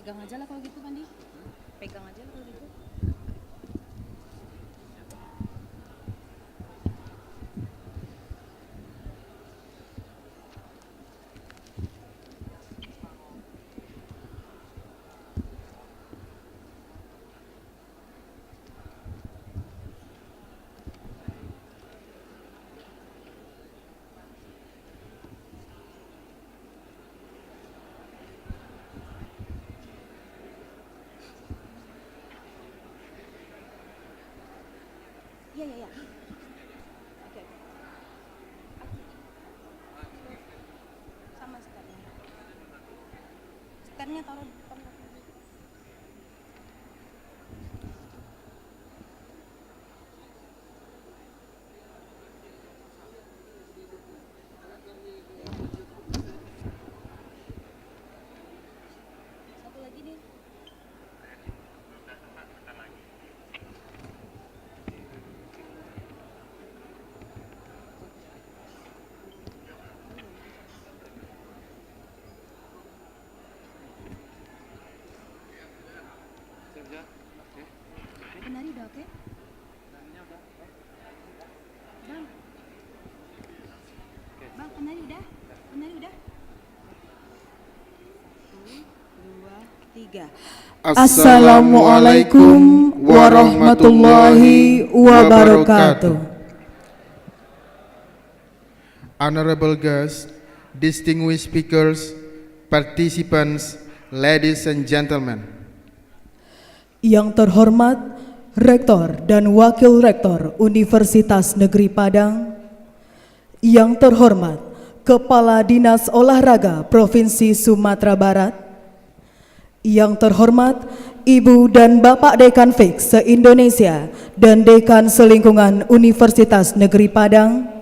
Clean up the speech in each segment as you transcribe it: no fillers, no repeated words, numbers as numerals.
Pegang aja lah kalau gitu, Pandi. Pegang aja lah kalau gitu. Iya, iya, iya. Oke, oke. Sama sekarnya. Sekarnya taruh di depan. Satu lagi nih. Penari udah oke? Bang. Bang, penari udah? Penari udah? 1, 2, 3. Assalamualaikum warahmatullahi wabarakatuh. Honorable guests, distinguished speakers, participants, ladies and gentlemen. Yang terhormat Rektor dan Wakil Rektor Universitas Negeri Padang, yang terhormat Kepala Dinas Olahraga Provinsi Sumatera Barat, yang terhormat Ibu dan Bapak Dekan FIK se-Indonesia dan Dekan Selingkungan Universitas Negeri Padang,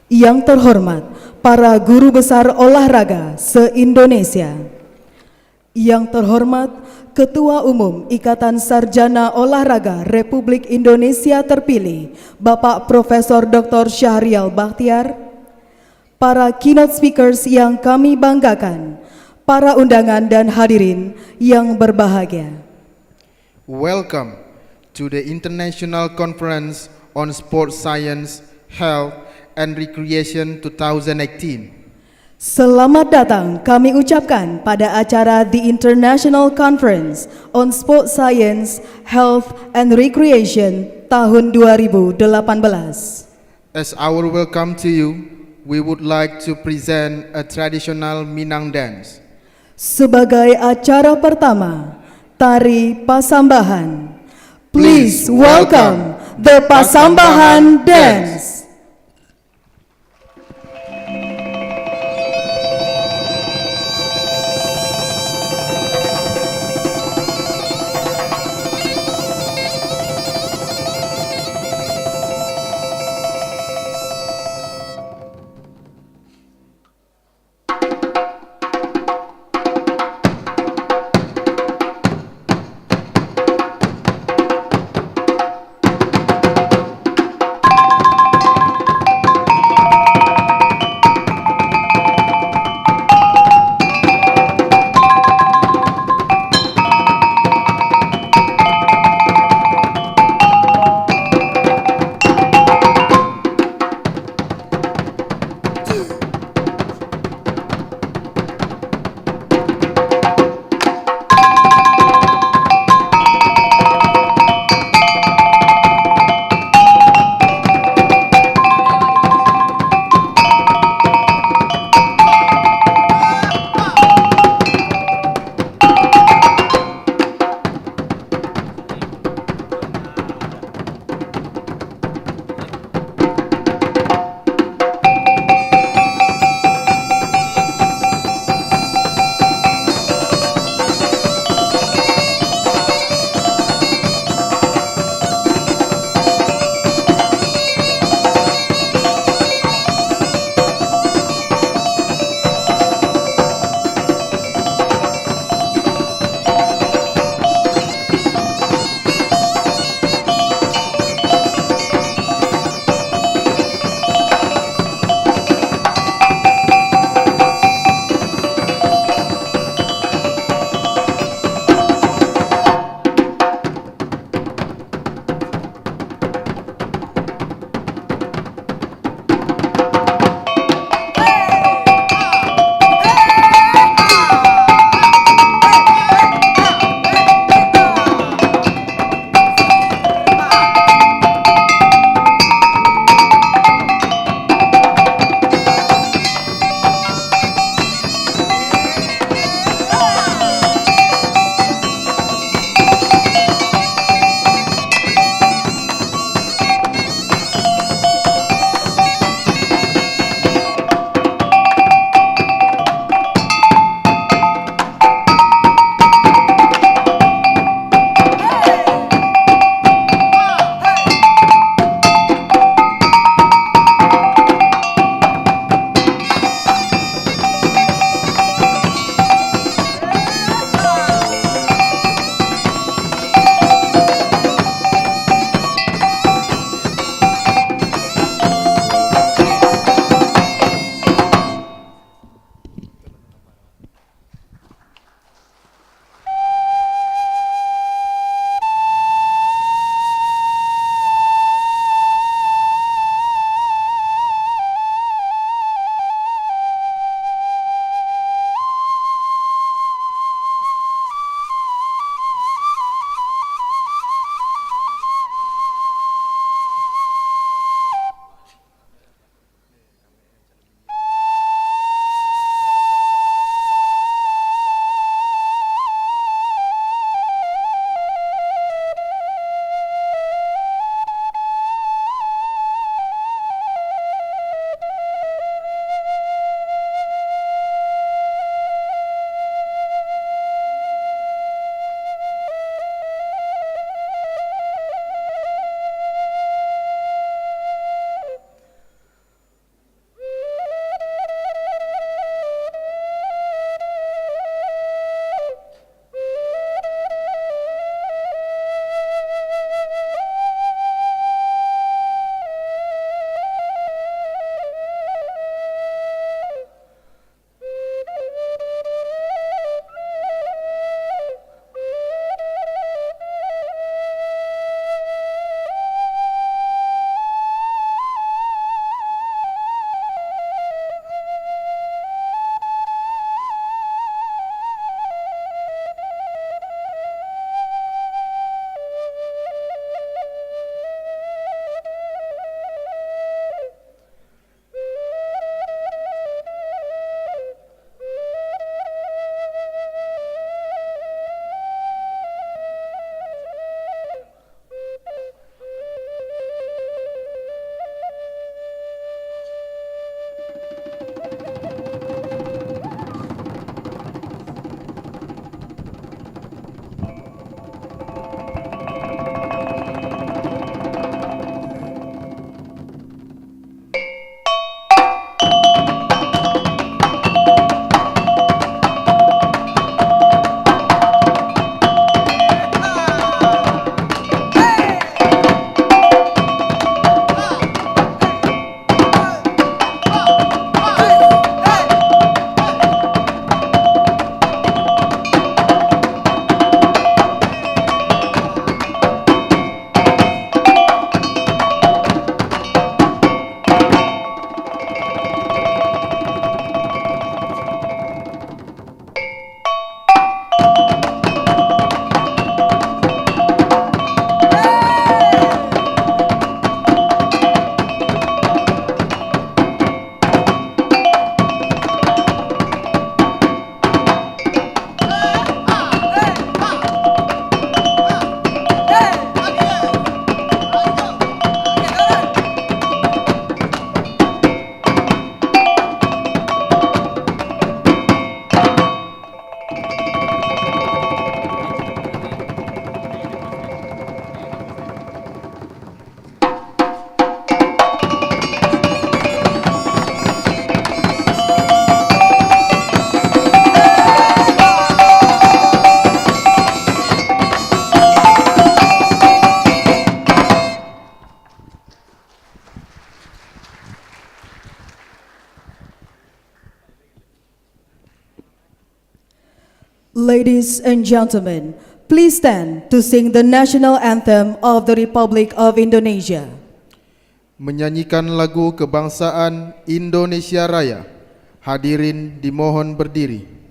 yang terhormat para guru besar olahraga se-Indonesia, yang terhormat Ketua Umum Ikatan Sarjana Olahraga Republik Indonesia terpilih Bapak Profesor Dr. Syahrial Bakhtiar, para keynote speakers yang kami banggakan, para undangan dan hadirin yang berbahagia. Welcome to the International Conference on Sports Science, Health and Recreation 2018. Selamat datang kami ucapkan pada acara The International Conference on Sports Science, Health and Recreation tahun 2018. As our welcome to you, we would like to present a traditional Minang dance. Sebagai acara pertama, Tari Pasambahan. Please welcome the Pasambahan Dance. Ladies and gentlemen, please stand to sing the national anthem of the Republic of Indonesia. Menyanyikan lagu kebangsaan Indonesia Raya. Hadirin dimohon berdiri.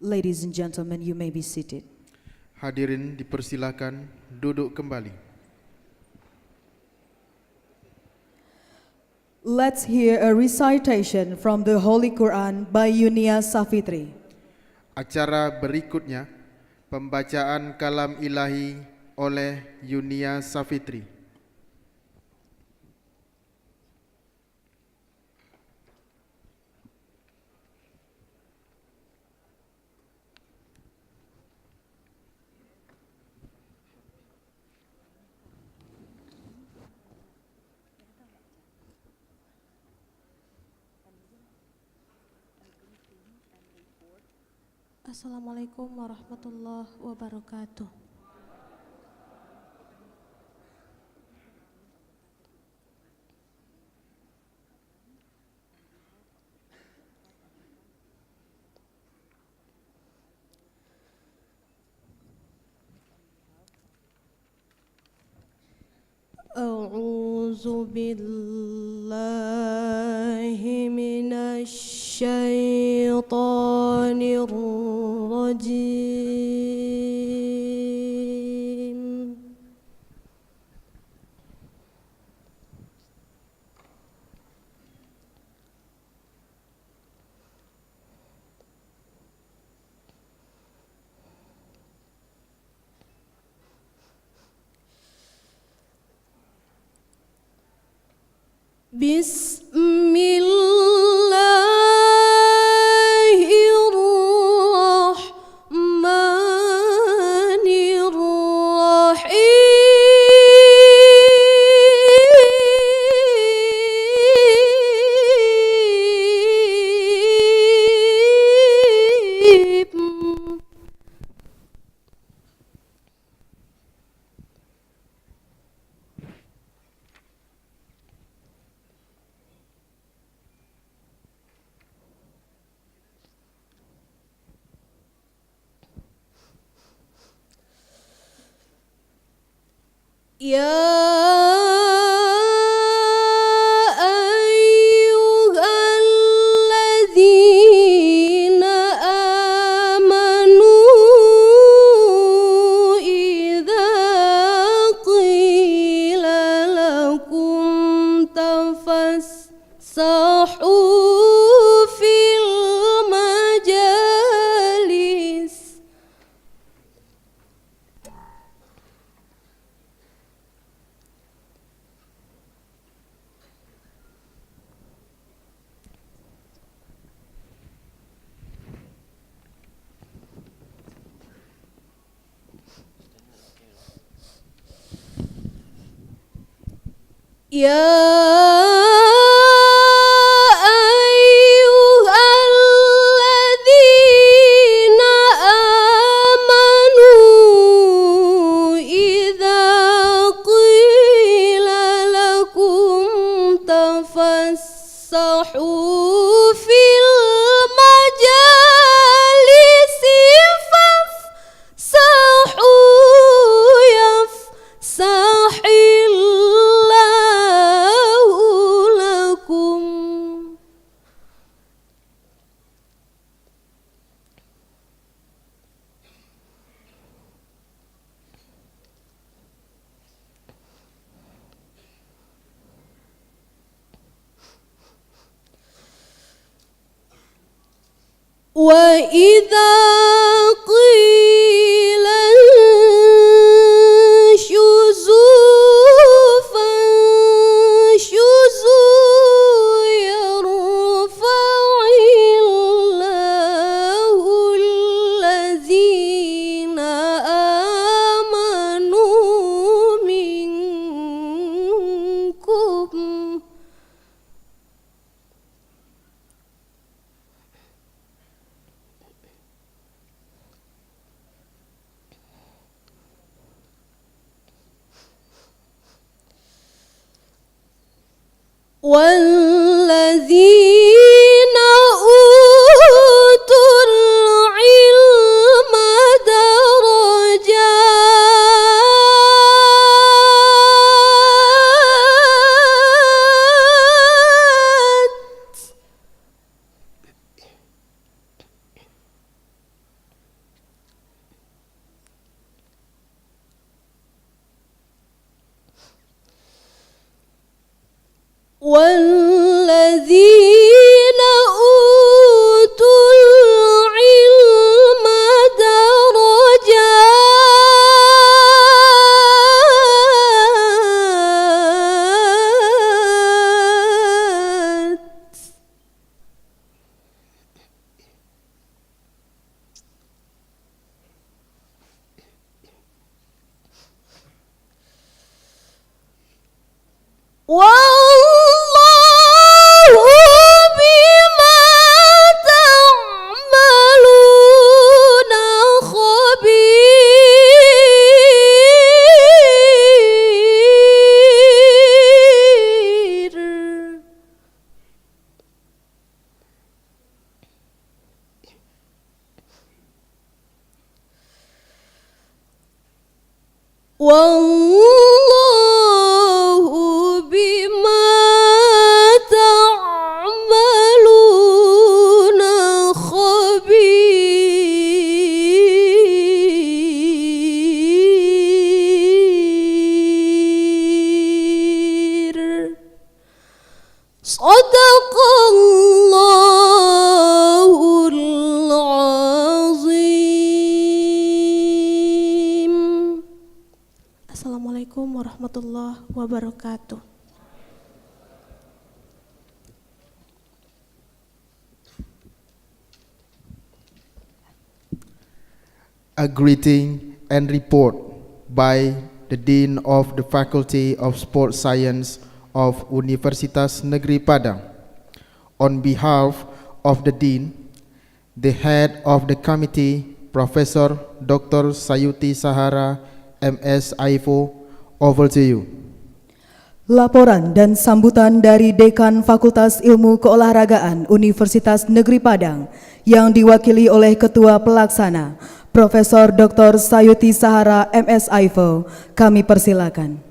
Ladies and gentlemen, you may be seated. Hadirin dipersilakan duduk kembali. Let's hear a recitation from the Holy Quran by Yunia Safitri. Acara berikutnya, pembacaan kalam ilahi oleh Yunia Safitri. Assalamualaikum warahmatullahi wabarakatuh. A'udzu billahi minasy syaitonir rajim. Bismillahirrahmanirrahim. Ya ayyuhalladzina amanu idza qila lakum tafassahu fil يا أيها الذين آمنوا إذا قيل لكم تفسحوا في المجالس فافسحوا يفسح الله لكم. وإذا قيل انشزوا فانشزوا يرفع الله الذين آمنوا منكم والذين أوتوا العلم درجات والذين أوتوا العلم درجات والله بما تعملون خبير. والله بما تعملون خبير. صدق الله العظيم. Assalamualaikum warahmatullahi wabarakatuh. A greeting and report by the Dean of the Faculty of Sports Science of Universitas Negeri Padang. On behalf of the Dean, the head of the committee, Professor Dr. Sayuti Sahara, MS Aifo, over to you. Laporan dan sambutan dari Dekan Fakultas Ilmu Keolahragaan Universitas Negeri Padang yang diwakili oleh Ketua Pelaksana Profesor Dr. Sayuti Sahara MS Aifo, kami persilakan.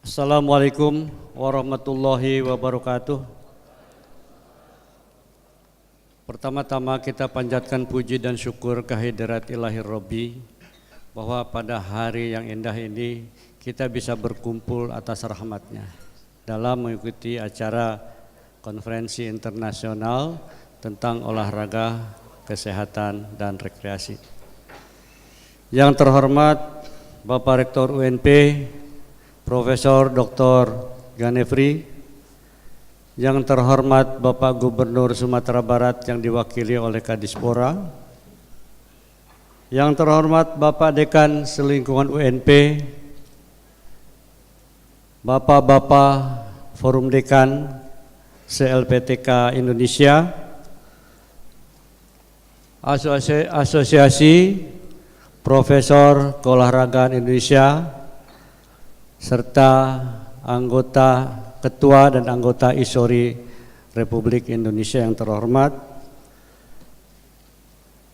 Assalamualaikum warahmatullahi wabarakatuh. Pertama-tama kita panjatkan puji dan syukur kehadirat Ilahi Robbi bahwa pada hari yang indah ini kita bisa berkumpul atas rahmatnya dalam mengikuti acara konferensi internasional tentang olahraga, kesehatan, dan rekreasi. Yang terhormat Bapak Rektor UNP, Profesor Dr. Ganefri, yang terhormat Bapak Gubernur Sumatera Barat yang diwakili oleh Kadispora, yang terhormat Bapak Dekan Selingkungan UNP, Bapak-Bapak Forum Dekan CLPTK Indonesia, Asosiasi Profesor Keolahragaan Indonesia, serta anggota Ketua dan anggota ISORI Republik Indonesia yang terhormat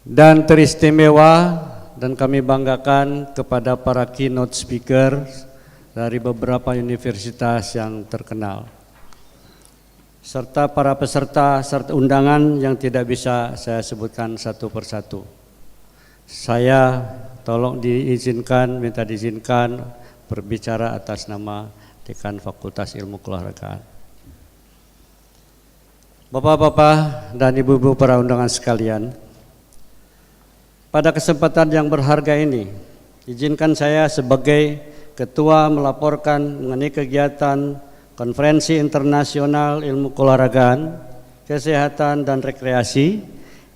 dan teristimewa, dan kami banggakan kepada para keynote speaker dari beberapa universitas yang terkenal, serta para peserta serta undangan yang tidak bisa saya sebutkan satu persatu. Saya minta diizinkan berbicara atas nama Dekan Fakultas Ilmu Keolahragaan. Bapak-bapak dan ibu-ibu para undangan sekalian, pada kesempatan yang berharga ini, izinkan saya sebagai Ketua melaporkan mengenai kegiatan Konferensi Internasional Ilmu Keolahragaan, Kesehatan dan Rekreasi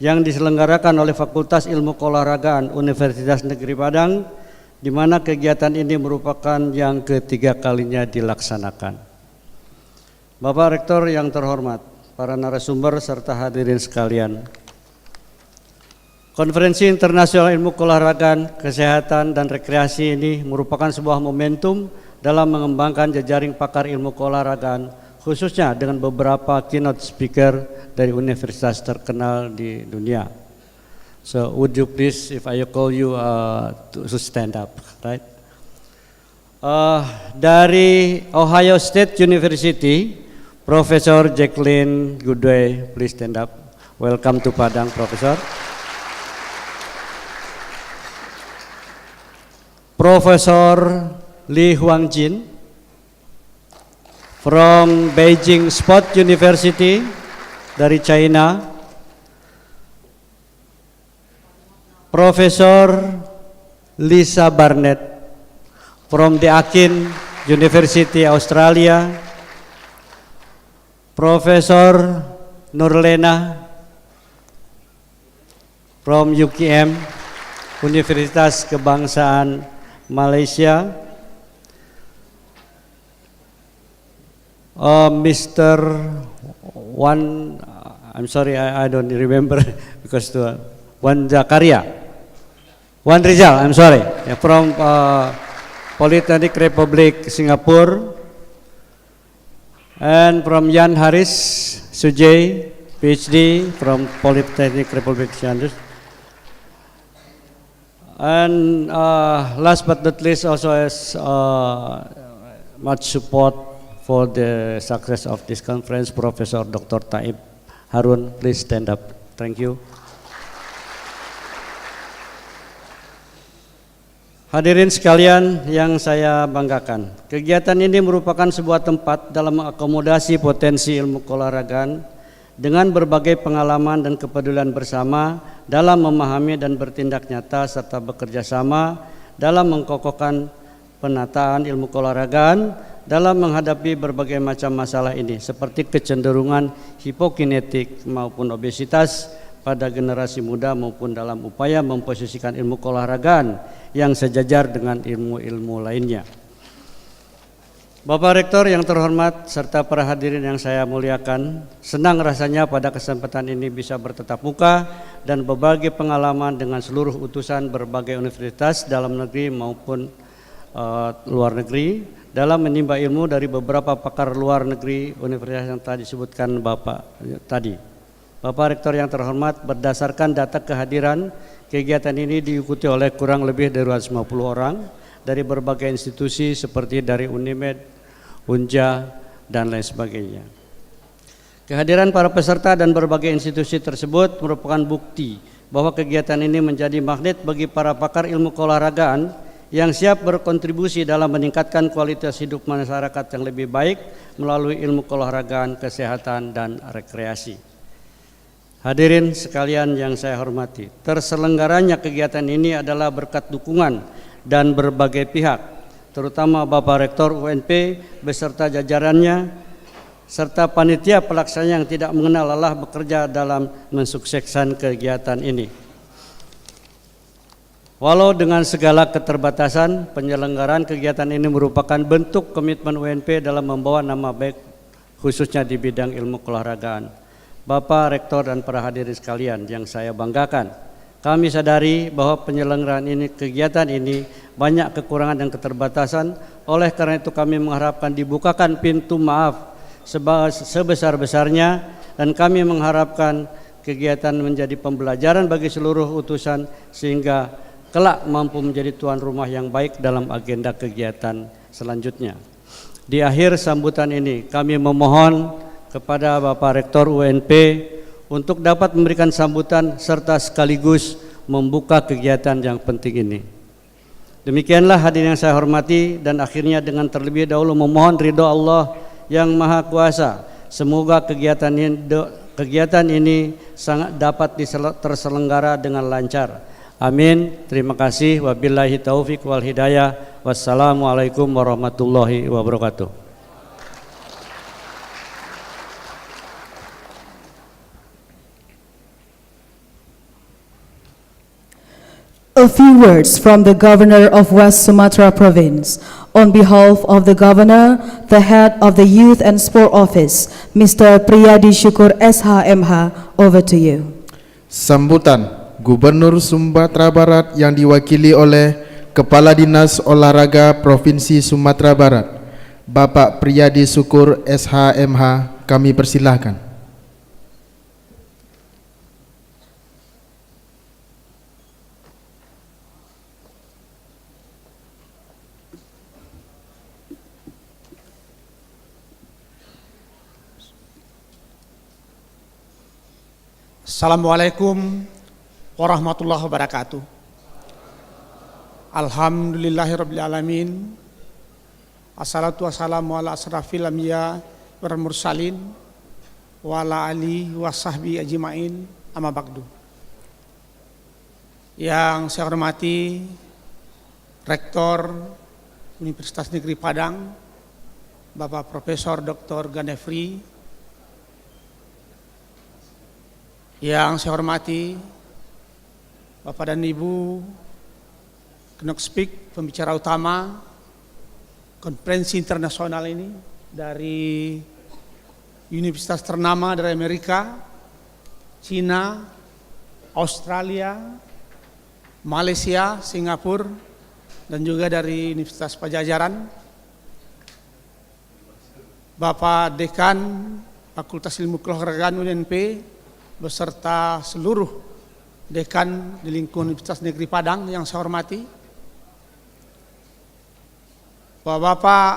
yang diselenggarakan oleh Fakultas Ilmu Keolahragaan Universitas Negeri Padang, di mana kegiatan ini merupakan yang ketiga kalinya dilaksanakan. Bapak Rektor yang terhormat, para narasumber serta hadirin sekalian, Konferensi Internasional Ilmu Keolahragaan, Kesehatan dan Rekreasi ini merupakan sebuah momentum dalam mengembangkan jejaring pakar ilmu keolahragaan, khususnya dengan beberapa keynote speaker dari universitas terkenal di dunia. So would you please, if I call you to stand up, right? Dari Ohio State University, Profesor Jacqueline Goodway, please stand up. Welcome to Padang, Profesor. Profesor Li Huangjin from Beijing Sport University dari China, Profesor Lisa Barnett from the Akin University Australia, Profesor Nurlena from UKM Universitas Kebangsaan Malaysia, Mr. Wan, I'm sorry, I don't remember because Wan Zakaria, Wan Rizal, I'm sorry, from Polytechnic Republic Singapore, and from Yan Haris Sujay, PhD from Polytechnic Republic Singapore. And last but not least, also has much support for the success of this conference, Professor Dr. Taib Harun. Please stand up. Thank you. Hadirin sekalian yang saya banggakan, kegiatan ini merupakan sebuah tempat dalam mengakomodasi potensi ilmu keolahragaan dengan berbagai pengalaman dan kepedulian bersama dalam memahami dan bertindak nyata serta bekerja sama dalam mengkokohkan penataan ilmu keolahragaan dalam menghadapi berbagai macam masalah ini seperti kecenderungan hipokinetik maupun obesitas pada generasi muda maupun dalam upaya memposisikan ilmu keolahragaan yang sejajar dengan ilmu-ilmu lainnya. Bapak Rektor yang terhormat serta para hadirin yang saya muliakan, senang rasanya pada kesempatan ini bisa bertatap muka dan berbagi pengalaman dengan seluruh utusan berbagai universitas dalam negeri maupun luar negeri dalam menimba ilmu dari beberapa pakar luar negeri universitas yang tadi disebutkan Bapak tadi. Bapak Rektor yang terhormat, berdasarkan data kehadiran, kegiatan ini diikuti oleh kurang lebih 250 orang dari berbagai institusi seperti dari UNIMED, UNJA, dan lain sebagainya. Kehadiran para peserta dan berbagai institusi tersebut merupakan bukti bahwa kegiatan ini menjadi magnet bagi para pakar ilmu keolahragaan yang siap berkontribusi dalam meningkatkan kualitas hidup masyarakat yang lebih baik melalui ilmu keolahragaan, kesehatan, dan rekreasi. Hadirin sekalian yang saya hormati, terselenggaranya kegiatan ini adalah berkat dukungan dan berbagai pihak, terutama Bapak Rektor UNP beserta jajarannya, serta panitia pelaksana yang tidak mengenal lelah bekerja dalam mensukseskan kegiatan ini. Walau dengan segala keterbatasan, penyelenggaraan kegiatan ini merupakan bentuk komitmen UNP dalam membawa nama baik khususnya di bidang ilmu keolahragaan. Bapak Rektor dan para hadirin sekalian yang saya banggakan, kami sadari bahwa penyelenggaraan ini, kegiatan ini banyak kekurangan dan keterbatasan. Oleh karena itu kami mengharapkan dibukakan pintu maaf sebesar-besarnya, dan kami mengharapkan kegiatan menjadi pembelajaran bagi seluruh utusan sehingga kelak mampu menjadi tuan rumah yang baik dalam agenda kegiatan selanjutnya. Di akhir sambutan ini kami memohon kepada Bapak Rektor UNP untuk dapat memberikan sambutan serta sekaligus membuka kegiatan yang penting ini. Demikianlah hadirin yang saya hormati, dan akhirnya dengan terlebih dahulu memohon ridho Allah yang Maha Kuasa. Semoga kegiatan ini sangat dapat terselenggara dengan lancar. Amin. Terima kasih. Wabillahi taufik wal hidayah. Wassalamualaikum warahmatullahi wabarakatuh. A few words from the Governor of West Sumatra Province. On behalf of the Governor, the head of the Youth and Sport Office, Mr. Priyadi Syukur SHMH, over to you. Sambutan Gubernur Sumatera Barat yang diwakili oleh Kepala Dinas Olahraga Provinsi Sumatera Barat, Bapak Priyadi Syukur SHMH, kami persilahkan. Assalamualaikum warahmatullahi wabarakatuh. Alhamdulillahirabbil alamin. Assalatu wassalamu ala asrafil anbiya wal mursalin wa ala alihi wasahbihi ajmain, amma ba'du. Yang saya hormati Rektor Universitas Negeri Padang, Bapak Profesor Dr. Ganefri. Yang saya hormati Bapak dan Ibu Kenock Speak, pembicara utama konferensi internasional ini dari universitas ternama dari Amerika, Cina, Australia, Malaysia, Singapura, dan juga dari Universitas Pajajaran. Bapak Dekan Fakultas Ilmu Keolahragaan UNP beserta seluruh dekan di lingkungan Universitas Negeri Padang yang saya hormati, Bapak-bapak,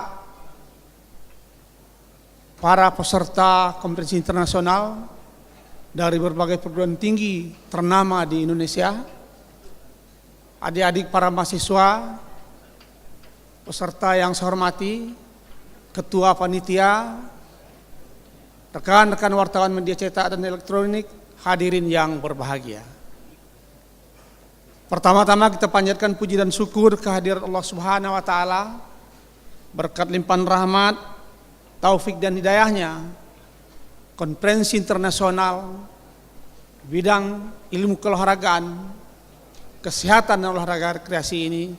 para peserta konferensi internasional dari berbagai perguruan tinggi ternama di Indonesia, adik-adik para mahasiswa, peserta yang saya hormati, ketua panitia, rekan-rekan wartawan media cetak dan elektronik, hadirin yang berbahagia. Pertama-tama kita panjatkan puji dan syukur kehadirat Allah Subhanahu wa taala, berkat limpahan rahmat, taufik dan hidayahnya, konferensi internasional bidang ilmu keolahragaan, kesehatan dan olahraga rekreasi ini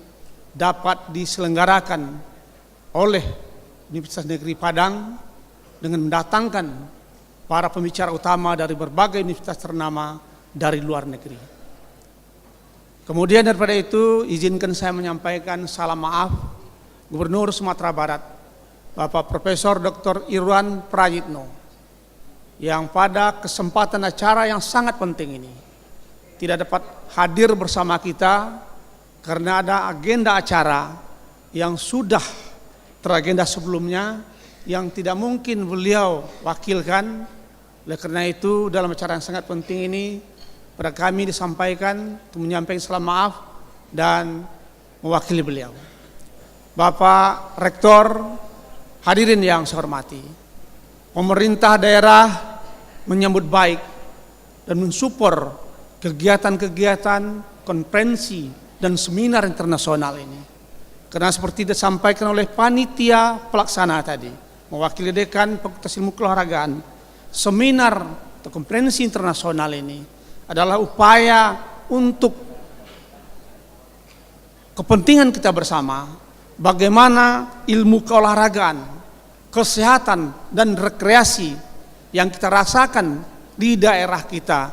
dapat diselenggarakan oleh Universitas Negeri Padang dengan mendatangkan para pembicara utama dari berbagai universitas ternama dari luar negeri. Kemudian daripada itu, izinkan saya menyampaikan salam maaf Gubernur Sumatera Barat, Bapak Profesor Dr. Irwan Prayitno, yang pada kesempatan acara yang sangat penting ini tidak dapat hadir bersama kita karena ada agenda acara yang sudah teragenda sebelumnya yang tidak mungkin beliau wakilkan. Oleh karena itu, dalam acara yang sangat penting ini pada kami disampaikan untuk menyampaikan salam maaf dan mewakili beliau. Bapak Rektor, hadirin yang saya hormati, pemerintah daerah menyambut baik dan mensupport kegiatan-kegiatan konferensi dan seminar internasional ini. Karena seperti disampaikan oleh panitia pelaksana tadi, mewakili dekan Fakultas Ilmu Keolahragaan, seminar atau konferensi internasional ini adalah upaya untuk kepentingan kita bersama, bagaimana ilmu keolahragaan, kesehatan dan rekreasi yang kita rasakan di daerah kita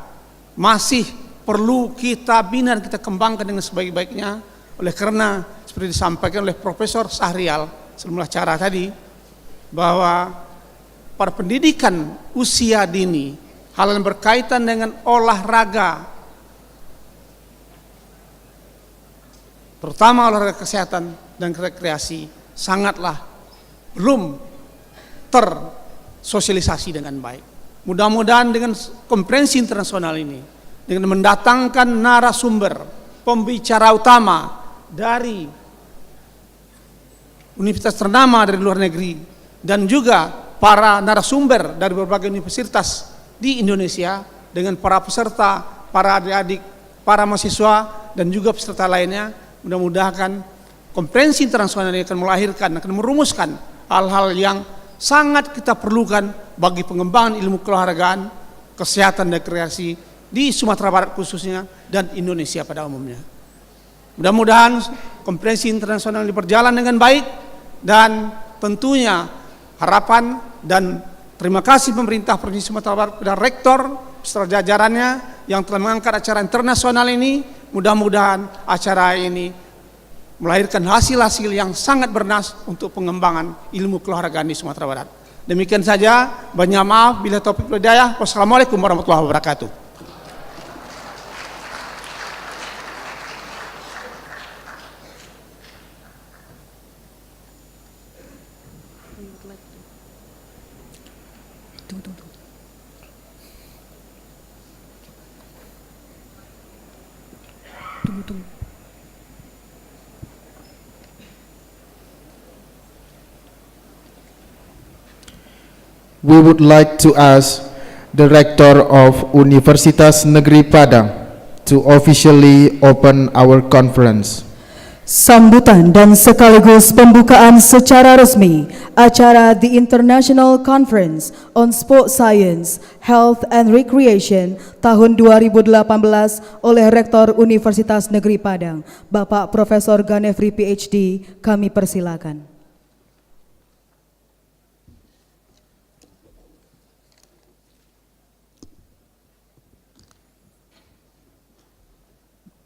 masih perlu kita bina dan kita kembangkan dengan sebaik-baiknya. Oleh karena seperti disampaikan oleh Profesor Sahrial sebelum acara tadi, bahwa pada pendidikan usia dini, hal yang berkaitan dengan olahraga, terutama olahraga kesehatan dan rekreasi, sangatlah belum tersosialisasi dengan baik. Mudah-mudahan dengan konferensi internasional ini, dengan mendatangkan narasumber, pembicara utama dari universitas ternama dari luar negeri, dan juga para narasumber dari berbagai universitas di Indonesia, dengan para peserta, para adik-adik, para mahasiswa, dan juga peserta lainnya, mudah-mudahan konferensi internasional ini akan melahirkan, akan merumuskan hal-hal yang sangat kita perlukan bagi pengembangan ilmu keolahragaan, kesehatan dan rekreasi di Sumatera Barat khususnya dan Indonesia pada umumnya. Mudah-mudahan konferensi internasional ini berjalan dengan baik, dan tentunya harapan dan terima kasih pemerintah Provinsi Sumatera Barat dan rektor beserta jajarannya yang telah mengangkat acara internasional ini. Mudah-mudahan acara ini melahirkan hasil-hasil yang sangat bernas untuk pengembangan ilmu keolahragaan di Sumatera Barat. Demikian saja, banyak maaf bila taufiq wal hidayah. Wassalamualaikum warahmatullahi wabarakatuh. We would like to ask the Rector of Universitas Negeri Padang to officially open our conference. Sambutan dan sekaligus pembukaan secara resmi acara The International Conference on Sport Science, Health and Recreation tahun 2018 oleh Rektor Universitas Negeri Padang, Bapak Profesor Ganefri PhD, kami persilakan.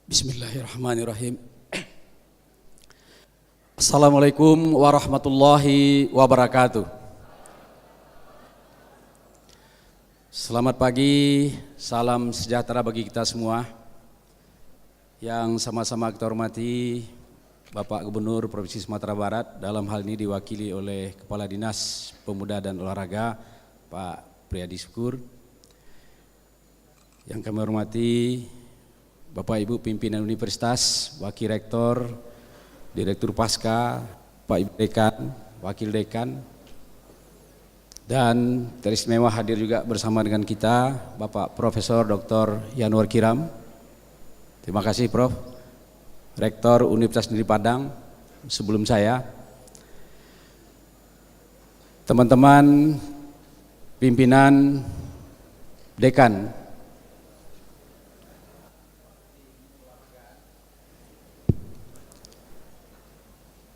Bismillahirrahmanirrahim. Assalamualaikum warahmatullahi wabarakatuh. Selamat pagi, salam sejahtera bagi kita semua. Yang sama-sama kita hormati Bapak Gubernur Provinsi Sumatera Barat, dalam hal ini diwakili oleh Kepala Dinas Pemuda dan Olahraga Pak Priyadi Syukur. Yang kami hormati Bapak Ibu pimpinan universitas, Wakil Rektor, Direktur Pasca, Pak Ibu Dekan, Wakil Dekan, dan teristimewa hadir juga bersama dengan kita Bapak Profesor Dr. Yanuar Kiram. Terima kasih Prof. Rektor Universitas Negeri Padang sebelum saya. Teman-teman pimpinan Dekan,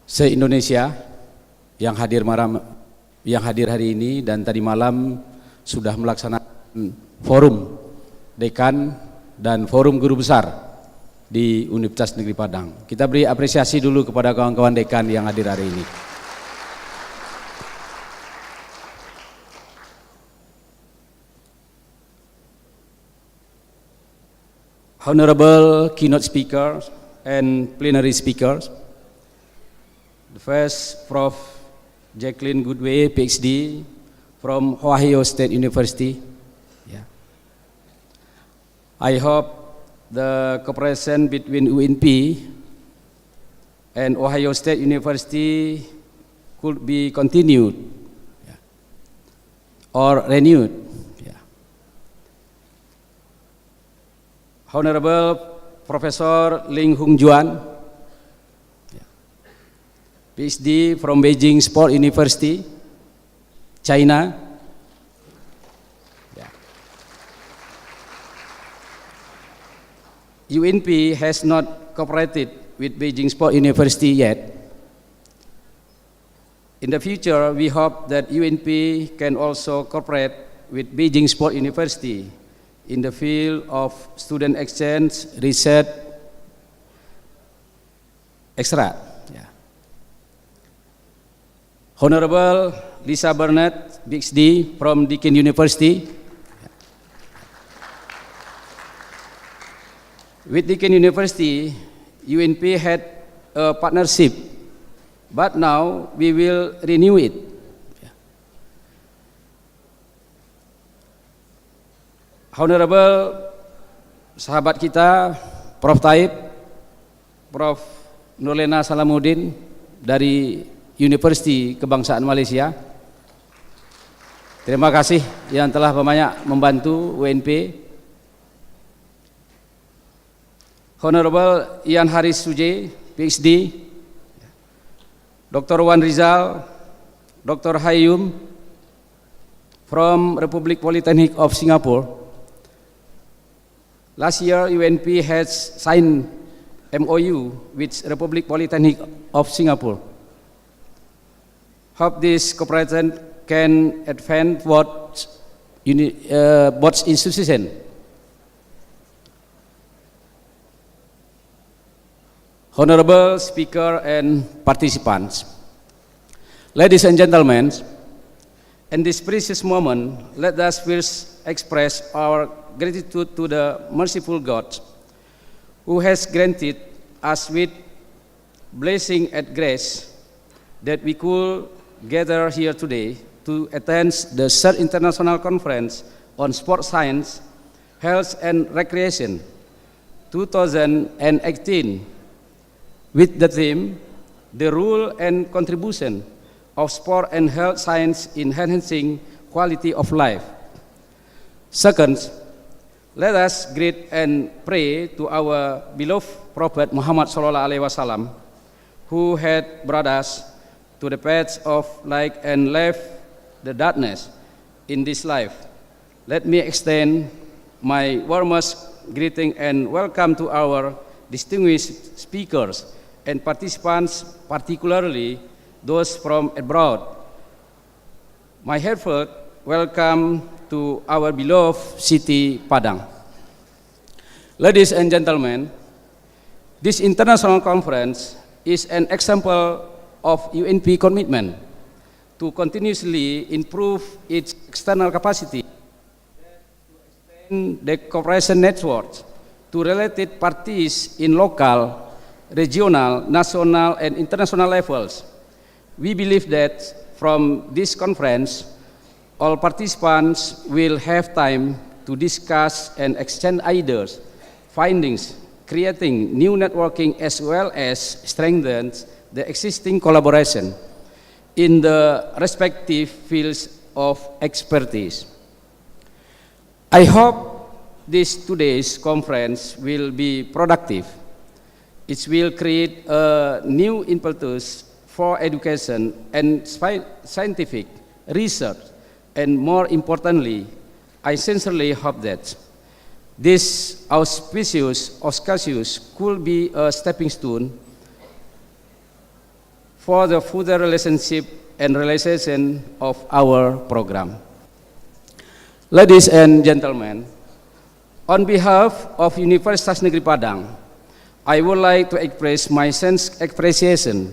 se-Indonesia yang hadir hari ini dan tadi malam sudah melaksanakan forum dekan dan forum guru besar di Universitas Negeri Padang. Kita beri apresiasi dulu kepada kawan-kawan dekan yang hadir hari ini. Honorable keynote speakers and plenary speakers, the first, Prof. Jacqueline Goodway, PhD, from Ohio State University. Yeah. I hope the cooperation between UNP and Ohio State University could be continued, yeah, or renewed. Yeah. Honorable Professor Ling Hung Juan, PhD from Beijing Sport University, China. Yeah. UNP has not cooperated with Beijing Sport University yet. In the future, we hope that UNP can also cooperate with Beijing Sport University in the field of student exchange, research, etc. Yeah. Honorable Lisa Burnett, PhD from Deakin University. With Deakin University, UNP had a partnership, but now we will renew it. Honorable sahabat kita, Prof. Taib, Prof. Nurlena Salamuddin dari Universiti Kebangsaan Malaysia. Terima kasih yang telah banyak membantu UNP. Honorable Ian Haris Suje, PhD, Dr. Wan Rizal, Dr. Hayyum from Republic Polytechnic of Singapore. Last year, UNP has signed MOU with Republic Polytechnic of Singapore. Hope this cooperation can advance both institutions. Honorable Speaker and participants, ladies and gentlemen, in this precious moment, let us first express our gratitude to the merciful God who has granted us with blessing and grace that we could gather here today to attend the third International Conference on Sport Science, Health and Recreation 2018 with the theme, The Role and Contribution of Sport and Health Science in Enhancing Quality of Life. Second, let us greet and pray to our beloved Prophet Muhammad Sallallahu Alaihi Wasallam, who had brought us to the path of light and left the darkness in this life. Let me extend my warmest greeting and welcome to our distinguished speakers and participants, particularly those from abroad. My heartfelt welcome to our beloved city, Padang. Ladies and gentlemen, this international conference is an example of UNP commitment to continuously improve its external capacity, to extend the cooperation network to related parties in local, regional, national, and international levels. We believe that from this conference, all participants will have time to discuss and exchange ideas, findings, creating new networking as well as strengthen the existing collaboration in the respective fields of expertise. I hope today's conference will be productive. It will create a new impetus for education and scientific research, and more importantly, I sincerely hope that this auspicious could be a stepping stone for the further relationship and realization of our program. Ladies and gentlemen, on behalf of Universitas Negeri Padang, I would like to express my sincere appreciation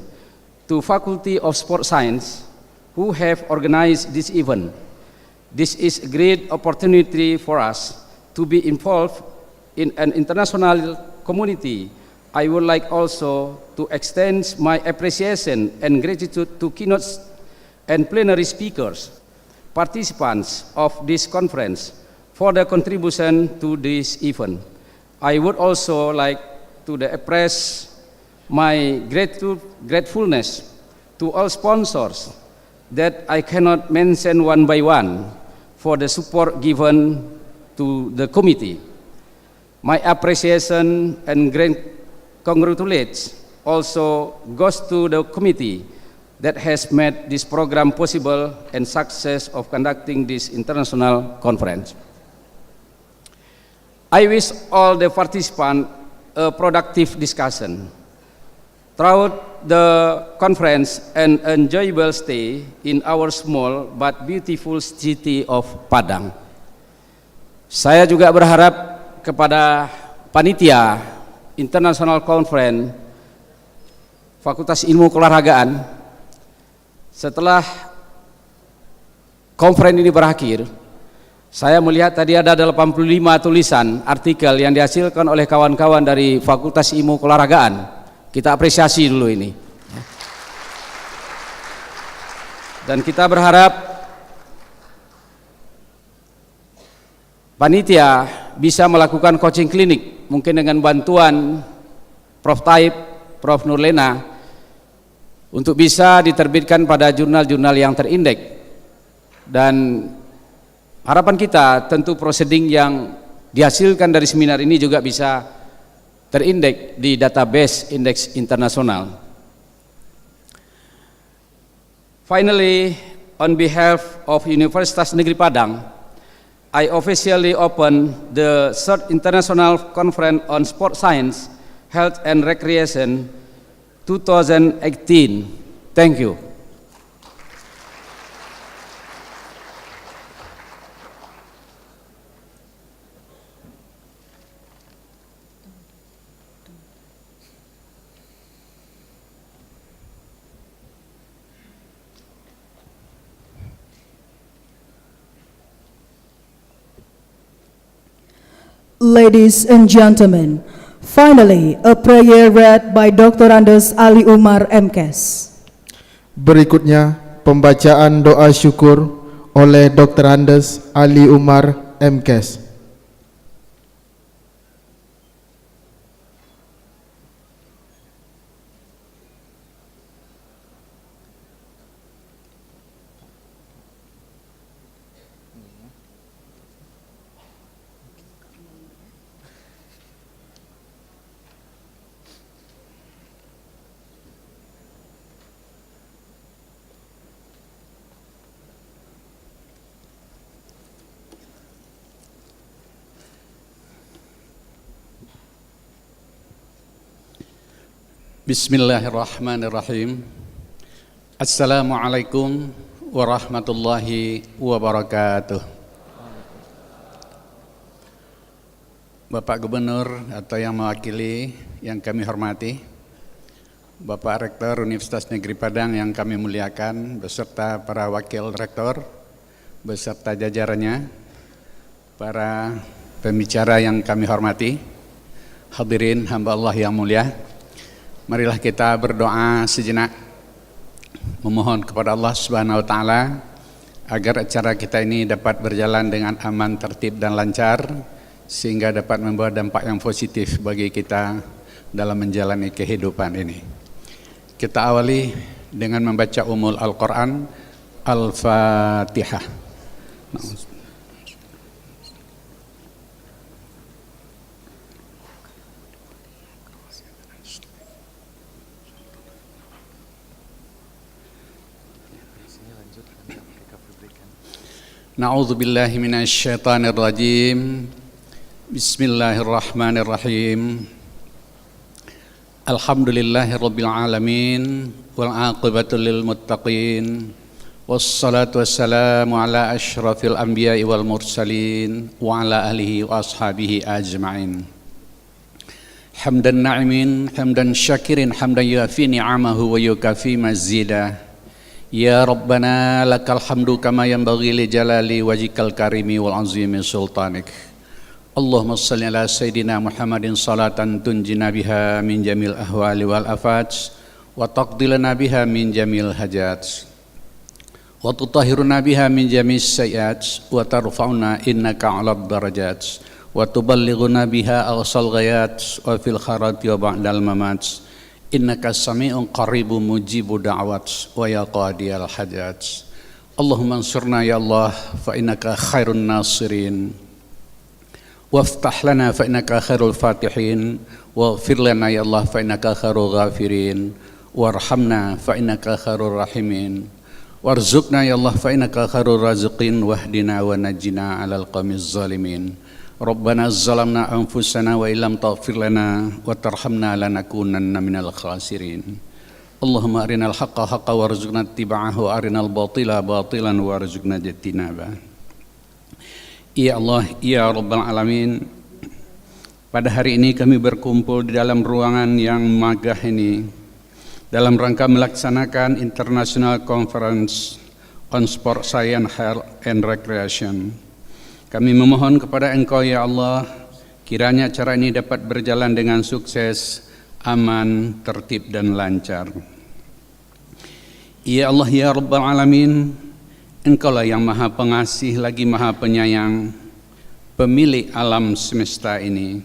to Faculty of Sport Science who have organized this event. This is a great opportunity for us to be involved in an international community. I would like also to extend my appreciation and gratitude to keynote and plenary speakers, participants of this conference, for their contribution to this event. I would also like to express my gratefulness to all sponsors that I cannot mention one by one for the support given to the committee. My appreciation and great congratulations also goes to the committee that has made this program possible and success of conducting this international conference. I wish all the participants a productive discussion throughout the conference and enjoyable stay in our small but beautiful city of Padang. Saya juga berharap kepada panitia International Conference Fakultas Ilmu Keolahragaan, setelah konferensi ini berakhir, saya melihat tadi ada 85 tulisan artikel yang dihasilkan oleh kawan-kawan dari Fakultas Ilmu Keolahragaan. Kita apresiasi dulu ini. Dan kita berharap panitia bisa melakukan coaching klinik, mungkin dengan bantuan Prof. Taib, Prof. Nurlena, untuk bisa diterbitkan pada jurnal-jurnal yang terindeks. Dan harapan kita tentu proceeding yang dihasilkan dari seminar ini juga bisa terindeks di database indeks internasional. Finally, on behalf of Universitas Negeri Padang, I officially open the third International Conference on Sport Science, Health and Recreation 2018. Thank you. Ladies and gentlemen, finally a prayer read by Dr. Andes Ali Umar MKes. Berikutnya pembacaan doa syukur oleh Dr. Andes Ali Umar MKes. Bismillahirrahmanirrahim. Assalamualaikum warahmatullahi wabarakatuh. Bapak Gubernur atau yang mewakili yang kami hormati, Bapak Rektor Universitas Negeri Padang yang kami muliakan, beserta para wakil rektor, beserta jajarannya, para pembicara yang kami hormati, hadirin hamba Allah yang mulia. Marilah kita berdoa sejenak, memohon kepada Allah Subhanahu wa taala agar acara kita ini dapat berjalan dengan aman, tertib dan lancar, sehingga dapat membawa dampak yang positif bagi kita dalam menjalani kehidupan ini. Kita awali dengan membaca Ummul Al-Quran, Al-Fatihah. Na'udzu billahi minasy syaithanir rajim. Bismillahirrahmanirrahim. Alhamdulillahirabbil alamin wal 'aqibatu lil muttaqin. Wassalatu wassalamu ala asyrafil anbiya'i wal mursalin wa ala alihi wa ashabihi ajma'in. Hamdan na'imin, hamdan syakirin, hamdan yuafi ni'amahu wa yukafi mazidah. Ya Rabbana lakal hamdu kama yanbaghi li jalali wajhikal karimi wal azimi sultanik. Allahumma salli ala Sayyidina Muhammadin salatan tunjina biha min jamil ahwali wal afat wa taqdilana biha min jamil hajat wa tutahhiruna biha min jamis sayiat wa tarfa'una innaka 'alad darajat wa tuballighuna biha awsal ghayat wa fil kharati wa ba'dal mamat. Innaka sami'un qaribun mujibu da'wat wa ya qadiyal hajat. Allahumma ansurna ya Allah fa innaka khairun nasirin. Waftah lana fa innaka khairul fatihin. Waghfir lana ya Allah fa innaka khairul ghafirin. warhamna fa innaka khairur rahimin, warzuqna ya Allah fa innaka khairur raziqin, wahdina wa najjina 'alal qaumiz zalimin. Rabbana zalamna anfusana wa illam taghfir lana wa tarhamna lanakunanna minal khasirin. Allahumma arinal haqqa haqqan warzuqna ittiba'ahu wa arinal batila batilan warzuqna ijtinaba. Ya Allah, ya Rabbal Alamin, pada hari ini kami berkumpul di dalam ruangan yang megah ini dalam rangka melaksanakan International Conference on Sport Science, Health and Recreation. Kami memohon kepada Engkau ya Allah, kiranya acara ini dapat berjalan dengan sukses, aman, tertib dan lancar. Ya Allah ya Rabbal Alamin, Engkaulah yang Maha Pengasih lagi Maha Penyayang, pemilik alam semesta ini.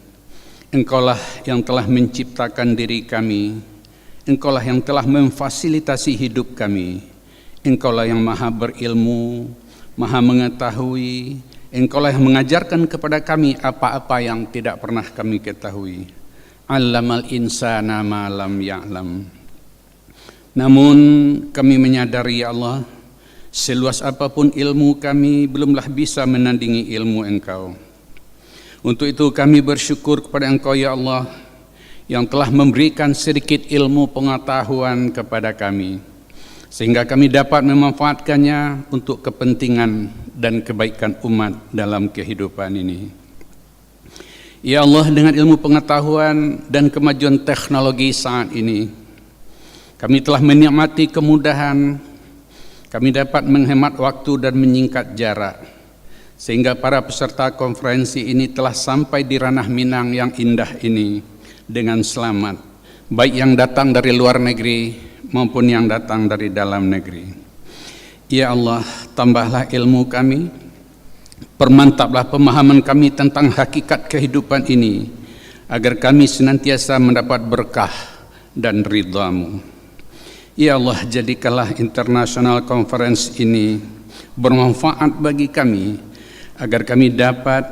Engkaulah yang telah menciptakan diri kami. Engkaulah yang telah memfasilitasi hidup kami. Engkaulah yang Maha berilmu, Maha mengetahui. Engkaulah yang mengajarkan kepada kami apa-apa yang tidak pernah kami ketahui. Allamal insana ma lam ya'lam. Namun kami menyadari ya Allah, seluas apapun ilmu kami belumlah bisa menandingi ilmu Engkau. Untuk itu kami bersyukur kepada Engkau ya Allah, yang telah memberikan sedikit ilmu pengetahuan kepada kami, sehingga kami dapat memanfaatkannya untuk kepentingan dan kebaikan umat dalam kehidupan ini. Ya Allah, dengan ilmu pengetahuan dan kemajuan teknologi saat ini, kami telah menikmati kemudahan, kami dapat menghemat waktu dan menyingkat jarak, sehingga para peserta konferensi ini telah sampai di ranah Minang yang indah ini dengan selamat, baik yang datang dari luar negeri maupun yang datang dari dalam negeri. Ya Allah, tambahlah ilmu kami, permantaplah pemahaman kami tentang hakikat kehidupan ini, agar kami senantiasa mendapat berkah dan ridha-Mu. Ya Allah, jadikanlah International Conference ini bermanfaat bagi kami, agar kami dapat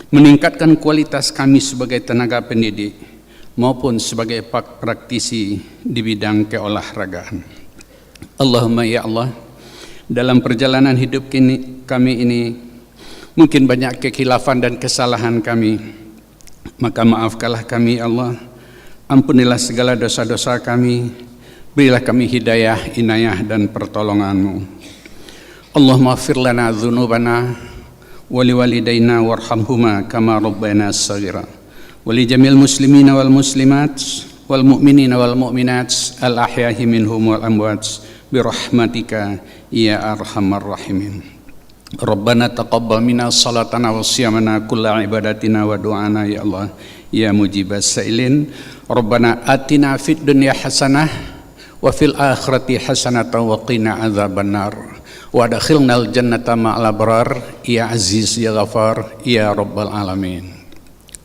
meningkatkan kualitas kami sebagai tenaga pendidik maupun sebagai praktisi di bidang keolahragaan. Allahumma ya Allah, dalam perjalanan hidup kami ini mungkin banyak kekhilafan dan kesalahan kami, maka maafkanlah kami Allah, ampunilah segala dosa-dosa kami, berilah kami hidayah, inayah dan pertolongan-Mu. Allahumma ighfir lana dzunubana wa liwalidayna warhamhuma kama rabbayana shaghira. Wali jamil muslimina wal muslimat wal mu'minina wal mu'minat al ahyahi minhum wal amwat birahmatika ya arhamar rahimin. Rabbana taqabbal minna salatana wa siyamana kulla ibadatina wa du'ana ya Allah ya mujibas sa'ilin. Rabbana atina fid dunya hasanah wa fil akhirati hasanatan wa qina adzabannar wa adkhilnal jannata ma'al abrar ya aziz ya ghafar ya rabbal alamin.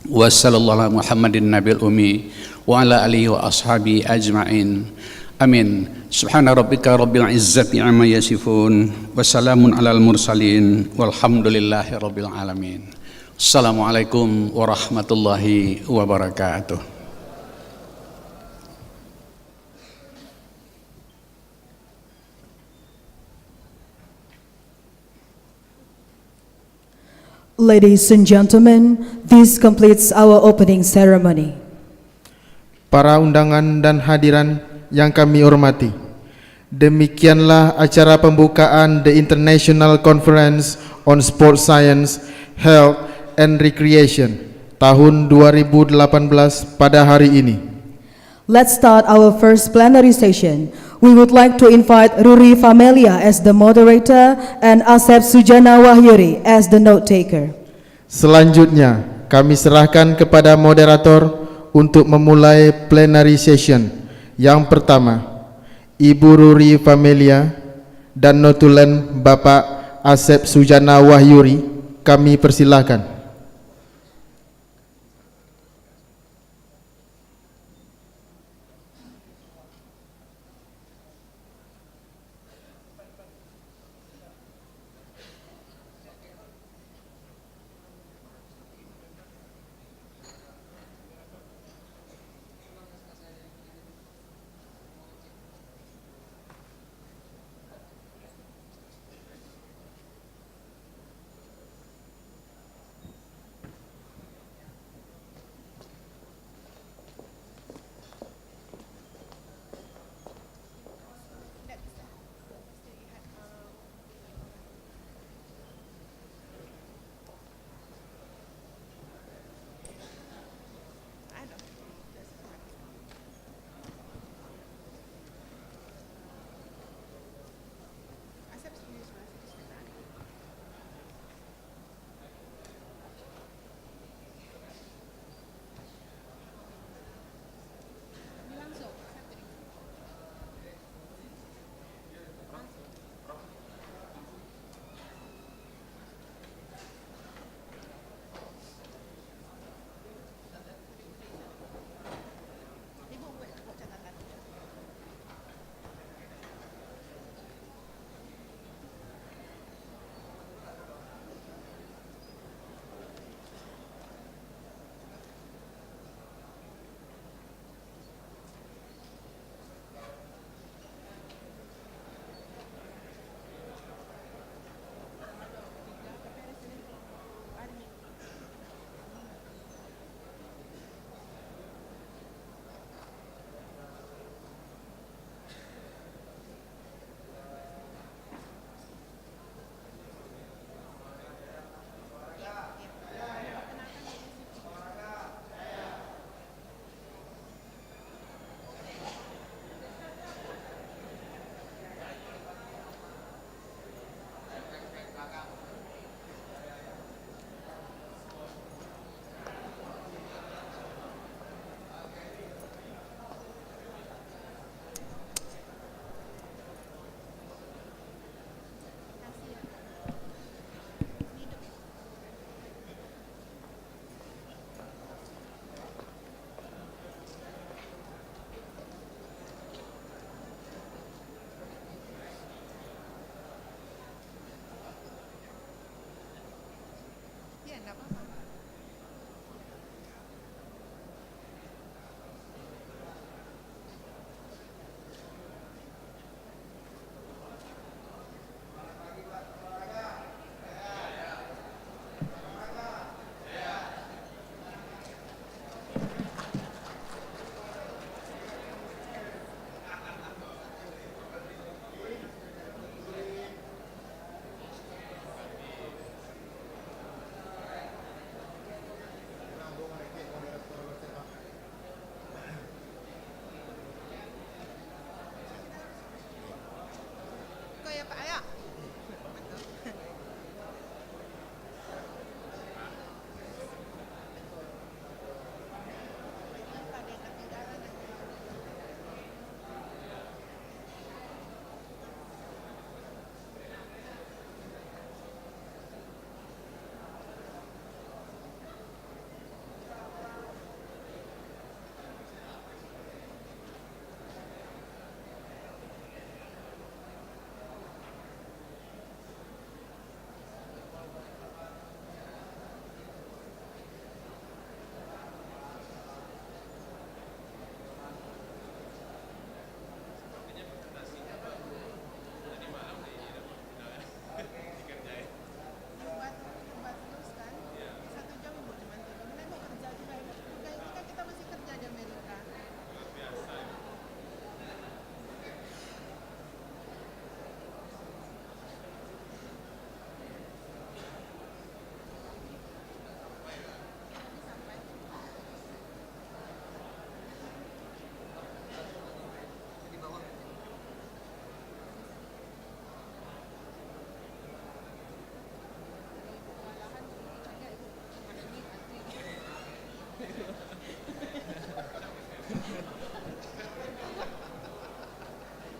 Wa sallallahu ala Muhammadin nabil ummi wa ala alihi wa ashabi ajma'in. Amin. Subhana rabbika rabbil izzati amma yasifun wa salamun alal mursalin walhamdulillahi rabbil alamin. Assalamualaikum warahmatullahi wabarakatuh. Ladies and gentlemen, this completes our opening ceremony. Para undangan dan hadiran yang kami hormati, demikianlah acara pembukaan The International Conference on Sport Science, Health and Recreation tahun 2018 pada hari ini. Let's start our first plenary session. We would like to invite Ruri Famelia as the moderator and Asep Sujana Wahyuri as the note taker. Selanjutnya, kami serahkan kepada moderator untuk memulai plenary session. Yang pertama, Ibu Ruri Famelia dan notulen Bapak Asep Sujana Wahyuri, kami persilahkan.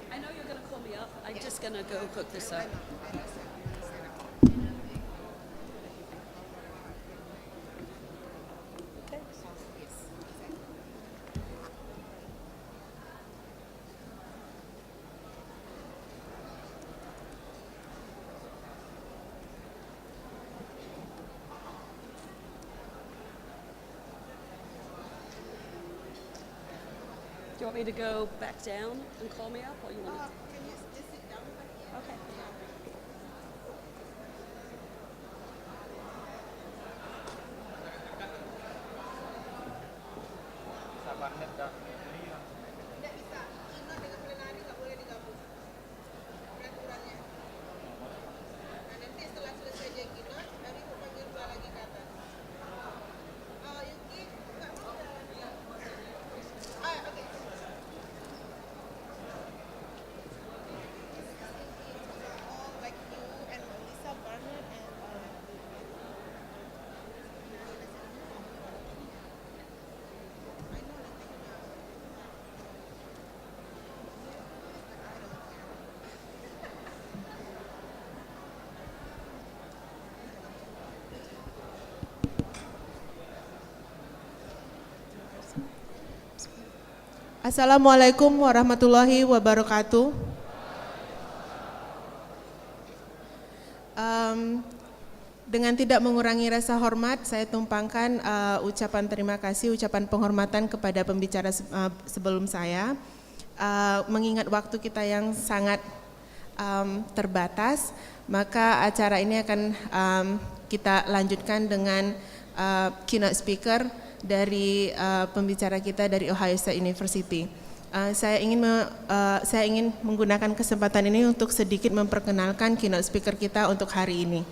I know you're going to call me up. I'm just going to go hook this up. Do you want me to go back down and call me up, or you want to? Can you just sit down? Okay. Tidak bisa. Keynote dengan plenary nggak boleh digabung. Peraturannya. Nah, nanti setelah selesai dia keynote, kami mau panggil dua lagi ke atas. Oh, Yuki, nggak mau jalan. Oke. All like you and Lisa Barnett and I know that they know. Assalamualaikum warahmatullahi wabarakatuh. Dengan tidak mengurangi rasa hormat, saya tumpangkan ucapan terima kasih, ucapan penghormatan kepada pembicara sebelum saya. Mengingat waktu kita yang sangat terbatas, maka acara ini akan kita lanjutkan dengan keynote speaker dari pembicara kita dari Ohio State University. Saya ingin menggunakan kesempatan ini untuk sedikit memperkenalkan keynote speaker kita untuk hari ini.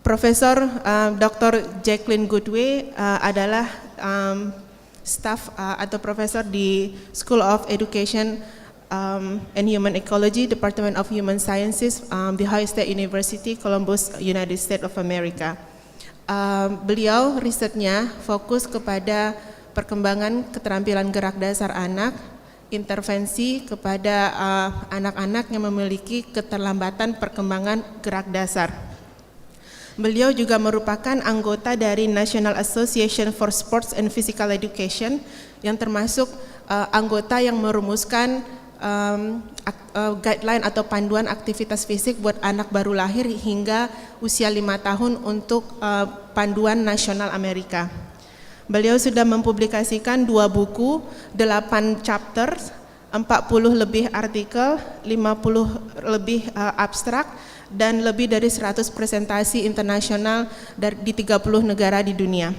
Profesor Dr. Jacqueline Goodway adalah staf atau profesor di School of Education and Human Ecology, Department of Human Sciences, The Ohio State University, Columbus, United States of America. Beliau risetnya fokus kepada perkembangan keterampilan gerak dasar anak, intervensi kepada anak-anak yang memiliki keterlambatan perkembangan gerak dasar. Beliau juga merupakan anggota dari National Association for Sports and Physical Education, yang termasuk anggota yang merumuskan guideline atau panduan aktivitas fisik buat anak baru lahir hingga usia 5 tahun untuk panduan nasional Amerika. Beliau sudah mempublikasikan 2 buku, 8 chapters, 40 lebih artikel, 50 lebih abstrak, dan lebih dari 100 presentasi internasional di 30 negara di dunia.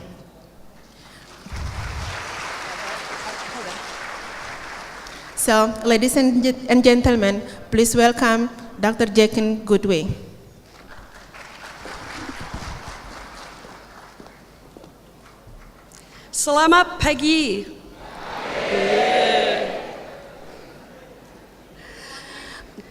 So, ladies and gentlemen, please welcome Dr. Jacqueline Goodway. Selamat pagi.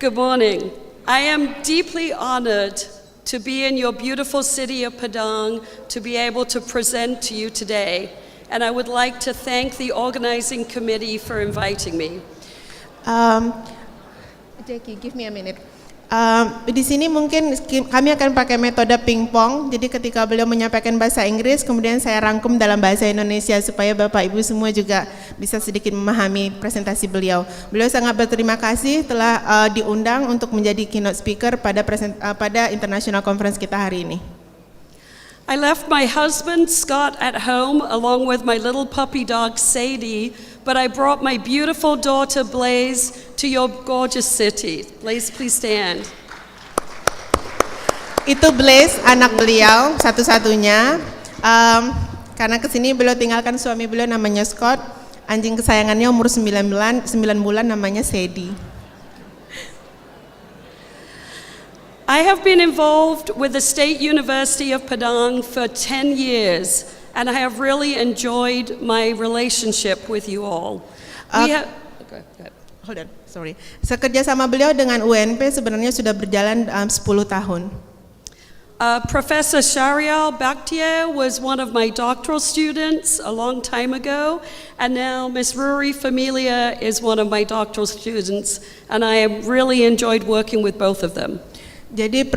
Good morning. I am deeply honored to be in your beautiful city of Padang to be able to present to you today. And I would like to thank the organizing committee for inviting me. Jackie, give me a minute. Di sini mungkin kami akan pakai metode pingpong. Jadi ketika beliau menyampaikan bahasa Inggris, kemudian saya rangkum dalam bahasa Indonesia supaya Bapak Ibu semua juga bisa sedikit memahami presentasi beliau. Beliau sangat berterima kasih telah diundang untuk menjadi keynote speaker pada International Conference kita hari ini. I left my husband, Scott, at home along with my little puppy dog, Sadie, but I brought my beautiful daughter, Blaze, to your gorgeous city. Blaze, please stand. Itu Blaze, anak beliau, satu-satunya. Karena kesini beliau tinggalkan suami beliau namanya Scott, anjing kesayangannya umur 9 bulan namanya Sadie. I have been involved with the State University of Padang for 10 years, and I have really enjoyed my relationship with you all. Hold on, sorry. Sekerja sama beliau dengan UNP sebenarnya sudah berjalan 10 tahun. Professor Shahrial Bakhtiar was one of my doctoral students a long time ago, and now Ms. Ruri Familia is one of my doctoral students, and I have really enjoyed working with both of them. Jadi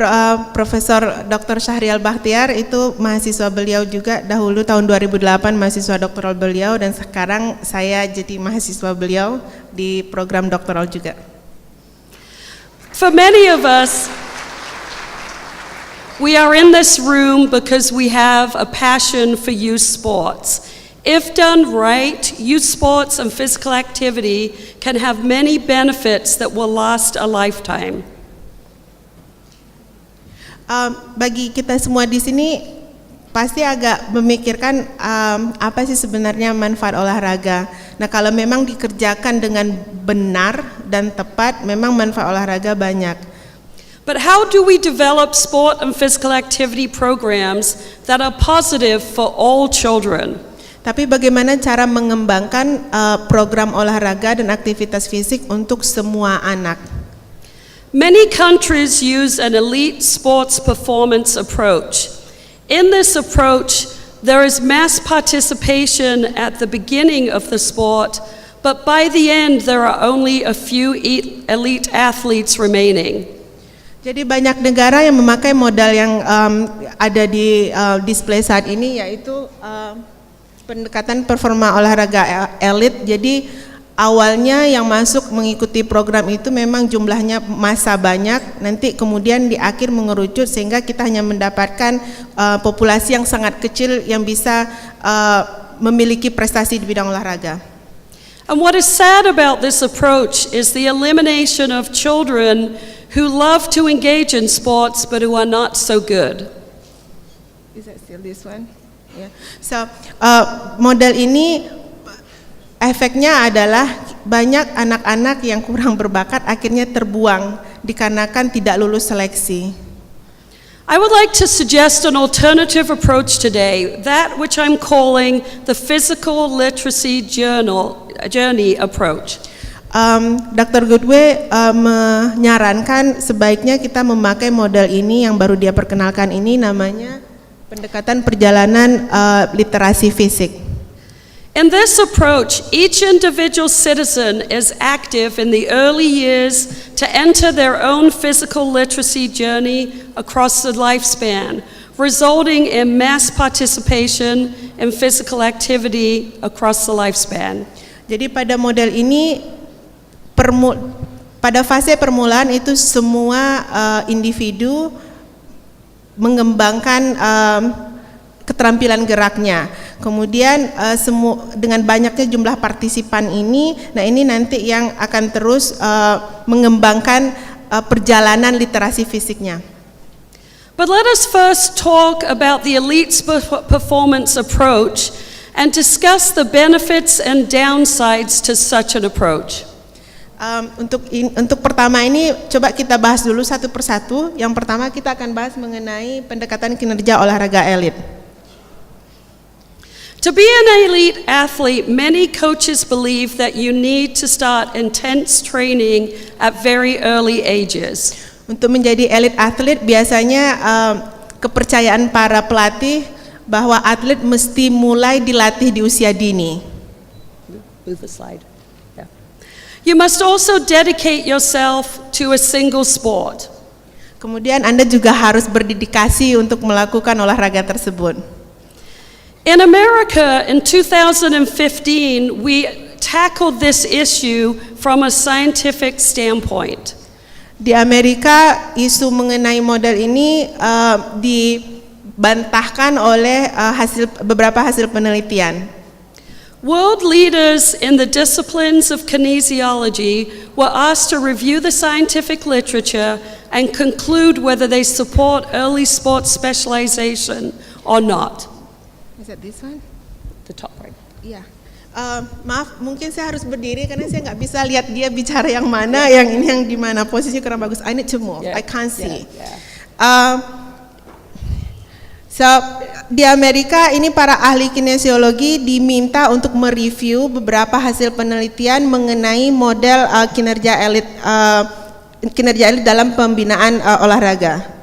Profesor Dr. Shahrial Bakhtiar itu mahasiswa beliau juga dahulu tahun 2008 mahasiswa doktoral beliau, dan sekarang saya jadi mahasiswa beliau di program doktoral juga. For many of us, we are in this room because we have a passion for youth sports. If done right, youth sports and physical activity can have many benefits that will last a lifetime. Bagi kita semua di sini pasti agak memikirkan apa sih sebenarnya manfaat olahraga. Nah, kalau memang dikerjakan dengan benar dan tepat, memang manfaat olahraga banyak. But how do we develop sport and physical activity programs that are positive for all children? Tapi bagaimana cara mengembangkan program olahraga dan aktivitas fisik untuk semua anak? Many countries use an elite sports performance approach. In this approach, there is mass participation at the beginning of the sport, but by the end there are only a few elite athletes remaining. Jadi banyak negara yang memakai modal yang ada di display saat ini, yaitu pendekatan performa olahraga elit. Jadi awalnya yang masuk mengikuti program itu memang jumlahnya massa banyak, nanti kemudian di akhir mengerucut sehingga kita hanya mendapatkan populasi yang sangat kecil yang bisa memiliki prestasi di bidang olahraga. And what is sad about this approach is the elimination of children who love to engage in sports but who are not so good. Is that still this one? Yeah. So model ini efeknya adalah banyak anak-anak yang kurang berbakat akhirnya terbuang dikarenakan tidak lulus seleksi. I would like to suggest an alternative approach today, that which I'm calling the physical literacy journey approach. Dr. Goodway menyarankan sebaiknya kita memakai model ini yang baru dia perkenalkan ini, namanya pendekatan perjalanan literasi fisik. In this approach, each individual citizen is active in the early years to enter their own physical literacy journey across the lifespan, resulting in mass participation in physical activity across the lifespan. Jadi pada model ini Pada fase permulaan itu semua individu mengembangkan keterampilan geraknya. Kemudian dengan banyaknya jumlah partisipan ini, nah ini nanti yang akan terus mengembangkan perjalanan literasi fisiknya. But let us first talk about the elite performance approach and discuss the benefits and downsides to such an approach. Untuk pertama ini coba kita bahas dulu satu persatu. Yang pertama kita akan bahas mengenai pendekatan kinerja olahraga elit. To be an elite athlete, many coaches believe that you need to start intense training at very early ages. Untuk menjadi elite athlete biasanya kepercayaan para pelatih bahwa atlet mesti mulai dilatih di usia dini. Move the slide. Yeah. You must also dedicate yourself to a single sport. Kemudian Anda juga harus berdedikasi untuk melakukan olahraga tersebut. In America, in 2015, we tackled this issue from a scientific standpoint. Di Amerika, isu mengenai model ini dibantahkan oleh beberapa hasil penelitian. World leaders in the disciplines of kinesiology were asked to review the scientific literature and conclude whether they support early sports specialization or not. Is that this one? The top right. Iya. Maaf, mungkin saya harus berdiri karena saya nggak bisa lihat dia bicara yang mana, yang ini yang di mana. Posisinya kurang bagus. I need to move. Yeah. I can't see. Yeah. So di Amerika ini para ahli kinesiologi diminta untuk mereview beberapa hasil penelitian mengenai model kinerja elit dalam pembinaan olahraga.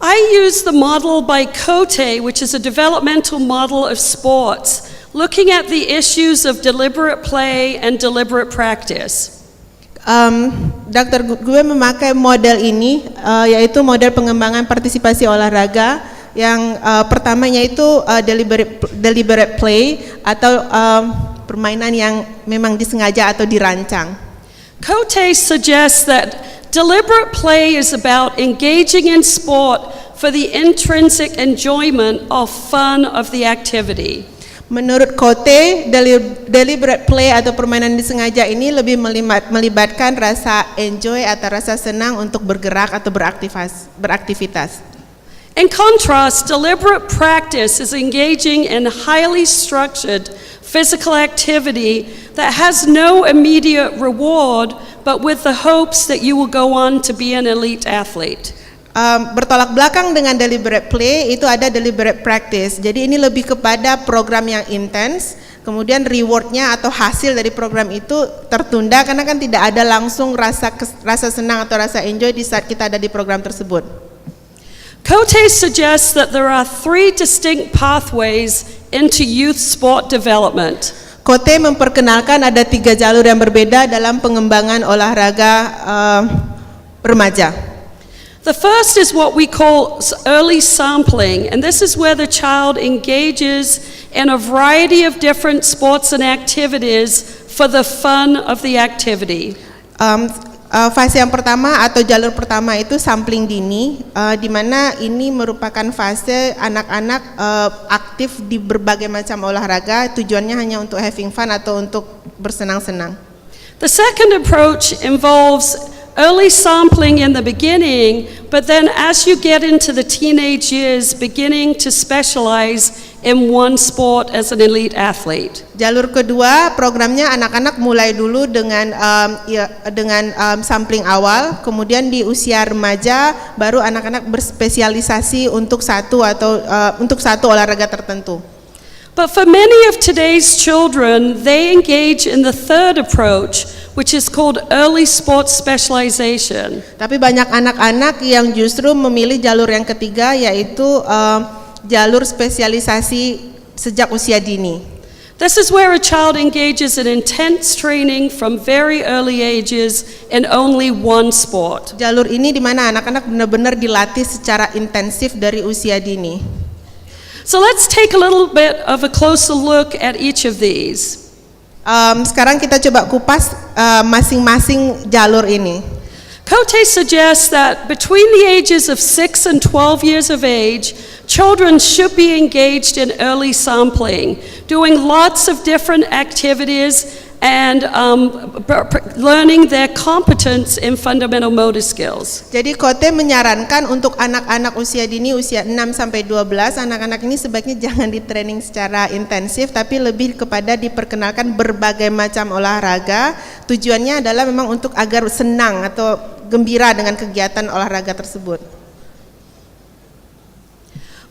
I use the model by Cote, which is a developmental model of sports, looking at the issues of deliberate play and deliberate practice. Dr. gue memakai model ini, yaitu model pengembangan partisipasi olahraga yang pertamanya itu deliberate play atau permainan yang memang disengaja atau dirancang. Cote suggests that deliberate play is about engaging in sport for the intrinsic enjoyment of fun of the activity. Menurut Cote, deliberate play atau permainan disengaja ini lebih melibatkan rasa enjoy atau rasa senang untuk bergerak atau beraktivitas. In contrast, deliberate practice is engaging in highly structured physical activity that has no immediate reward, but with the hopes that you will go on to be an elite athlete. Bertolak belakang dengan deliberate play itu ada deliberate practice. Jadi ini lebih kepada program yang intens, kemudian rewardnya atau hasil dari program itu tertunda karena kan tidak ada langsung rasa senang atau rasa enjoy di saat kita ada di program tersebut. Cote suggests that there are 3 distinct pathways into youth sport development. Cote memperkenalkan ada 3 jalur yang berbeda dalam pengembangan olahraga remaja. The first is what we call early sampling, and this is where the child engages in a variety of different sports and activities for the fun of the activity. Fase yang pertama atau jalur pertama itu sampling dini, di mana ini merupakan fase anak-anak aktif di berbagai macam olahraga, tujuannya hanya untuk having fun atau untuk bersenang-senang. The second approach involves early sampling in the beginning, but then as you get into the teenage years, beginning to specialize in one sport as an elite athlete. Jalur kedua programnya anak-anak mulai dulu dengan sampling awal, kemudian di usia remaja baru anak-anak berspesialisasi untuk satu olahraga tertentu. But for many of today's children, they engage in the third approach, which is called early sports specialization. Tapi banyak anak-anak yang justru memilih jalur yang ketiga, yaitu jalur spesialisasi sejak usia dini. This is where a child engages in intense training from very early ages in only one sport. Jalur ini di mana anak-anak benar-benar dilatih secara intensif dari usia dini. So let's take a little bit of a closer look at each of these. Sekarang kita coba kupas masing-masing jalur ini. Cote suggests that between the ages of 6 and 12 years of age, children should be engaged in early sampling, doing lots of different activities and learning their competence in fundamental motor skills. Jadi Kote menyarankan untuk anak-anak usia dini, usia 6 sampai 12, anak-anak ini sebaiknya jangan di training secara intensif, tapi lebih kepada diperkenalkan berbagai macam olahraga. Tujuannya adalah memang untuk agar senang atau gembira dengan kegiatan olahraga tersebut.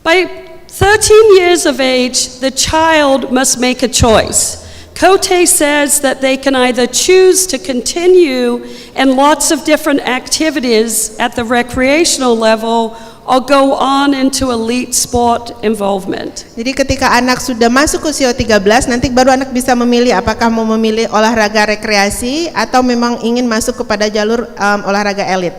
By 13 years of age, the child must make a choice. Cote says that they can either choose to continue in lots of different activities at the recreational level or go on into elite sport involvement. Jadi ketika anak sudah masuk usia 13, nanti baru anak bisa memilih apakah mau memilih olahraga rekreasi atau memang ingin masuk kepada jalur olahraga elit.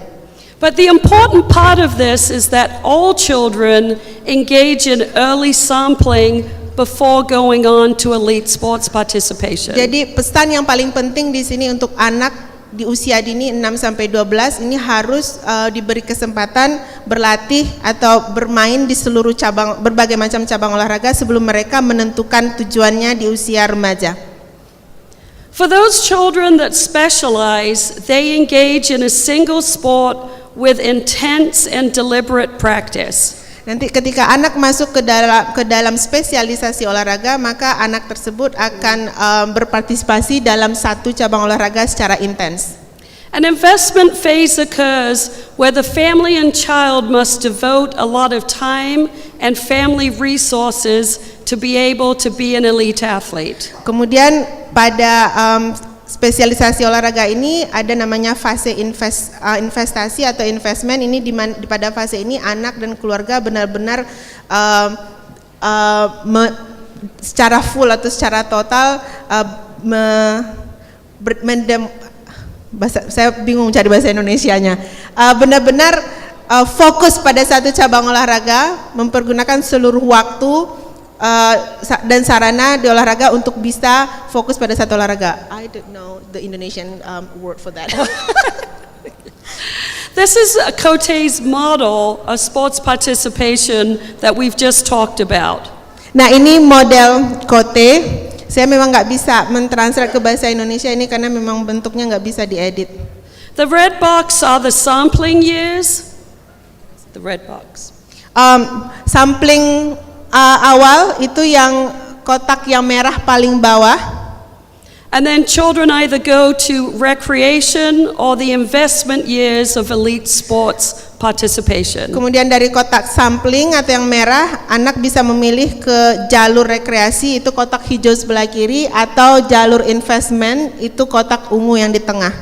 But the important part of this is that all children engage in early sampling before going on to elite sports participation. Jadi pesan yang paling penting di sini untuk anak di usia dini 6 sampai 12 ini harus diberi kesempatan berlatih atau bermain di seluruh cabang, berbagai macam cabang olahraga sebelum mereka menentukan tujuannya di usia remaja. For those children that specialize, they engage in a single sport with intense and deliberate practice. Nanti ketika anak masuk ke dalam spesialisasi olahraga, maka anak tersebut akan berpartisipasi dalam satu cabang olahraga secara intens. An investment phase occurs where the family and child must devote a lot of time and family resources to be able to be an elite athlete. Kemudian pada spesialisasi olahraga ini ada namanya fase investasi atau investment. Ini pada fase ini anak dan keluarga benar-benar secara full atau secara total saya bingung cari bahasa Indonesianya, benar-benar fokus pada satu cabang olahraga, mempergunakan seluruh waktu dan sarana di olahraga untuk bisa fokus pada satu olahraga. I don't know the Indonesian word for that. This is Cote's model of sports participation that we've just talked about. Nah, ini model Cote. Saya memang nggak bisa mentranslate ke bahasa Indonesia ini karena memang bentuknya nggak bisa diedit. The red box are the sampling years. The red box. Sampling awal itu yang kotak yang merah paling bawah. And then children either go to recreation or the investment years of elite sports participation. Kemudian dari kotak sampling atau yang merah, anak bisa memilih ke jalur rekreasi, itu kotak hijau sebelah kiri, atau jalur investment, itu kotak ungu yang di tengah.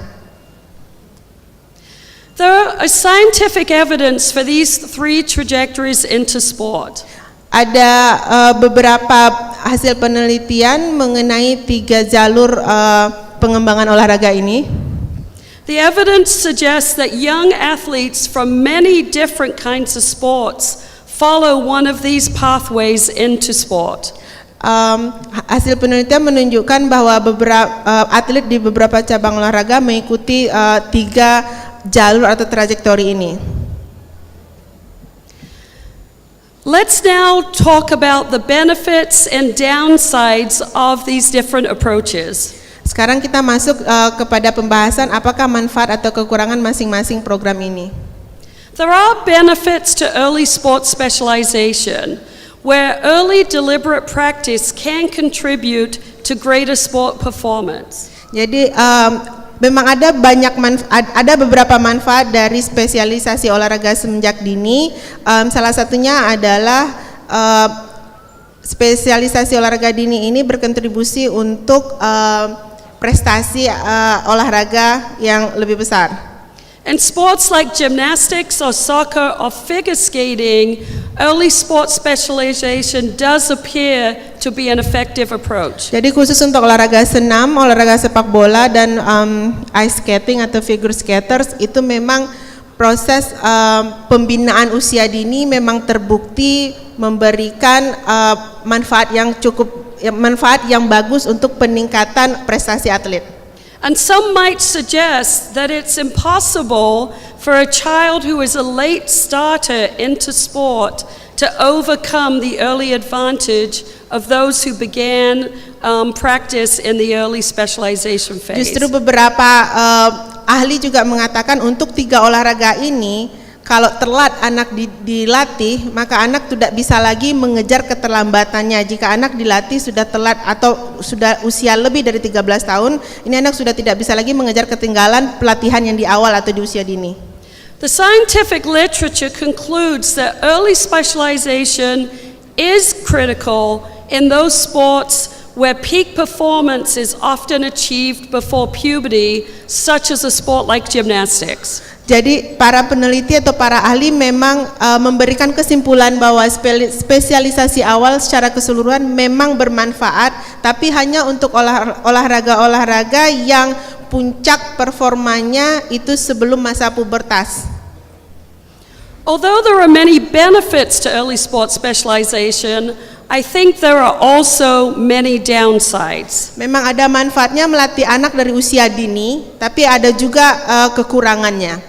There is scientific evidence for these three trajectories into sport. Ada beberapa hasil penelitian mengenai 3 jalur pengembangan olahraga ini. The evidence suggests that young athletes from many different kinds of sports follow one of these pathways into sport. Hasil penelitian menunjukkan bahwa beberapa atlet di beberapa cabang olahraga mengikuti 3 jalur atau trajektori ini. Let's now talk about the benefits and downsides of these different approaches. Sekarang kita masuk kepada pembahasan apakah manfaat atau kekurangan masing-masing program ini. There are benefits to early sport specialization, where early deliberate practice can contribute to greater sport performance. Jadi memang ada beberapa manfaat dari spesialisasi olahraga semenjak dini. Salah satunya adalah spesialisasi olahraga dini ini berkontribusi untuk prestasi olahraga yang lebih besar. In sports like gymnastics or soccer or figure skating, early sport specialization does appear to be an effective approach. Jadi khusus untuk olahraga senam, olahraga sepak bola dan ice skating atau figure skaters itu memang proses pembinaan usia dini memang terbukti memberikan manfaat yang cukup manfaat yang bagus untuk peningkatan prestasi atlet. And some might suggest that it's impossible for a child who is a late starter into sport to overcome the early advantage of those who began practice in the early specialization phase. Justru beberapa ahli juga mengatakan untuk 3 olahraga ini, kalau telat anak dilatih, maka anak tidak bisa lagi mengejar keterlambatannya. Jika anak dilatih sudah telat atau sudah usia lebih dari 13 tahun, ini anak sudah tidak bisa lagi mengejar ketinggalan pelatihan yang di awal atau di usia dini. The scientific literature concludes that early specialization is critical in those sports where peak performance is often achieved before puberty, such as a sport like gymnastics. Jadi para peneliti atau para ahli memang memberikan kesimpulan bahwa spesialisasi awal secara keseluruhan memang bermanfaat, tapi hanya untuk olahraga-olahraga yang puncak performanya itu sebelum masa pubertas. Although there are many benefits to early sport specialization, I think there are also many downsides. Memang ada manfaatnya melatih anak dari usia dini, tapi ada juga kekurangannya.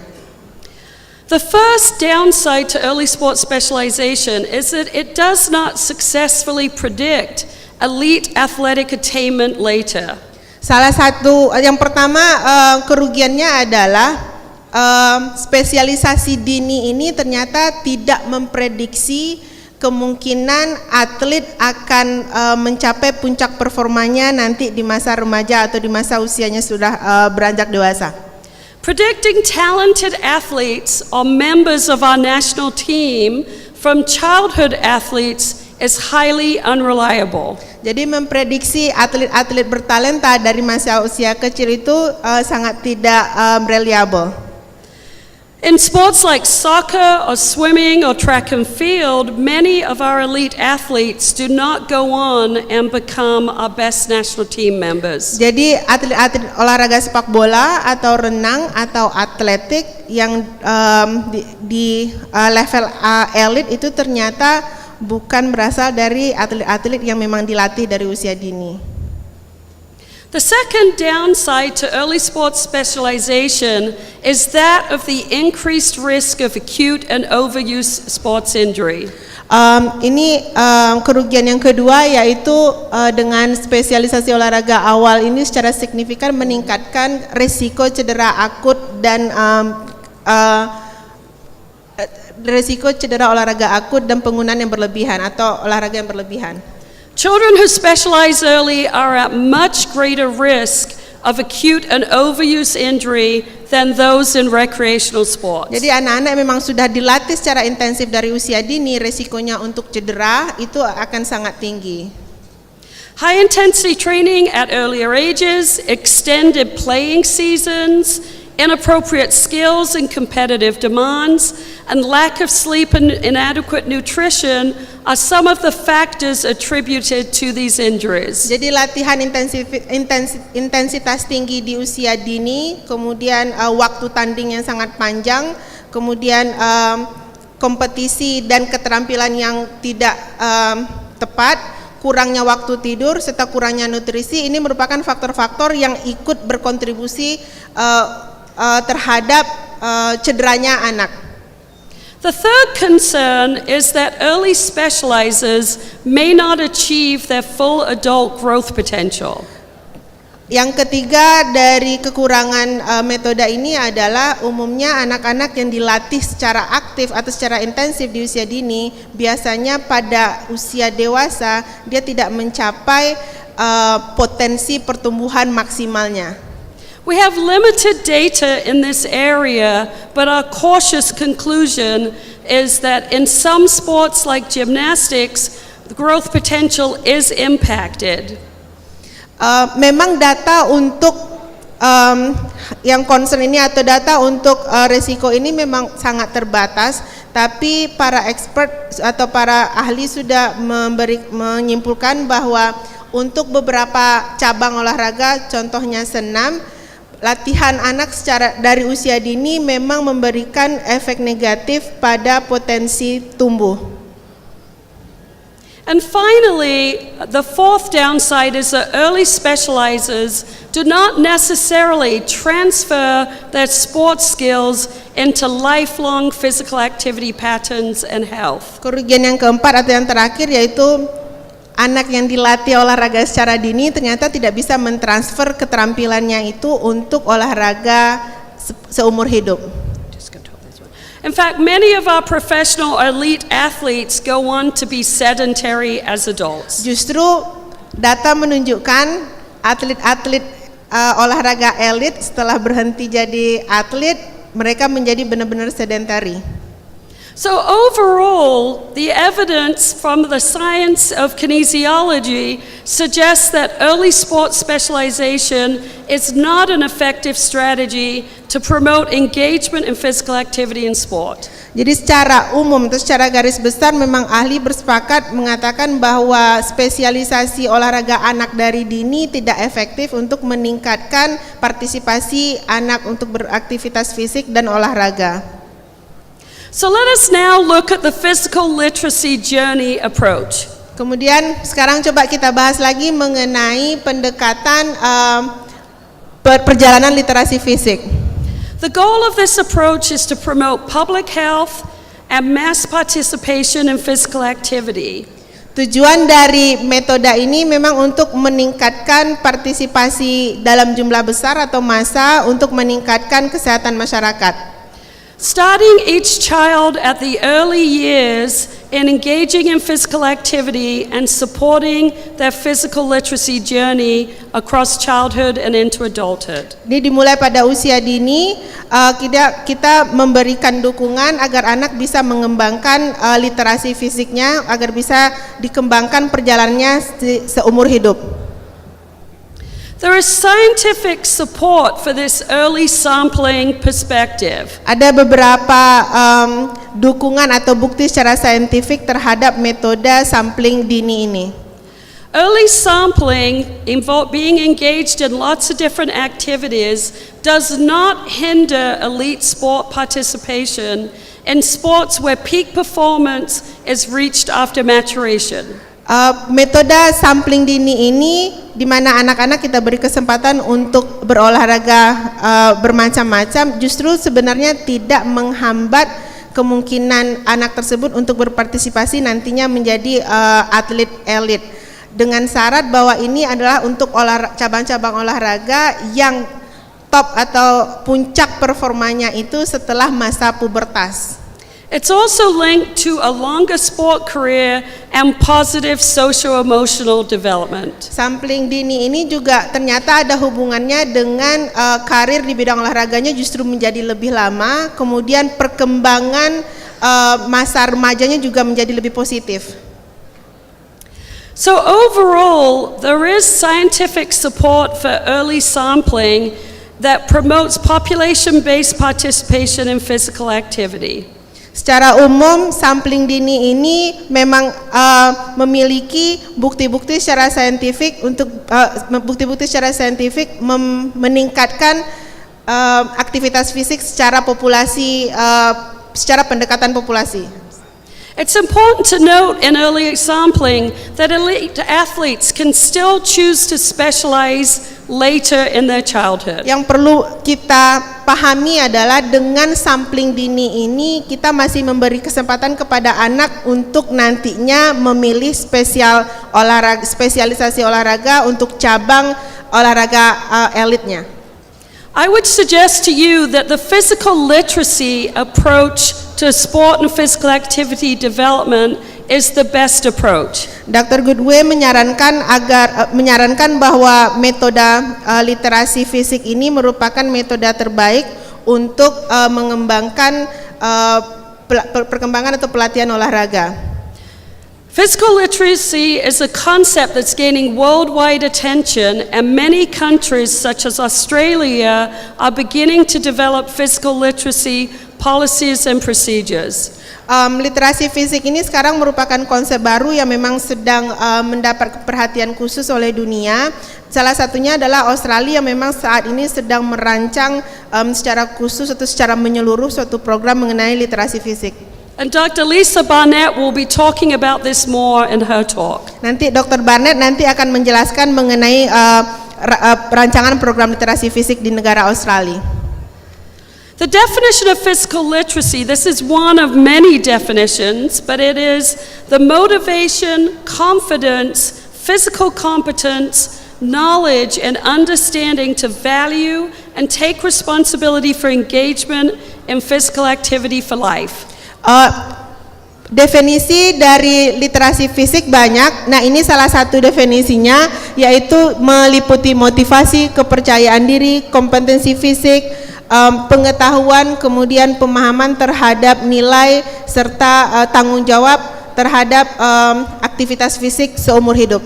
The first downside to early sport specialization is that it does not successfully predict elite athletic attainment later. Salah satu yang pertama kerugiannya adalah spesialisasi dini ini ternyata tidak memprediksi kemungkinan atlet akan mencapai puncak performanya nanti di masa remaja atau di masa usianya sudah beranjak dewasa. Predicting talented athletes or members of our national team from childhood athletes is highly unreliable. Jadi memprediksi atlet-atlet bertalenta dari masa usia kecil itu sangat tidak reliable. In sports like soccer or swimming or track and field, many of our elite athletes do not go on and become our best national team members. Jadi atlet-atlet olahraga sepak bola atau renang atau atletik yang di level elit itu ternyata bukan berasal dari atlet-atlet yang memang dilatih dari usia dini. The second downside to early sports specialization is that of the increased risk of acute and overuse sports injury. Ini kerugian yang kedua, yaitu dengan spesialisasi olahraga awal ini secara signifikan meningkatkan risiko cedera akut dan risiko cedera olahraga akut dan penggunaan yang berlebihan atau olahraga yang berlebihan. Children who specialize early are at much greater risk of acute and overuse injury than those in recreational sports. Jadi anak-anak memang sudah dilatih secara intensif dari usia dini, resikonya untuk cedera itu akan sangat tinggi. High intensity training at earlier ages, extended playing seasons, inappropriate skills and competitive demands, and lack of sleep and inadequate nutrition are some of the factors attributed to these injuries. Jadi latihan intensitas tinggi di usia dini, kemudian waktu tanding yang sangat panjang, kemudian kompetisi dan keterampilan yang tidak tepat, kurangnya waktu tidur serta kurangnya nutrisi, ini merupakan faktor-faktor yang ikut berkontribusi terhadap cederanya anak. The third concern is that early specializers may not achieve their full adult growth potential. Yang ketiga dari kekurangan metode ini adalah umumnya anak-anak yang dilatih secara aktif atau secara intensif di usia dini, biasanya pada usia dewasa dia tidak mencapai potensi pertumbuhan maksimalnya. We have limited data in this area, but our cautious conclusion is that in some sports like gymnastics, the growth potential is impacted. Memang data untuk yang concern ini atau data untuk resiko ini memang sangat terbatas, tapi para expert atau para ahli sudah menyimpulkan bahwa untuk beberapa cabang olahraga, contohnya senam, latihan anak dari usia dini memang memberikan efek negatif pada potensi tumbuh. And finally, the fourth downside is that early specializers do not necessarily transfer their sports skills into lifelong physical activity patterns and health. Kerugian yang keempat atau yang terakhir yaitu anak yang dilatih olahraga secara dini ternyata tidak bisa mentransfer keterampilannya itu untuk olahraga seumur hidup. In fact, many of our professional elite athletes go on to be sedentary as adults. Justru data menunjukkan atlet-atlet olahraga elit setelah berhenti jadi atlet, mereka menjadi benar-benar sedentary. So overall, the evidence from the science of kinesiology suggests that early sports specialization is not an effective strategy to promote engagement in physical activity in sport. Jadi secara umum atau secara garis besar memang ahli bersepakat mengatakan bahwa spesialisasi olahraga anak dari dini tidak efektif untuk meningkatkan partisipasi anak untuk beraktivitas fisik dan olahraga. So let us now look at the physical literacy journey approach. Kemudian sekarang coba kita bahas lagi mengenai pendekatan perjalanan literasi fisik. The goal of this approach is to promote public health and mass participation in physical activity. Tujuan dari metode ini memang untuk meningkatkan partisipasi dalam jumlah besar atau massa untuk meningkatkan kesehatan masyarakat. Starting each child at the early years in engaging in physical activity and supporting their physical literacy journey across childhood and into adulthood. Ini dimulai pada usia dini, kita memberikan dukungan agar anak bisa mengembangkan literasi fisiknya, agar bisa dikembangkan perjalanannya seumur hidup. There is scientific support for this early sampling perspective. Ada beberapa dukungan atau bukti secara saintifik terhadap metode sampling dini ini. Early sampling, being engaged in lots of different activities, does not hinder elite sport participation in sports where peak performance is reached after maturation. Metode sampling dini ini di mana anak-anak kita beri kesempatan untuk berolahraga bermacam-macam, justru sebenarnya tidak menghambat kemungkinan anak tersebut untuk berpartisipasi nantinya menjadi atlet elit, dengan syarat bahwa ini adalah untuk cabang-cabang olahraga yang top atau puncak performanya itu setelah masa pubertas. It's also linked to a longer sport career and positive socio-emotional development. Sampling dini ini juga ternyata ada hubungannya dengan karir di bidang olahraganya justru menjadi lebih lama, kemudian perkembangan masa remajanya juga menjadi lebih positif. So overall, there is scientific support for early sampling that promotes population-based participation in physical activity. Secara umum, sampling dini ini memang memiliki bukti-bukti secara saintifik meningkatkan aktivitas fisik secara populasi, secara pendekatan populasi. It's important to note in early sampling that elite athletes can still choose to specialize later in their childhood. Yang perlu kita pahami adalah dengan sampling dini ini kita masih memberi kesempatan kepada anak untuk nantinya memilih spesialisasi olahraga untuk cabang olahraga elitnya. I would suggest to you that the physical literacy approach to sport and physical activity development is the best approach. Dr. Goodway menyarankan bahwa metode literasi fisik ini merupakan metode terbaik untuk mengembangkan perkembangan atau pelatihan olahraga. Physical literacy is a concept that's gaining worldwide attention, and many countries such as Australia are beginning to develop physical literacy policies and procedures. Literasi fisik ini sekarang merupakan konsep baru yang memang sedang mendapat perhatian khusus oleh dunia. Salah satunya adalah Australia yang memang saat ini sedang merancang secara khusus atau secara menyeluruh suatu program mengenai literasi fisik. And Dr. Lisa Barnett will be talking about this more in her talk. Nanti Dr. Barnett nanti akan menjelaskan mengenai rancangan program literasi fisik di negara Australia. The definition of physical literacy, this is one of many definitions, but it is the motivation, confidence, physical competence, knowledge, and understanding to value and take responsibility for engagement in physical activity for life. Definisi dari literasi fisik banyak. Nah, ini salah satu definisinya, yaitu meliputi motivasi, kepercayaan diri, kompetensi fisik, pengetahuan, kemudian pemahaman terhadap nilai serta tanggung jawab terhadap aktivitas fisik seumur hidup.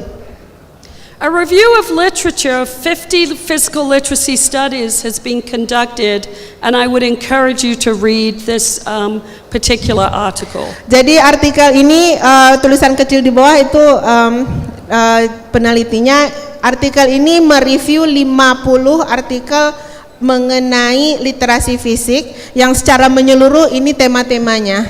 A review of literature of 50 physical literacy studies has been conducted, and I would encourage you to read this particular article. Jadi artikel ini, tulisan kecil di bawah itu penelitinya. Artikel ini mereview 50 artikel mengenai literasi fisik yang secara menyeluruh ini tema-temanya.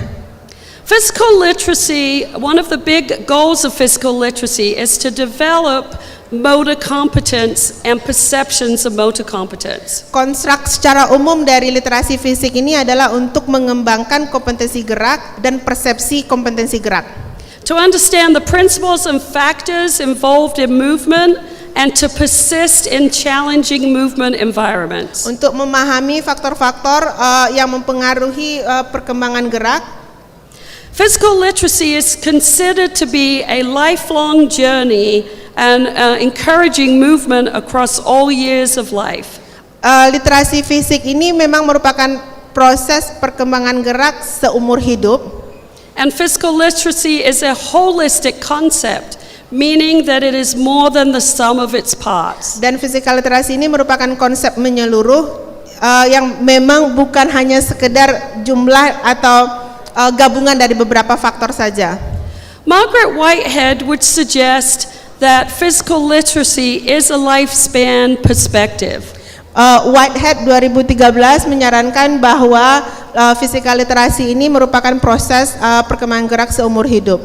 Physical literacy, one of the big goals of physical literacy is to develop motor competence and perceptions of motor competence. Konstruk secara umum dari literasi fisik ini adalah untuk mengembangkan kompetensi gerak dan persepsi kompetensi gerak. To understand the principles and factors involved in movement and to persist in challenging movement environments. Untuk memahami faktor-faktor yang mempengaruhi perkembangan gerak. Physical literacy is considered to be a lifelong journey and encouraging movement across all years of life. Literasi fisik ini memang merupakan proses perkembangan gerak seumur hidup. And physical literacy is a holistic concept, meaning that it is more than the sum of its parts. Dan physical literasi ini merupakan konsep menyeluruh yang memang bukan hanya sekedar jumlah atau gabungan dari beberapa faktor saja. Margaret Whitehead would suggest that physical literacy is a lifespan perspective. Whitehead 2013 menyarankan bahwa physical literasi ini merupakan proses perkembangan gerak seumur hidup.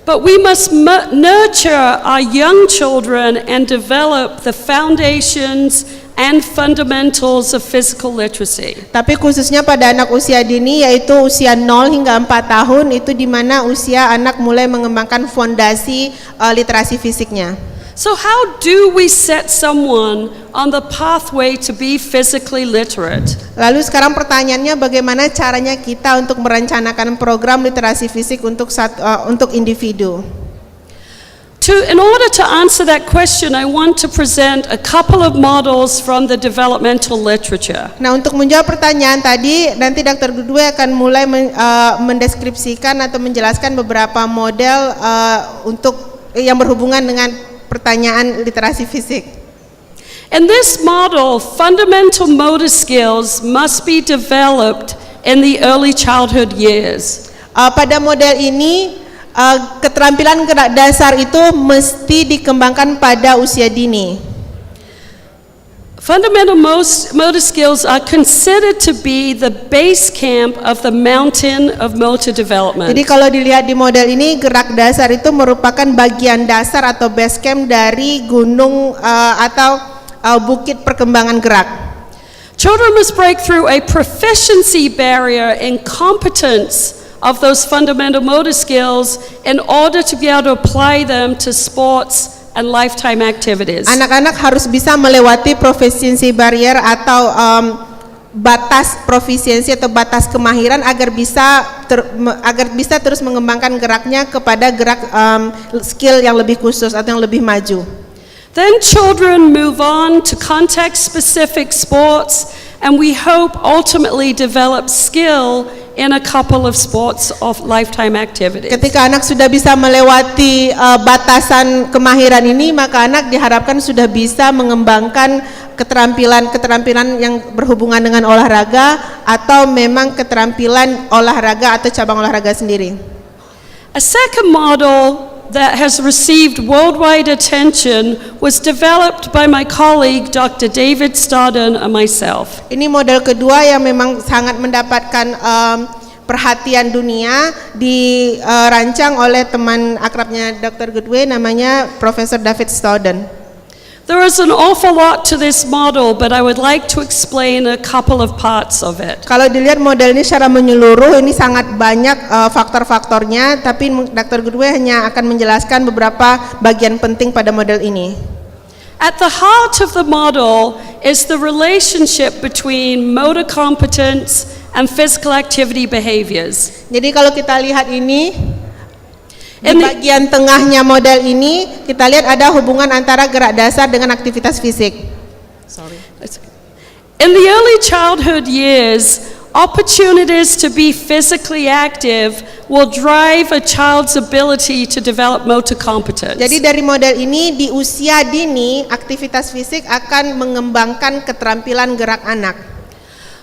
But we must nurture our young children and develop the foundations and fundamentals of physical literacy. Tapi khususnya pada anak usia dini, yaitu usia 0 hingga 4 tahun, itu di mana usia anak mulai mengembangkan fondasi literasi fisiknya. So how do we set someone on the pathway to be physically literate? Lalu sekarang pertanyaannya, bagaimana caranya kita untuk merencanakan program literasi fisik untuk individu? In order to answer that question, I want to present a couple of models from the developmental literature. Nah, untuk menjawab pertanyaan tadi, nanti Dr. Goodway akan mulai mendeskripsikan atau menjelaskan beberapa model untuk yang berhubungan dengan pertanyaan literasi fisik. In this model, fundamental motor skills must be developed in the early childhood years. Pada model ini, keterampilan gerak dasar itu mesti dikembangkan pada usia dini. Fundamental motor skills are considered to be the base camp of the mountain of motor development. Jadi kalau dilihat di model ini, gerak dasar itu merupakan bagian dasar atau base camp dari gunung atau bukit perkembangan gerak. Children must break through a proficiency barrier in competence of those fundamental motor skills in order to be able to apply them to sports and lifetime activities. Anak-anak harus bisa melewati proficiency barrier atau batas profisiensi atau batas kemahiran agar bisa terus mengembangkan geraknya kepada gerak skill yang lebih khusus atau yang lebih maju. Then children move on to context-specific sports, and we hope ultimately develop skill in a couple of sports of lifetime activities. Ketika anak sudah bisa melewati batasan kemahiran ini, maka anak diharapkan sudah bisa mengembangkan keterampilan yang berhubungan dengan olahraga atau memang keterampilan olahraga atau cabang olahraga sendiri. A second model that has received worldwide attention was developed by my colleague Dr. David Stodden and myself. Ini model kedua yang memang sangat mendapatkan perhatian dunia dirancang oleh teman akrabnya Dr. Goodway namanya Profesor David Stoughton. There is an awful lot to this model, but I would like to explain a couple of parts of it. Kalau dilihat model ini secara menyeluruh, ini sangat banyak faktor-faktornya, tapi Dr. Goodway hanya akan menjelaskan beberapa bagian penting pada model ini. At the heart of the model is the relationship between motor competence and physical activity behaviors. Jadi kalau kita lihat ini, di Ini- bagian tengahnya model ini, kita lihat ada hubungan antara gerak dasar dengan aktivitas fisik. In the early childhood years, opportunities to be physically active will drive a child's ability to develop motor competence. Jadi dari model ini, di usia dini, aktivitas fisik akan mengembangkan keterampilan gerak anak.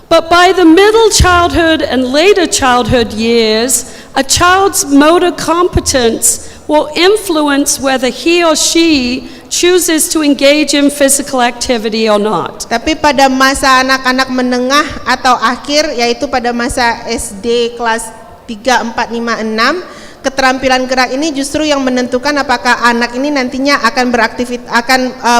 But by the middle childhood and later childhood years, a child's motor competence will influence whether he or she chooses to engage in physical activity or not. Tapi pada masa anak-anak menengah atau akhir, yaitu pada masa SD kelas 3, 4, 5, 6, keterampilan gerak ini justru yang menentukan apakah anak ini nantinya akan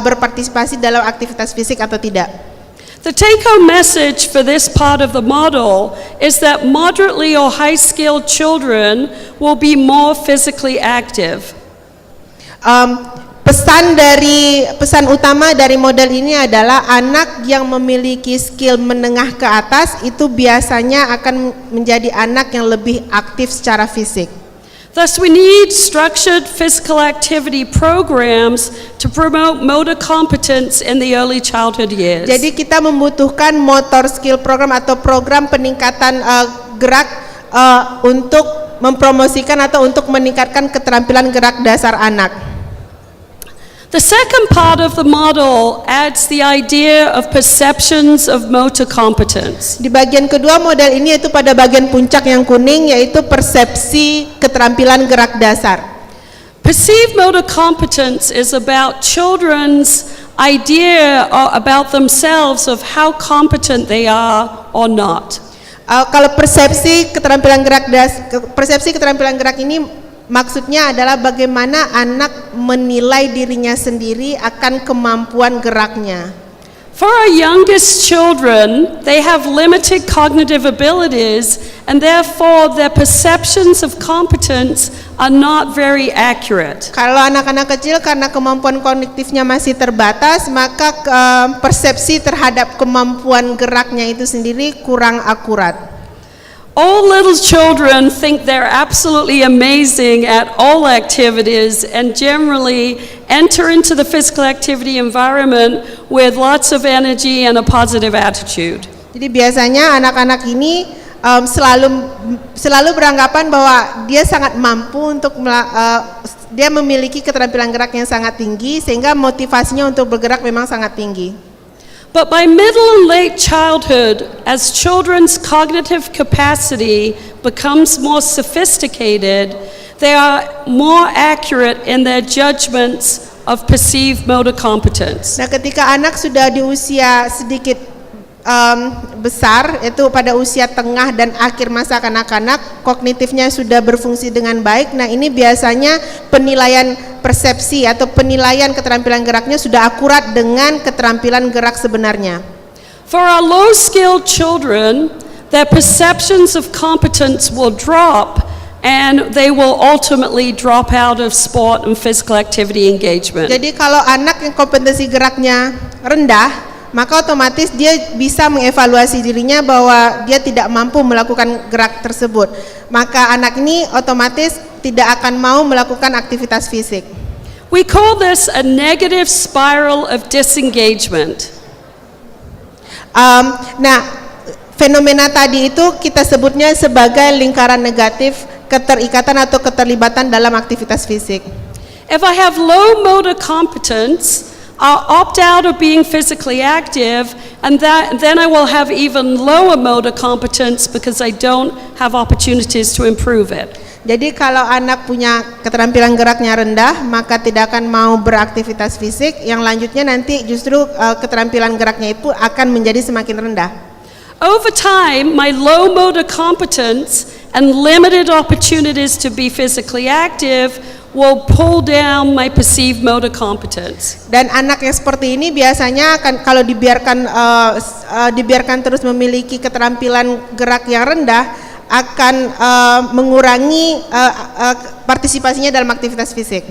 berpartisipasi dalam aktivitas fisik atau tidak. The take-home message for this part of the model is that moderately or high-skilled children will be more physically active. Pesan utama dari model ini adalah anak yang memiliki skill menengah ke atas itu biasanya akan menjadi anak yang lebih aktif secara fisik. Thus, we need structured physical activity programs to promote motor competence in the early childhood years. Jadi kita membutuhkan motor skill program atau program peningkatan gerak untuk mempromosikan atau untuk meningkatkan keterampilan gerak dasar anak. The second part of the model adds the idea of perceptions of motor competence. Di bagian kedua model ini yaitu pada bagian puncak yang kuning, yaitu persepsi keterampilan gerak dasar. Perceived motor competence is about children's idea about themselves of how competent they are or not. Kalau persepsi keterampilan gerak ini maksudnya adalah bagaimana anak menilai dirinya sendiri akan kemampuan geraknya. For our youngest children, they have limited cognitive abilities and therefore their perceptions of competence are not very accurate. Kalau anak-anak kecil karena kemampuan kognitifnya masih terbatas, maka persepsi terhadap kemampuan geraknya itu sendiri kurang akurat. All little children think they're absolutely amazing at all activities and generally enter into the physical activity environment with lots of energy and a positive attitude. Jadi biasanya anak-anak ini selalu beranggapan bahwa dia sangat mampu untuk dia memiliki keterampilan gerak yang sangat tinggi sehingga motivasinya untuk bergerak memang sangat tinggi. But by middle and late childhood, as children's cognitive capacity becomes more sophisticated, they are more accurate in their judgments of perceived motor competence. Nah, ketika anak sudah di usia sedikit besar, itu pada usia tengah dan akhir masa kanak-kanak, kognitifnya sudah berfungsi dengan baik. Nah, ini biasanya penilaian persepsi atau penilaian keterampilan geraknya sudah akurat dengan keterampilan gerak sebenarnya. For our low-skilled children, their perceptions of competence will drop and they will ultimately drop out of sport and physical activity engagement. Jadi kalau anak yang kompetensi geraknya rendah, maka otomatis dia bisa mengevaluasi dirinya bahwa dia tidak mampu melakukan gerak tersebut. Maka anak ini otomatis tidak akan mau melakukan aktivitas fisik. We call this a negative spiral of disengagement. Nah, fenomena tadi itu kita sebutnya sebagai lingkaran negatif keterikatan atau keterlibatan dalam aktivitas fisik. If I have low motor competence, I'll opt out of being physically active, and then I will have even lower motor competence because I don't have opportunities to improve it. Jadi kalau anak punya keterampilan geraknya rendah, maka tidak akan mau beraktivitas fisik. Yang lanjutnya nanti justru keterampilan geraknya itu akan menjadi semakin rendah. Over time, my low motor competence and limited opportunities to be physically active will pull down my perceived motor competence. Dan anak yang seperti ini biasanya akan kalau dibiarkan terus memiliki keterampilan gerak yang rendah akan mengurangi partisipasinya dalam aktivitas fisik.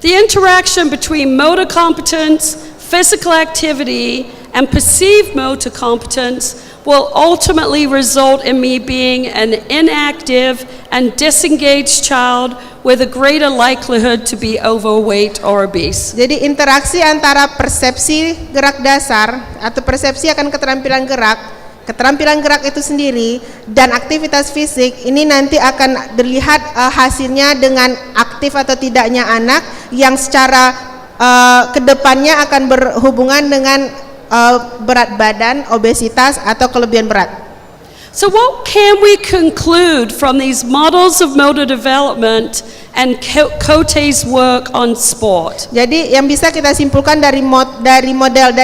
The interaction between motor competence, physical activity, and perceived motor competence will ultimately result in me being an inactive and disengaged child with a greater likelihood to be overweight or obese. Jadi interaksi antara persepsi gerak dasar atau persepsi akan keterampilan gerak itu sendiri dan aktivitas fisik ini nanti akan dilihat hasilnya dengan aktif atau tidaknya anak yang secara kedepannya akan berhubungan dengan berat badan, obesitas atau kelebihan berat. So what can we conclude from these models of motor development and Cote's work on sport? Jadi yang bisa kita simpulkan dari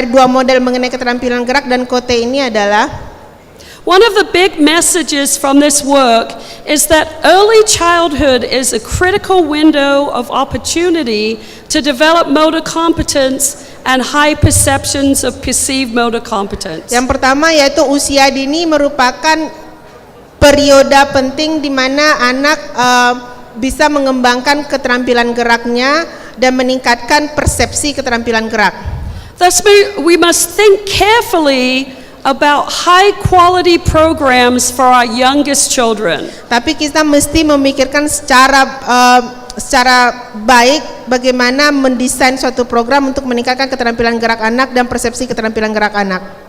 dua model mengenai keterampilan gerak dan Cote ini adalah one of the big messages from this work is that early childhood is a critical window of opportunity to develop motor competence and high perceptions of perceived motor competence. Yang pertama yaitu usia dini merupakan periode penting di mana anak bisa mengembangkan keterampilan geraknya dan meningkatkan persepsi keterampilan gerak. Thus, we must think carefully about high quality programs for our youngest children. Tapi kita mesti memikirkan secara baik bagaimana mendesain suatu program untuk meningkatkan keterampilan gerak anak dan persepsi keterampilan gerak anak.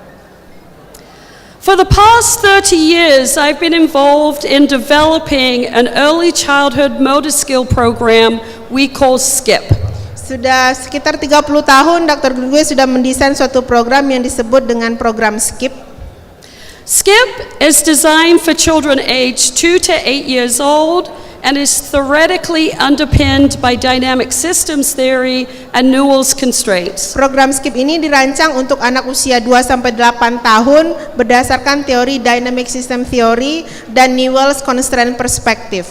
For the past 30 years, I've been involved in developing an early childhood motor skill program we call SKIP. Sudah sekitar 30 tahun Dr. Goodway sudah mendesain suatu program yang disebut dengan program SKIP. SKIP is designed for children aged 2 to 8 years old and is theoretically underpinned by dynamic systems theory and Newell's constraints. Program SKIP ini dirancang untuk anak usia 2 sampai 8 tahun berdasarkan teori dynamic system theory dan Newell's constraint perspective.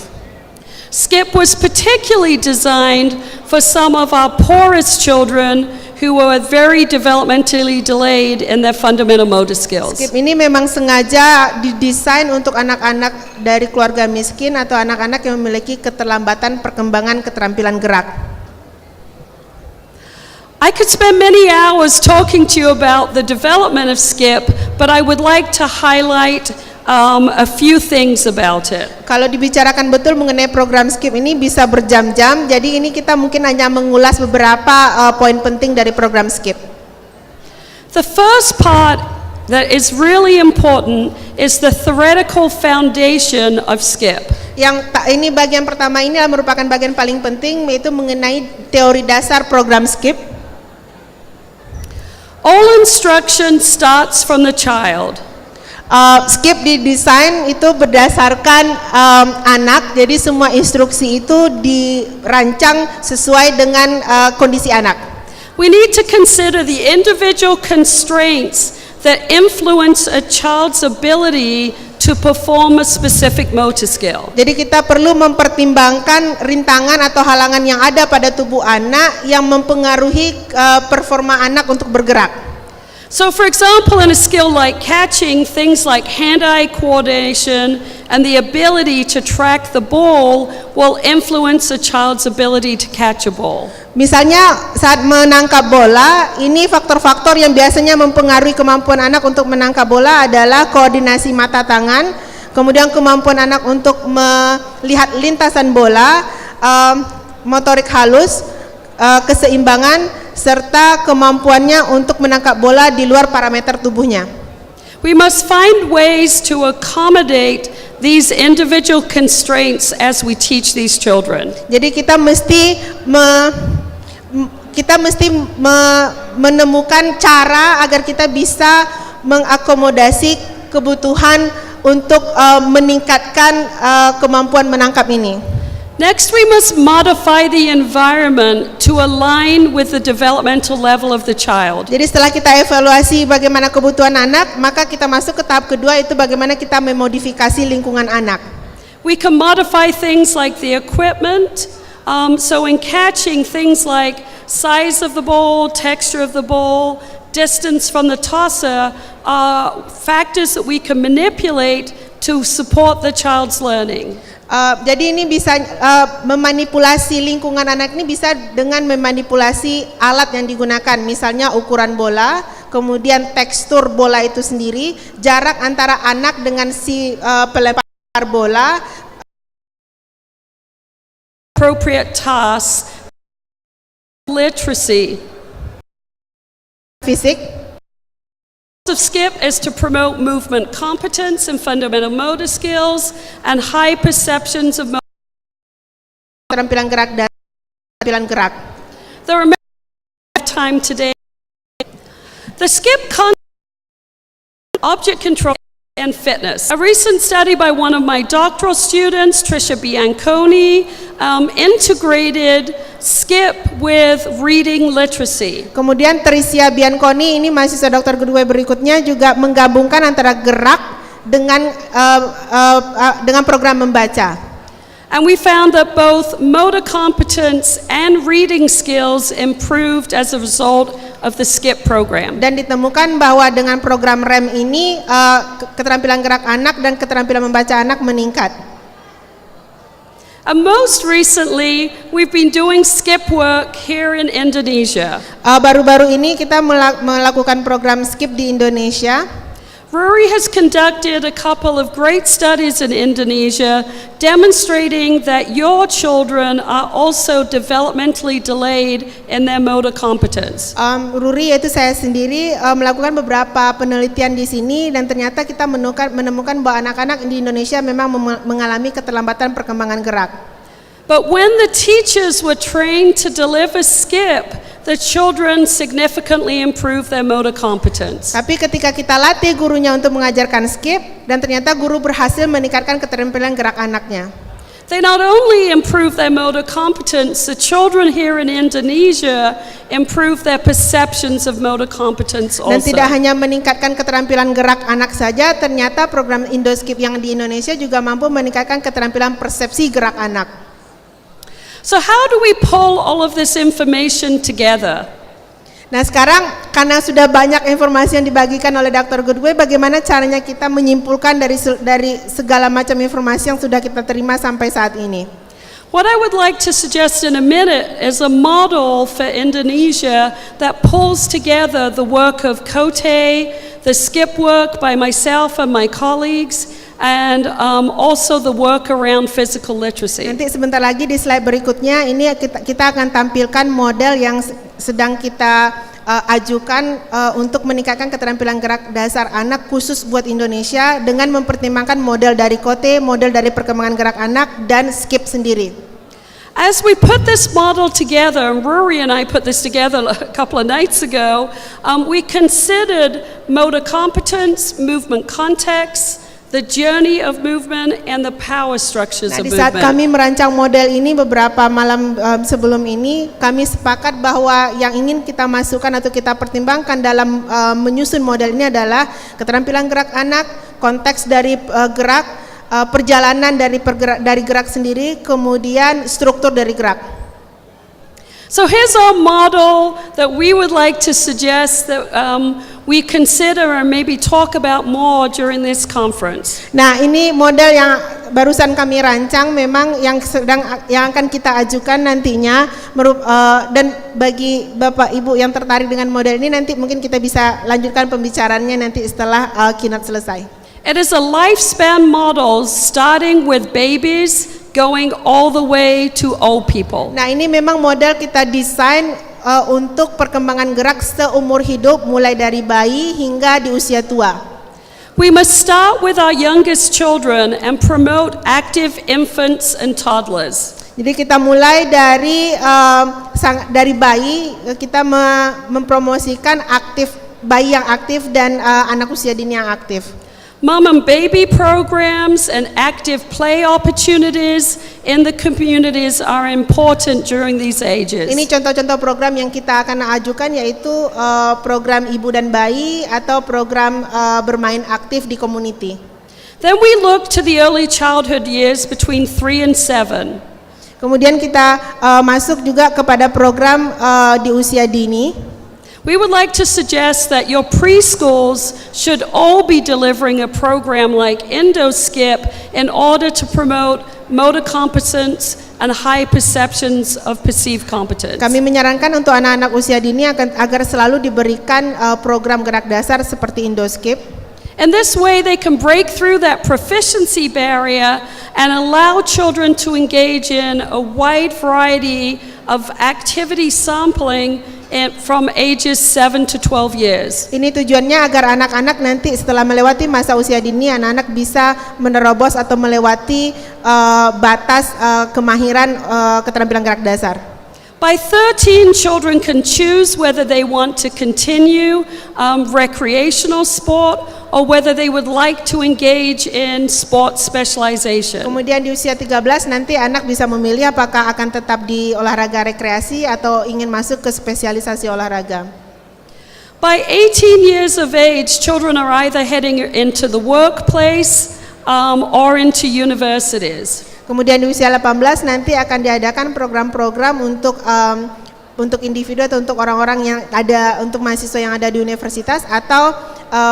SKIP was particularly designed for some of our poorest children who were very developmentally delayed in their fundamental motor skills. SKIP ini memang sengaja didesain untuk anak-anak dari keluarga miskin atau anak-anak yang memiliki keterlambatan perkembangan keterampilan gerak. I could spend many hours talking to you about the development of SKIP, but I would like to highlight a few things about it. Kalau dibicarakan betul mengenai program SKIP ini bisa berjam-jam, jadi ini kita mungkin hanya mengulas beberapa poin penting dari program SKIP. The first part that is really important is the theoretical foundation of SKIP. Ini bagian pertama ini merupakan bagian paling penting, yaitu mengenai teori dasar program SKIP. All instruction starts from the child. SKIP didesain itu berdasarkan anak, jadi semua instruksi itu dirancang sesuai dengan kondisi anak. We need to consider the individual constraints that influence a child's ability to perform a specific motor skill. Jadi kita perlu mempertimbangkan rintangan atau halangan yang ada pada tubuh anak yang mempengaruhi performa anak untuk bergerak. So for example, in a skill like catching, things like hand-eye coordination and the ability to track the ball will influence a child's ability to catch a ball. Misalnya saat menangkap bola, ini faktor-faktor yang biasanya mempengaruhi kemampuan anak untuk menangkap bola adalah koordinasi mata tangan, kemudian kemampuan anak untuk melihat lintasan bola, motorik halus, keseimbangan, serta kemampuannya untuk menangkap bola di luar parameter tubuhnya. We must find ways to accommodate these individual constraints as we teach these children. Jadi kita mesti menemukan cara agar kita bisa mengakomodasi kebutuhan untuk meningkatkan kemampuan menangkap ini. Next, we must modify the environment to align with the developmental level of the child. Jadi setelah kita evaluasi bagaimana kebutuhan anak, maka kita masuk ke tahap kedua, itu bagaimana kita memodifikasi lingkungan anak. We can modify things like the equipment. So in catching, things like size of the ball, texture of the ball, distance from the tosser are factors that we can manipulate to support the child's learning. Jadi ini bisa memanipulasi lingkungan anak ini bisa dengan memanipulasi alat yang digunakan, misalnya ukuran bola, kemudian tekstur bola itu sendiri, jarak antara anak dengan si pelempar bola, Appropriate tasks, literacy. fisik. Of SKIP is to promote movement competence and fundamental motor skills and high perceptions of Keterampilan gerak dan keterampilan gerak. There are many time today. The SKIP object control and fitness. A recent study by one of my doctoral students, Tricia Bianconi, integrated SKIP with reading literacy. Kemudian Tricia Bianconi ini mahasiswa dokter kedua berikutnya juga menggabungkan antara gerak dengan program membaca. And we found that both motor competence and reading skills improved as a result of the SKIP program. Dan ditemukan bahwa dengan program REM ini keterampilan gerak anak dan keterampilan membaca anak meningkat. And most recently, we've been doing SKIP work here in Indonesia. Baru-baru ini kita melakukan program SKIP di Indonesia. RURI has conducted a couple of great studies in Indonesia demonstrating that your children are also developmentally delayed in their motor competence. RURI yaitu saya sendiri melakukan beberapa penelitian di sini dan ternyata kita menemukan bahwa anak-anak di Indonesia memang mengalami keterlambatan perkembangan gerak. But when the teachers were trained to deliver SKIP, the children significantly improved their motor competence. Tapi ketika kita latih gurunya untuk mengajarkan SKIP dan ternyata guru berhasil meningkatkan keterampilan gerak anaknya. They not only improve their motor competence, the children here in Indonesia improve their perceptions of motor competence also. Dan tidak hanya meningkatkan keterampilan gerak anak saja, ternyata program IndoSkip yang di Indonesia juga mampu meningkatkan keterampilan persepsi gerak anak. So how do we pull all of this information together? Nah sekarang karena sudah banyak informasi yang dibagikan oleh Dr. Goodway, bagaimana caranya kita menyimpulkan dari segala macam informasi yang sudah kita terima sampai saat ini? What I would like to suggest in a minute is a model for Indonesia that pulls together the work of COTE, the SKIP work by myself and my colleagues, and also the work around physical literacy. Nanti sebentar lagi di slide berikutnya ini kita akan tampilkan model yang sedang kita ajukan untuk meningkatkan keterampilan gerak dasar anak khusus buat Indonesia dengan mempertimbangkan model dari COTE, model dari perkembangan gerak anak dan SKIP sendiri. As we put this model together, and Rory and I put this together a couple of nights ago, we considered motor competence, movement context, the journey of movement, and the power structures of Di saat movement. kami merancang model ini beberapa malam sebelum ini, kami sepakat bahwa yang ingin kita masukkan atau kita pertimbangkan dalam menyusun model ini adalah keterampilan gerak anak, konteks dari gerak, perjalanan dari gerak sendiri, kemudian struktur dari gerak. So here's our model that we would like to suggest that we consider and maybe talk about more during this conference. Nah, ini model yang barusan kami rancang, memang yang akan kita ajukan nantinya, dan bagi Bapak Ibu yang tertarik dengan model ini nanti mungkin kita bisa lanjutkan pembicaraannya nanti setelah keynote selesai. It is a lifespan model starting with babies going all the way to old people. Nah, ini memang model kita desain untuk perkembangan gerak seumur hidup mulai dari bayi hingga di usia tua. We must start with our youngest children and promote active infants and toddlers. Jadi kita mulai dari bayi, kita mempromosikan bayi yang aktif dan anak usia dini yang aktif. Mom and baby programs and active play opportunities in the communities are important during these ages. Ini contoh-contoh program yang kita akan ajukan, yaitu program ibu dan bayi atau program bermain aktif di community. Then we look to the early childhood years between 3 and 7. Kemudian kita masuk juga kepada program di usia dini. We would like to suggest that your preschools should all be delivering a program like EndoSkip in order to promote motor competence and high perceptions of perceived competence. Kami menyarankan untuk anak-anak usia dini agar selalu diberikan program gerak dasar seperti EndoSkip. In this way, they can break through that proficiency barrier and allow children to engage in a wide variety of activity sampling from ages 7 to 12 years. Ini tujuannya agar anak-anak nanti setelah melewati masa usia dini, anak-anak bisa menerobos atau melewati batas kemahiran keterampilan gerak dasar. By 13, children can choose whether they want to continue recreational sport or whether they would like to engage in sport specialization. Kemudian di usia 13 nanti anak bisa memilih apakah akan tetap di olahraga rekreasi atau ingin masuk ke spesialisasi olahraga. By 18 years of age, children are either heading into the workplace or into universities. Kemudian di usia 18 nanti akan diadakan program-program untuk individu atau untuk orang-orang yang ada, untuk mahasiswa yang ada di universitas atau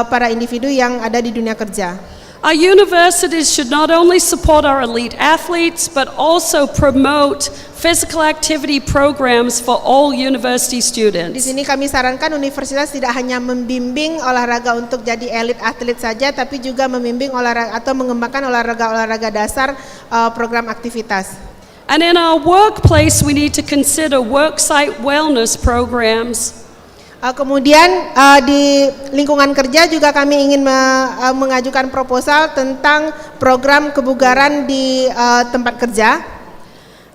para individu yang ada di dunia kerja. Our universities should not only support our elite athletes, but also promote physical activity programs for all university Di students. sini kami sarankan universitas tidak hanya membimbing olahraga untuk jadi elit atlet saja, tapi juga membimbing olahraga atau mengembangkan olahraga dasar program aktivitas. And in our workplace, we need to consider worksite wellness programs. Kemudian di lingkungan kerja juga kami ingin mengajukan proposal tentang program kebugaran di tempat kerja.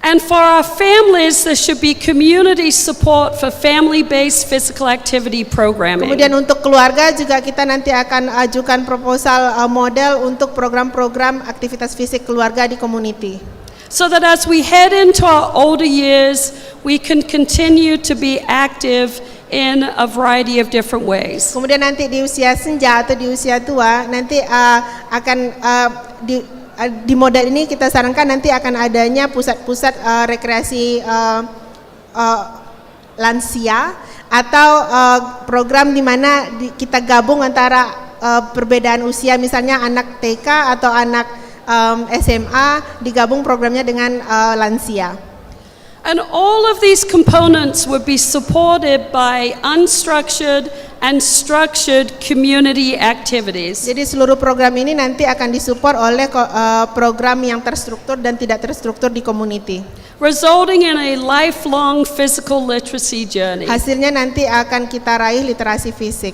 And for our families, there should be community support for family-based physical activity programming. Kemudian untuk keluarga juga kita nanti akan ajukan proposal model untuk program-program aktivitas fisik keluarga di community. So that as we head into our older years, we can continue to be active in a variety of different ways. Kemudian nanti di usia senja atau di usia tua nanti akan di model ini kita sarankan nanti akan adanya pusat-pusat rekreasi lansia atau program di mana kita gabung antara perbedaan usia, misalnya anak TK atau anak SMA digabung programnya dengan lansia. And all of these components would be supported by unstructured and structured community activities. Jadi seluruh program ini nanti akan disupport oleh program yang terstruktur dan tidak terstruktur di community. Resulting in a lifelong physical literacy journey. Hasilnya nanti akan kita raih literasi fisik.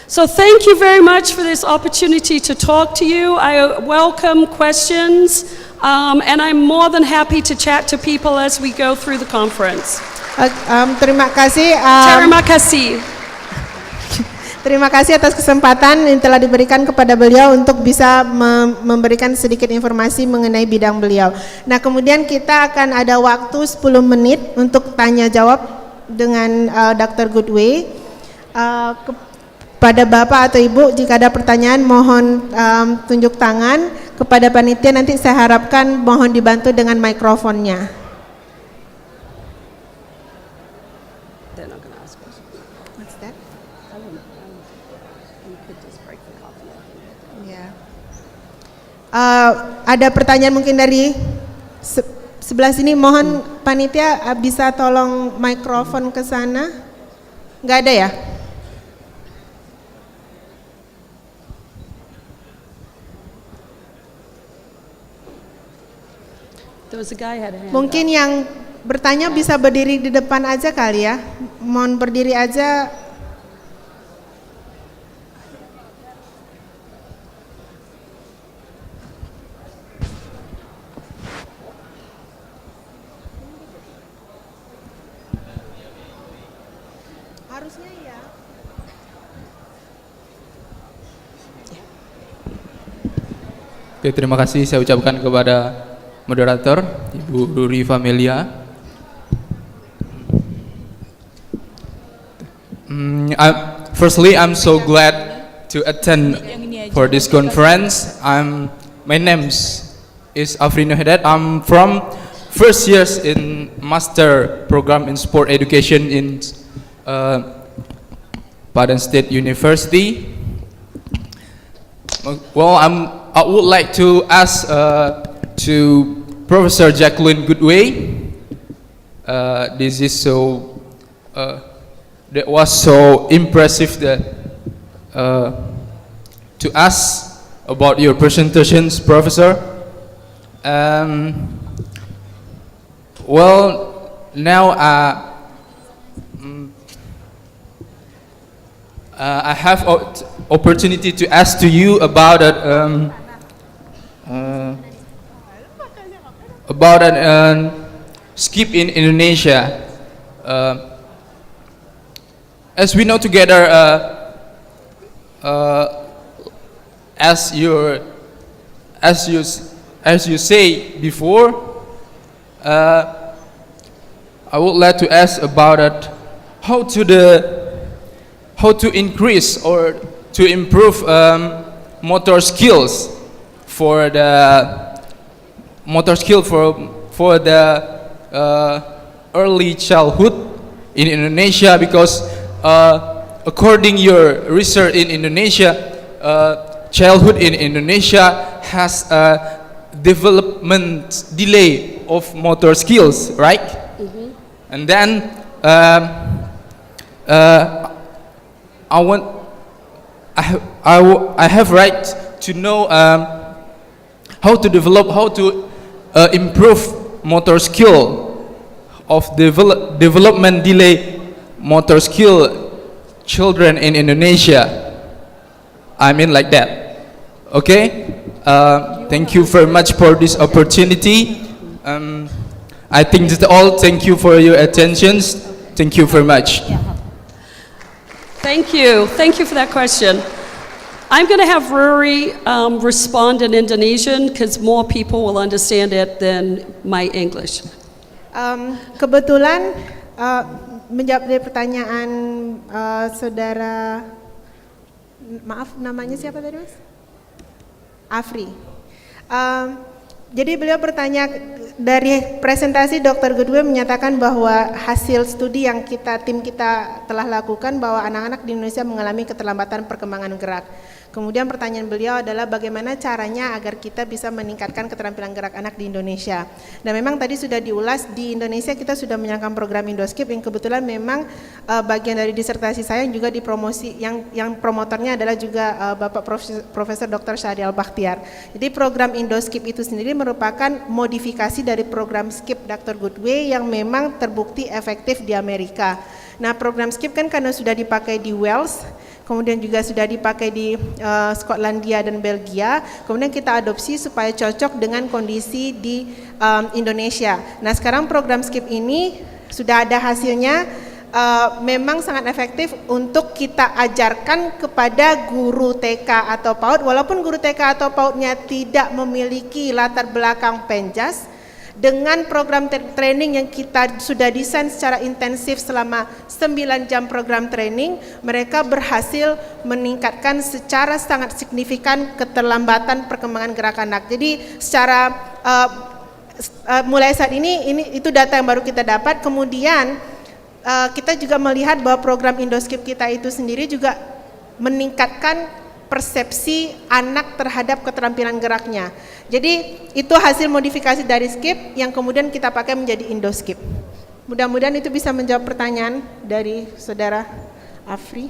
So thank you very much for this opportunity to talk to you. I welcome questions, and I'm more than happy to chat to people as we go through the conference. Terima kasih. Terima kasih. Terima kasih atas kesempatan yang telah diberikan kepada beliau untuk bisa memberikan sedikit informasi mengenai bidang beliau. Nah, kemudian kita akan ada waktu 10 menit untuk tanya jawab dengan Dr. Goodway. Pada Bapak atau Ibu, jika ada pertanyaan mohon tunjuk tangan. Kepada panitia nanti saya harapkan mohon dibantu dengan mikrofonnya. What's that? Ada pertanyaan mungkin dari sebelah sini, mohon panitia bisa tolong mikrofon ke sana. Nggak ada ya? Mungkin yang bertanya bisa berdiri di depan aja kali ya. Mohon berdiri aja. Harusnya ya. Oke, terima kasih saya ucapkan kepada moderator Ibu Ruri Famelia. Firstly, I'm so glad to attend for this conference. My name is Afrino Hedat. I'm from first years in master program in sport education in Padang State University. Well, I would like to ask to Professor Jacqueline Goodway. This is so that was so impressive that to us about your presentations, Professor. Well, now I have opportunity to ask to you about it. About an skip in Indonesia. As we know together, as you say before, I would like to ask about it, how to increase or to improve motor skills for the early childhood in Indonesia, because according your research in Indonesia, childhood in Indonesia has a development delay of motor skills, right? Mm-hmm. And then I have right to know how to develop, how to improve motor skill of development delay motor skill children in Indonesia. I mean like that. Okay. Thank you very much for this opportunity. I think that's all. Thank you for your attention. Thank you very much. Thank you. Thank you for that question. I'm going to have Ruri respond in Indonesian because more people will understand it than my English. Kebetulan menjawab dari pertanyaan saudara, maaf namanya siapa tadi Mas? Afri. Jadi beliau bertanya, dari presentasi Dr. Goodway menyatakan bahwa hasil studi yang tim kita telah lakukan bahwa anak-anak di Indonesia mengalami keterlambatan perkembangan gerak. Kemudian pertanyaan beliau adalah bagaimana caranya agar kita bisa meningkatkan keterampilan gerak anak di Indonesia. Dan memang tadi sudah diulas, di Indonesia kita sudah menjalankan program Indoskip yang kebetulan memang bagian dari disertasi saya yang juga dipromosi, yang promotornya adalah juga Bapak Profesor Dr. Syahrial Bakhtiar. Jadi program Indoskip itu sendiri merupakan modifikasi dari program Skip Dr. Goodway yang memang terbukti efektif di Amerika. Nah, program Skip kan karena sudah dipakai di Wales, kemudian juga sudah dipakai di Skotlandia dan Belgia, kemudian kita adopsi supaya cocok dengan kondisi di Indonesia. Nah, sekarang program Skip ini sudah ada hasilnya, memang sangat efektif untuk kita ajarkan kepada guru TK atau PAUD, walaupun guru TK atau PAUDnya tidak memiliki latar belakang penjas. Dengan program training yang kita sudah desain secara intensif selama 9 jam program training, mereka berhasil meningkatkan secara sangat signifikan keterlambatan perkembangan gerak anak. Jadi secara mulai saat ini itu data yang baru kita dapat. Kemudian kita juga melihat bahwa program Indoskip kita itu sendiri juga meningkatkan persepsi anak terhadap keterampilan geraknya. Jadi itu hasil modifikasi dari Skip yang kemudian kita pakai menjadi Indoskip. Mudah-mudahan itu bisa menjawab pertanyaan dari saudara Afri.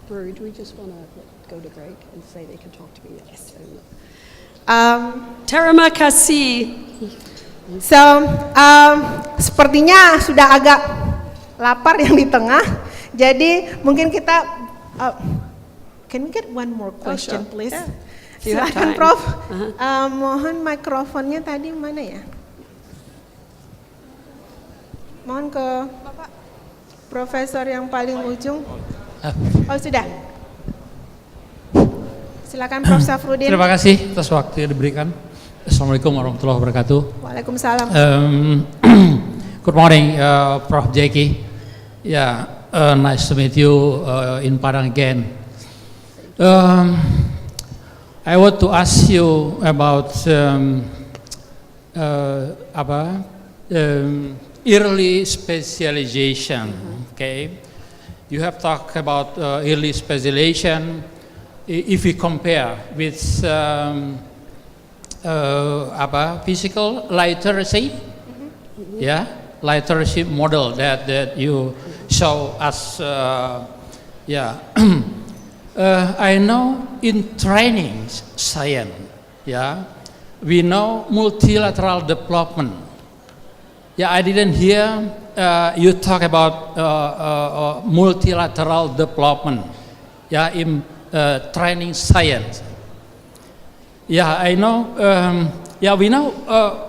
Rory, do we just want to go to break and say they can talk to me? Yes. Terima kasih. So, sepertinya sudah agak lapar yang di tengah. Jadi mungkin kita can we get one more question, please? Yeah. Silakan, Prof. Mohon mikrofonnya tadi mana ya? Mohon ke Bapak Profesor yang paling ujung. Oh, sudah. Silakan Prof. Safrudin. Terima kasih atas waktu yang diberikan. Assalamualaikum warahmatullahi wabarakatuh. Waalaikumsalam. Good morning, Prof. Jackie. Yeah, nice to meet you in Padang again. I want to ask you about early specialization. Okay, you have talked about early specialization. If we compare with physical literacy, yeah, literacy model that you show us, yeah. I know in training science, yeah, we know multilateral development. Yeah, I didn't hear you talk about multilateral development, yeah, in training science. Yeah, I know. Yeah, we know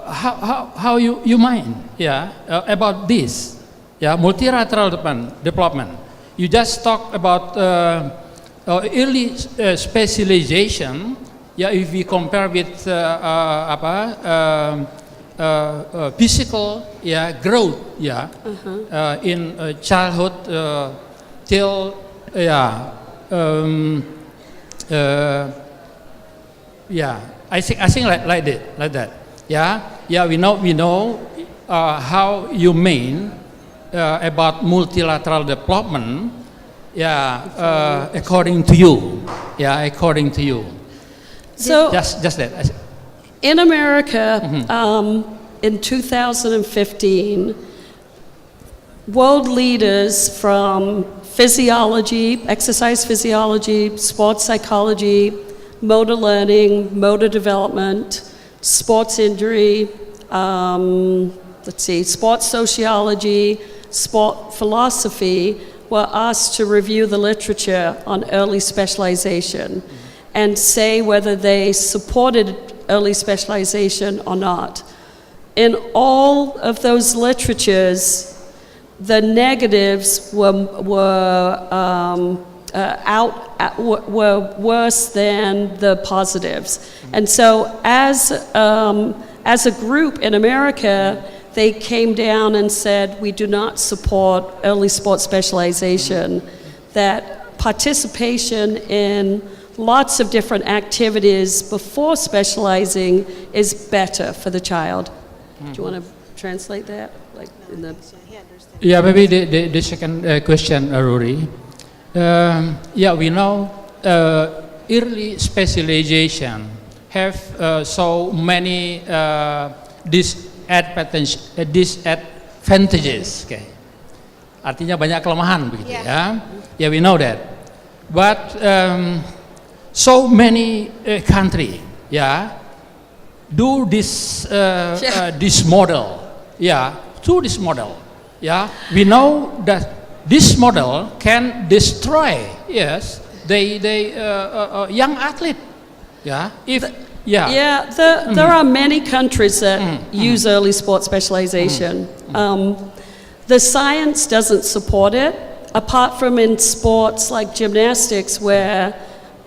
how you mind. Yeah, about this. Yeah, multilateral development. You just talk about early specialization. Yeah, if we compare with physical, yeah, growth. Yeah, in childhood till yeah. Yeah, I think like that. Yeah, yeah. We know how you mean about multilateral development. Yeah, according to you. Yeah, according to you. So Just that. in America, in 2015, world leaders from physiology, exercise physiology, sports psychology, motor learning, motor development, sports injury, sports sociology, sport philosophy were asked to review the literature on early specialization and say whether they supported early specialization or not. In all of those literatures, the negatives were worse than the positives. And so as a group in America, they came down and said, we do not support early sports specialization, that participation in lots of different activities before specializing is better for the child. Do you want to translate that? Like in the... Yeah, maybe the second question, Rory. Yeah, we know early specialization have so many disadvantages. Okay. Artinya banyak kelemahan begitu ya. Yeah, we know that. But so many country, yeah, do this this model, yeah, through this model, yeah. We know that this model can destroy, yes, they young athlete, yeah. If there are many countries that use early sports specialization. The science doesn't support it, apart from in sports like gymnastics, where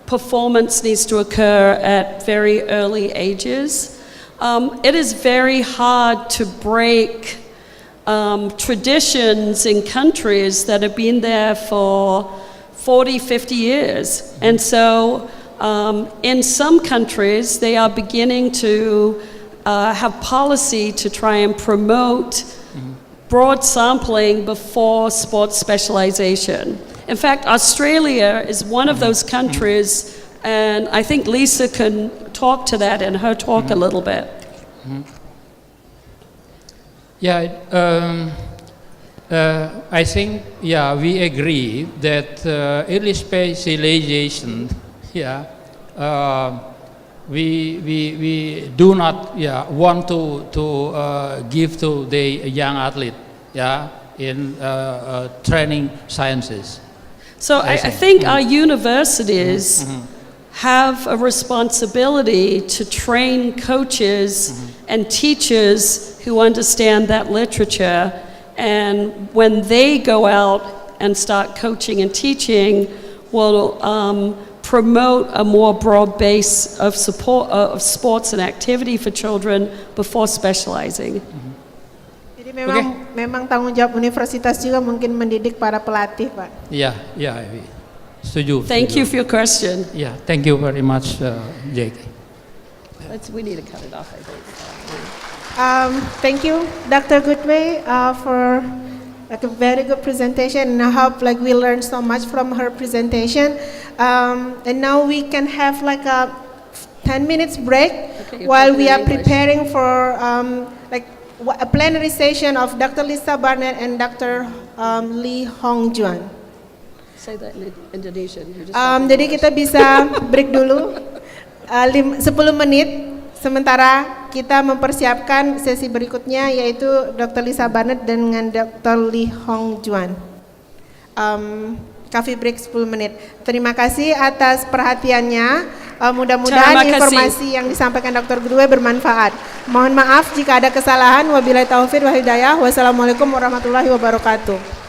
performance needs to occur at very early ages. It is very hard to break traditions in countries that have been there for 40, 50 years. And so in some countries, they are beginning to have policy to try and promote broad sampling before sports specialization. In fact, Australia is one of those countries, and I think Lisa can talk to that in her talk a little bit. Yeah, I think, yeah, we agree that early specialization, yeah, we do not, yeah, want to give to the young athlete, yeah, in training sciences. So I think our universities have a responsibility to train coaches and teachers who understand that literature, and when they go out and start coaching and teaching, will promote a more broad base of support of sports and activity for children before specializing. Jadi memang tanggung jawab universitas juga mungkin mendidik para pelatih, Pak. Yeah. Setuju. Thank you for your question. Yeah, thank you very much, Jake. We need to cut it off, I think. Thank you, Dr. Goodway, for like a very good presentation, and I hope like we learned so much from her presentation. And now we can have like a 10 minutes break Okay, while you're we are talking in English. preparing for like a plenary session of Dr. Lisa Barnett and Dr. Lee Hong Juan. Say that in Indonesian. You're just talking Jadi English. kita bisa break dulu 10 menit sementara kita mempersiapkan sesi berikutnya yaitu Dr. Lisa Barnett dengan Dr. Lee Hong Juan. Coffee break 10 menit. Terima kasih atas perhatiannya. Mudah-mudahan Terima kasih. informasi yang disampaikan Dr. Goodway bermanfaat. Mohon maaf jika ada kesalahan. Wabillahi taufiq wal hidayah. Wassalamualaikum warahmatullahi wabarakatuh.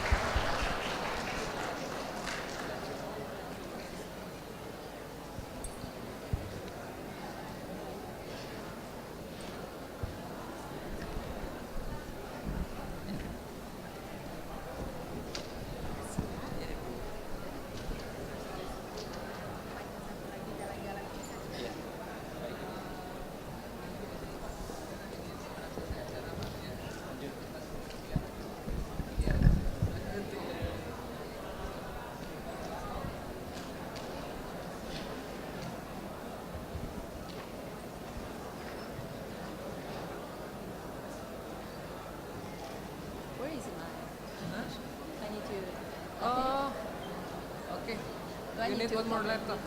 You need one more laptop.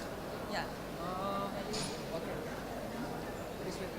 Yeah. Okay. Please wait.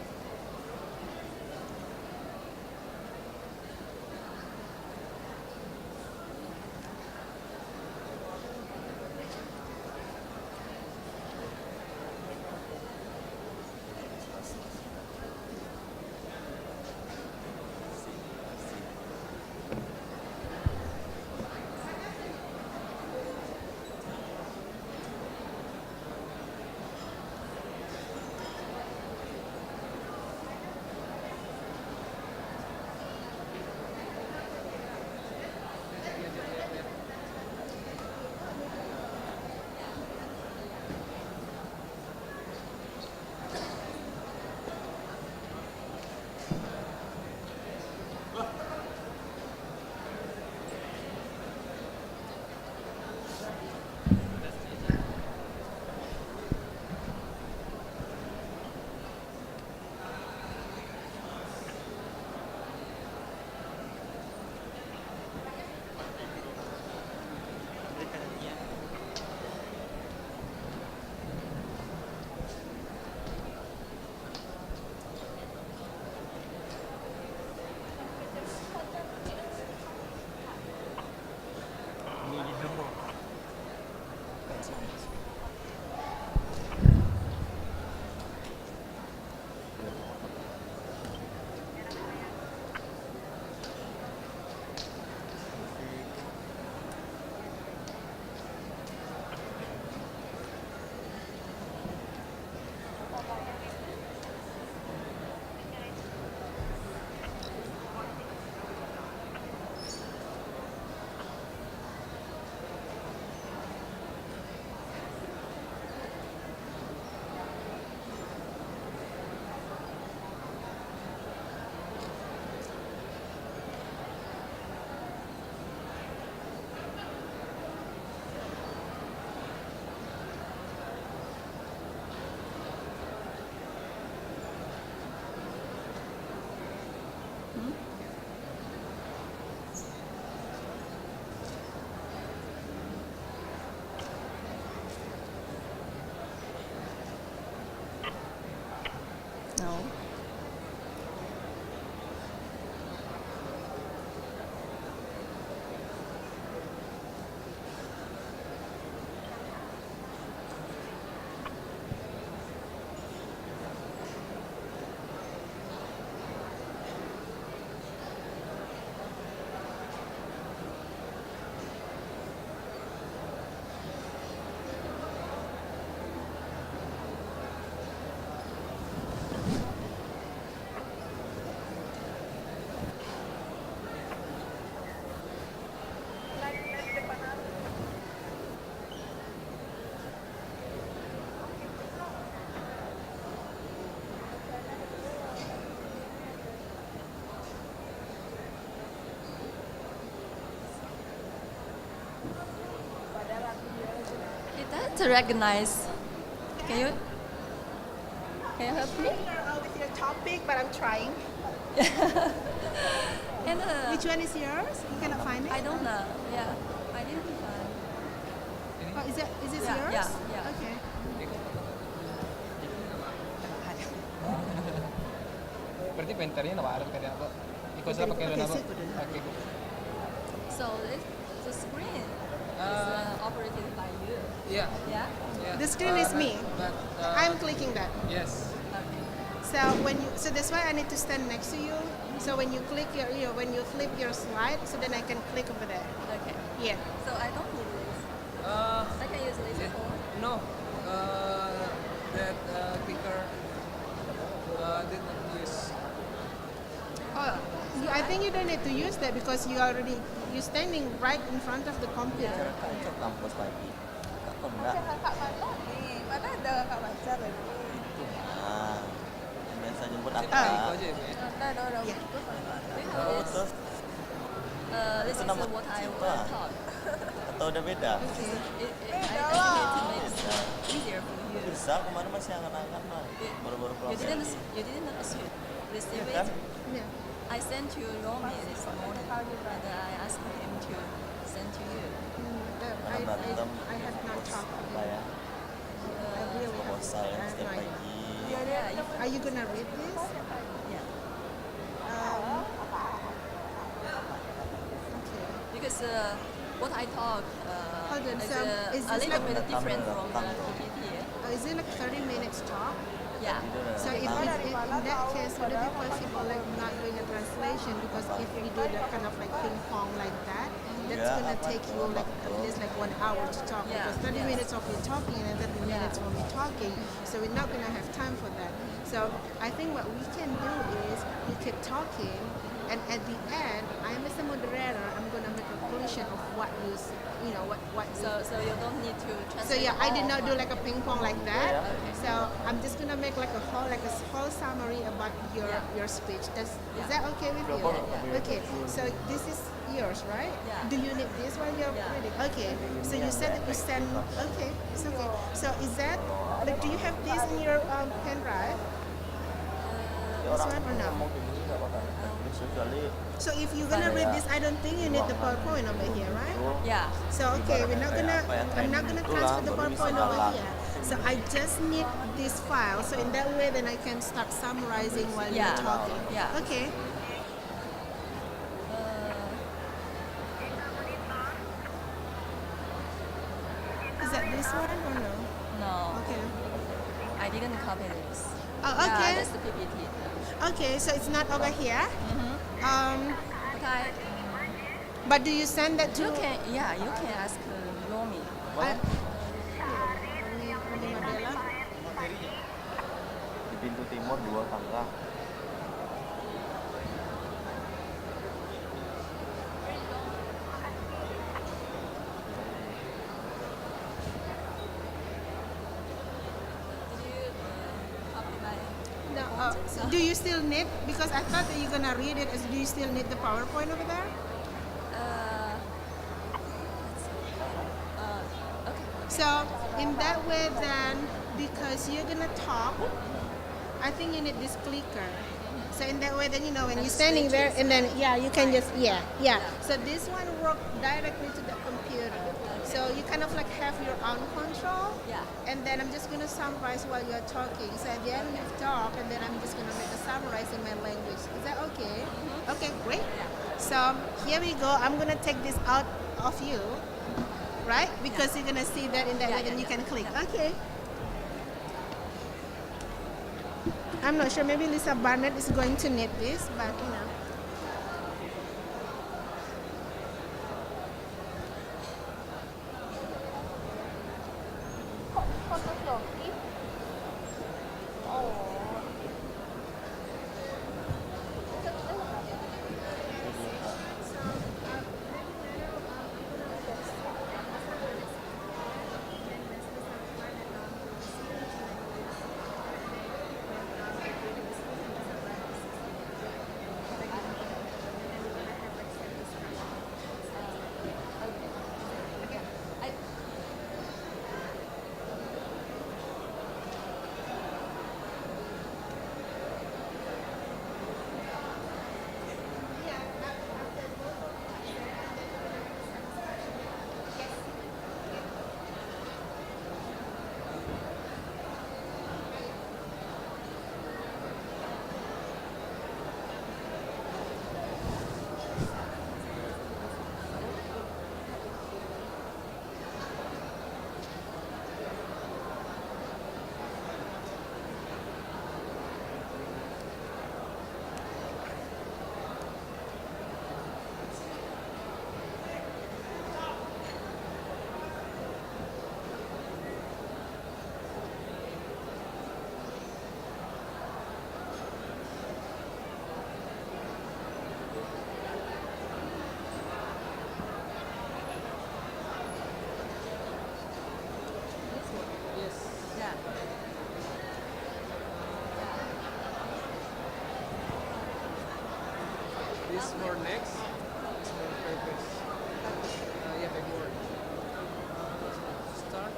to recognize. Can you help me? With your topic, but I'm trying. And Which one is yours? You cannot find it? I don't know. Yeah, I didn't find. Oh, is this Yeah, yours? yeah. Okay. Berarti penternya apa? Kayak apa? Ikut Okay, pakai okay, apa? sit dulu. Oke. So the screen is operated by you. Iya. Yeah. The screen is me. But, I'm clicking that. yes. Okay. So that's why I need to stand next to you. So when you click when you flip your slide, so then I can click over there. Okay. Yeah. So I don't need this. I can use this phone. No. That clicker didn't use. Oh, I think you don't need to use that because you're standing right in front of the computer. Kampus lagi. Kok enggak? Mana ada kakak baca lagi? Nah, biasa jemput apa? Itu aja ya. No. Yeah. Oh, terus This is nama what I siapa? will talk. Atau udah beda? I think it makes easier for you. Bisa, kemarin masih angan-angan mah. Baru-baru pulang pergi. You didn't receive Iya kan? it. Yeah. I sent you Romy this morning, and I asked him to send to you. I have not talked to Apa him. ya? I really have Proposal I yang have setiap no idea. pagi. Are you gonna read this? Yeah. Okay. Because what I talk Hold on, is so is a this little like- bit different from the PPT. Is it like 30 minutes talk? Yeah. So if in that case, would it be possible like not doing a translation? Because if we do that kind of like ping pong like that, that's Yeah. gonna take you like at least like 1 hour to talk. Yeah, Because 30 yes. minutes of you talking and 30 minutes from me talking, so we're not gonna have time for that. So I think what we can do is you keep talking, and at the end, I'm as a moderator, I'm gonna make a conclusion of what what. So you don't need to translate. So yeah, I did all, not do but- like a ping pong like that. So I'm just gonna make like a whole summary about your speech. Is that okay with you? Okay. So this is yours, right? Yeah. Do you need this while you're Yeah. reading? Okay. So you said that you send. Okay, it's okay. So is that like? Do you have this in your pen drive? This one or no? Kecuali So if you're gonna read this, I don't think you need the PowerPoint over here, right? Yeah. So okay, I'm not gonna transfer the baru bisa PowerPoint over jalan. here. So I just need this file. So in that way, then I can start summarizing while Yeah. you're talking. Yeah. Okay. Is that this one or no? No, Okay. I didn't copy this. Oh, Yeah, okay. just the PPT. Okay. So it's not over here. But But do you send that to? you can ask Romy. Romi Madela. di pintu timur 2 tangga. No, do you still need? Because I thought that you're gonna read it. Do you still need the PowerPoint over there? Okay. So in that way, then, because you're gonna talk, I think you need this clicker. So in that way, then when you're standing there, and then you can just yeah. So this one works directly to the computer. So you kind of like have your own control. Yeah. And then I'm just gonna summarize while you're talking. So at the end you talk, and then I'm just gonna make a summarize in my language. Is that okay? Okay, great. So here we go. I'm gonna take this out of you, right? Because you're gonna see that in that way, then you can click. Okay. I'm not sure. Maybe Lisa Barnett is going to need this, but This for next. This for purpose. Yeah, backward. Start.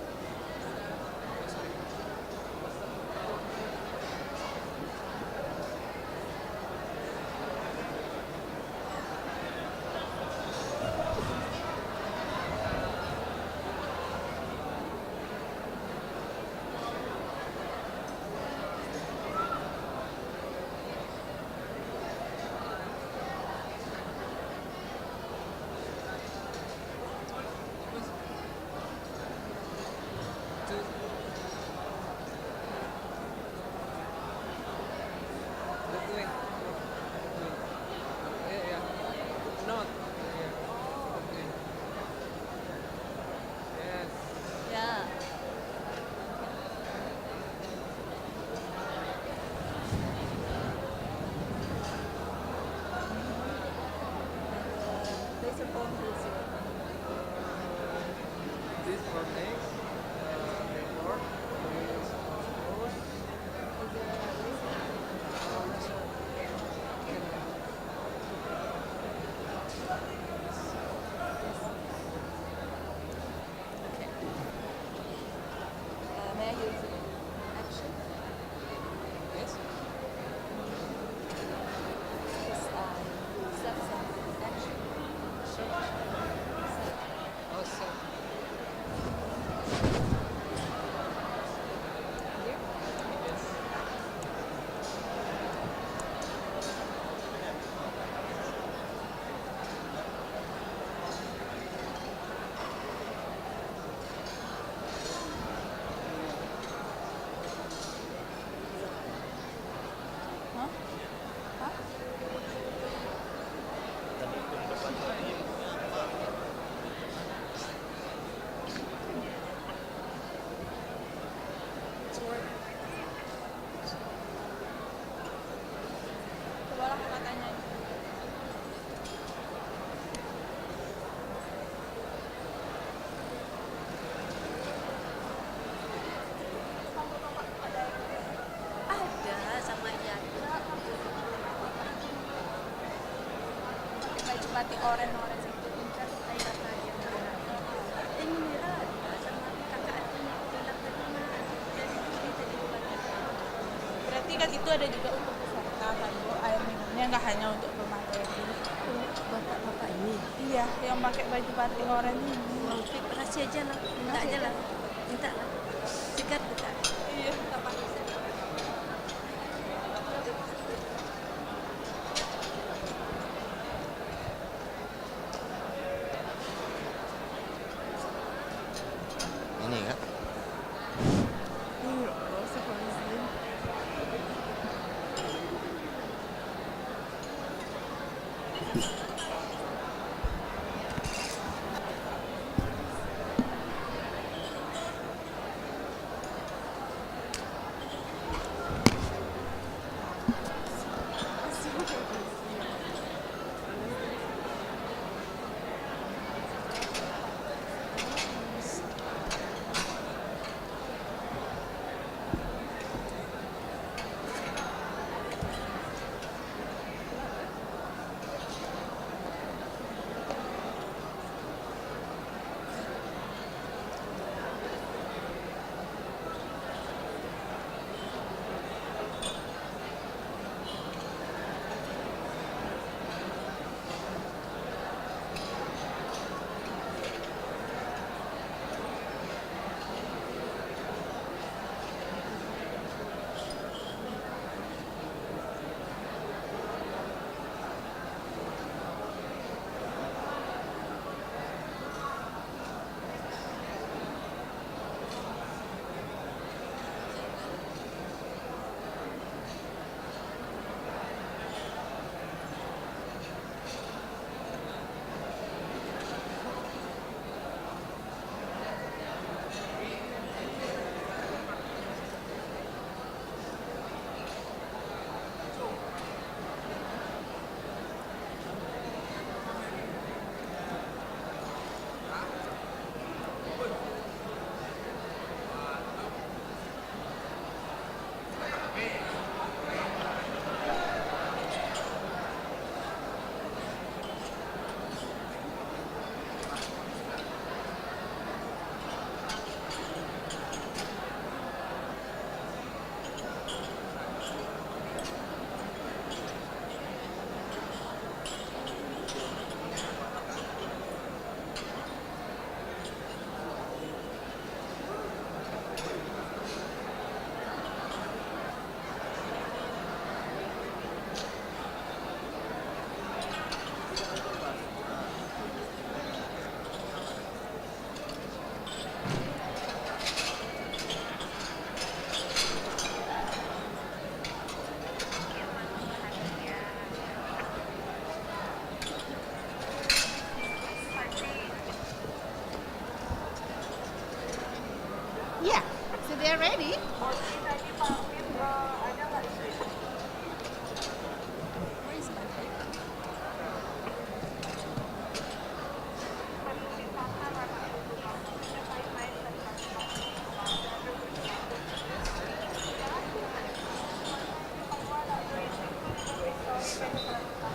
Yeah. There's a phone here. This for next. Backward. Forward. May I use action? Yes. Yes, step action. Awesome. Yes. Cobalah kakak tanya. Ada sama Yatra. Pakai baju batik orange itu pintar kayak lagi. Ini merah ada sama kakak adiknya pintar tadi mah. Jadi tadi lagi. Berarti kan itu ada juga untuk peserta kan Bu, air minumnya nggak hanya untuk pemateri. Bapak ini? Iya, yang pakai baju batik oranye ini. Oke, kasih aja lah, minta aja lah, minta lah. Sikat kita. Iya, kita pakai. Ini kan? Iya, seperti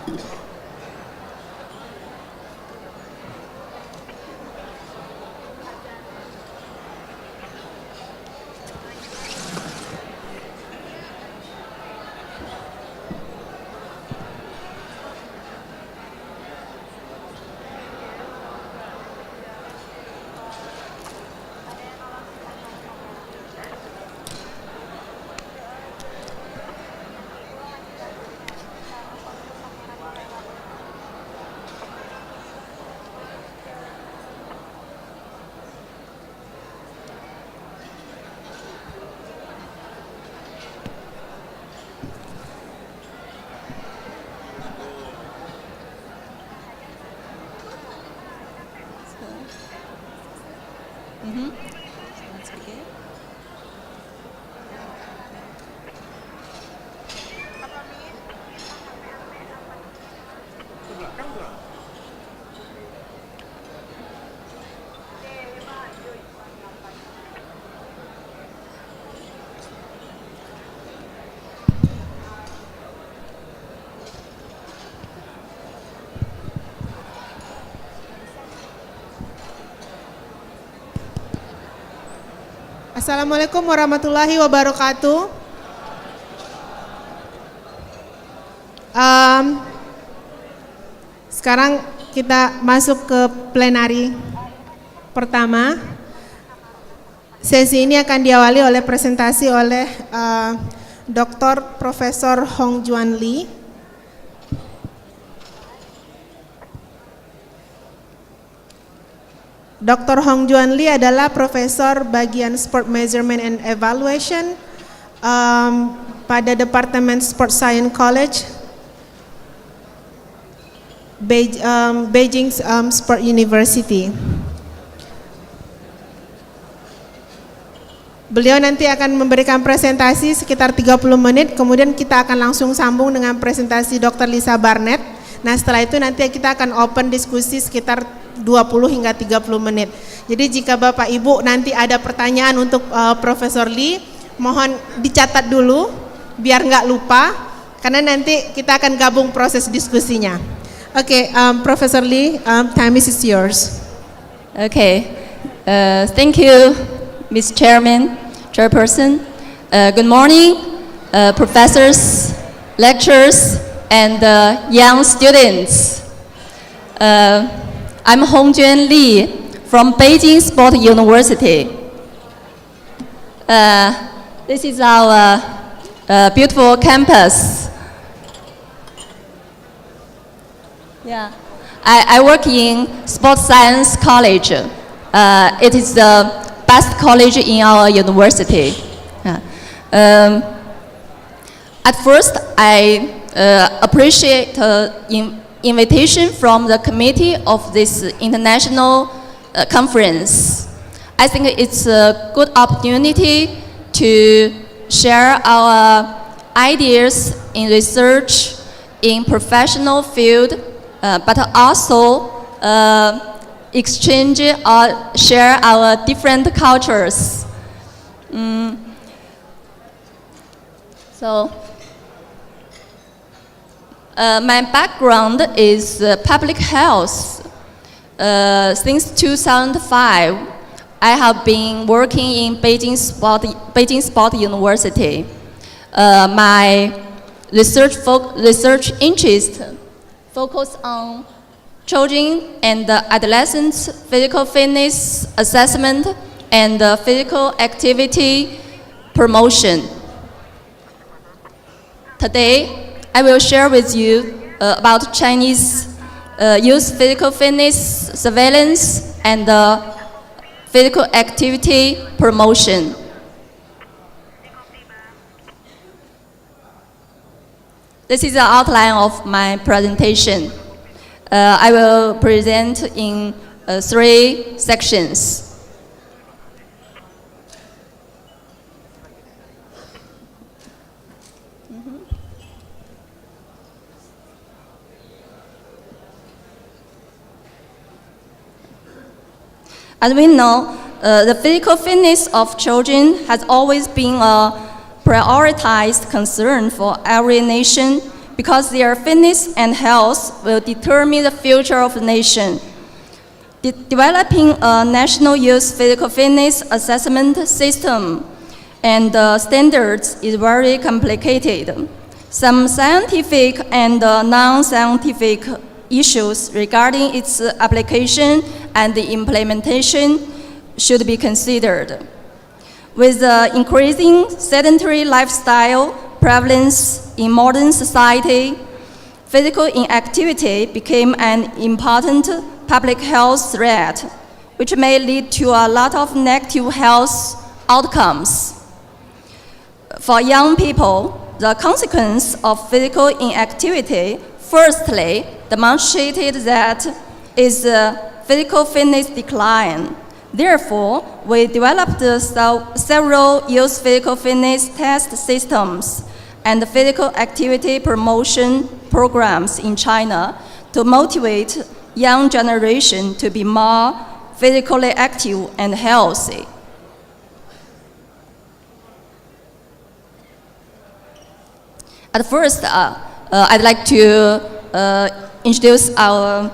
That's okay. Assalamualaikum warahmatullahi wabarakatuh. Sekarang kita masuk ke plenari pertama. Sesi ini akan diawali oleh presentasi oleh Dr. Profesor Hong Juan Lee. Dr. Hong Juan Lee adalah profesor bagian Sport Measurement and Evaluation pada Departemen Sport Science College, Beijing Sport University. Beliau nanti akan memberikan presentasi sekitar 30 menit, kemudian kita akan langsung sambung dengan presentasi Dr. Lisa Barnett. Nah setelah itu nanti kita akan open diskusi sekitar 20 hingga 30 menit. Jadi jika Bapak Ibu nanti ada pertanyaan untuk Profesor Lee, mohon dicatat dulu biar nggak lupa, karena nanti kita akan gabung proses diskusinya. Oke, Profesor Lee, time is yours. Okay, thank you, Ms. Chairperson. Good morning, professors, lecturers, and young students. I'm Hong Juan Lee from Beijing Sport University. This is our beautiful campus. Yeah, I work in Sports Science College. It is the best college in our university. At first, I appreciate invitation from the committee of this international conference. I think it's a good opportunity to share our ideas in research, in professional field, but also exchange or share our different cultures. My background is public health. Since 2005, I have been working in Beijing Sport University. My research interest focus on children and adolescents' physical fitness assessment and physical activity promotion. Today, I will share with you about Chinese youth physical fitness surveillance and physical activity promotion. This is the outline of my presentation. I will present in 3 sections. As we know, the physical fitness of children has always been a prioritized concern for every nation because their fitness and health will determine the future of the nation. Developing a national youth physical fitness assessment system and standards is very complicated. Some scientific and non-scientific issues regarding its application and the implementation should be considered. With the increasing sedentary lifestyle prevalence in modern society, physical inactivity became an important public health threat, which may lead to a lot of negative health outcomes. For young people, the consequence of physical inactivity firstly demonstrated that is physical fitness decline. Therefore, we developed several youth physical fitness test systems and physical activity promotion programs in China to motivate young generation to be more physically active and healthy. At first, I'd like to introduce our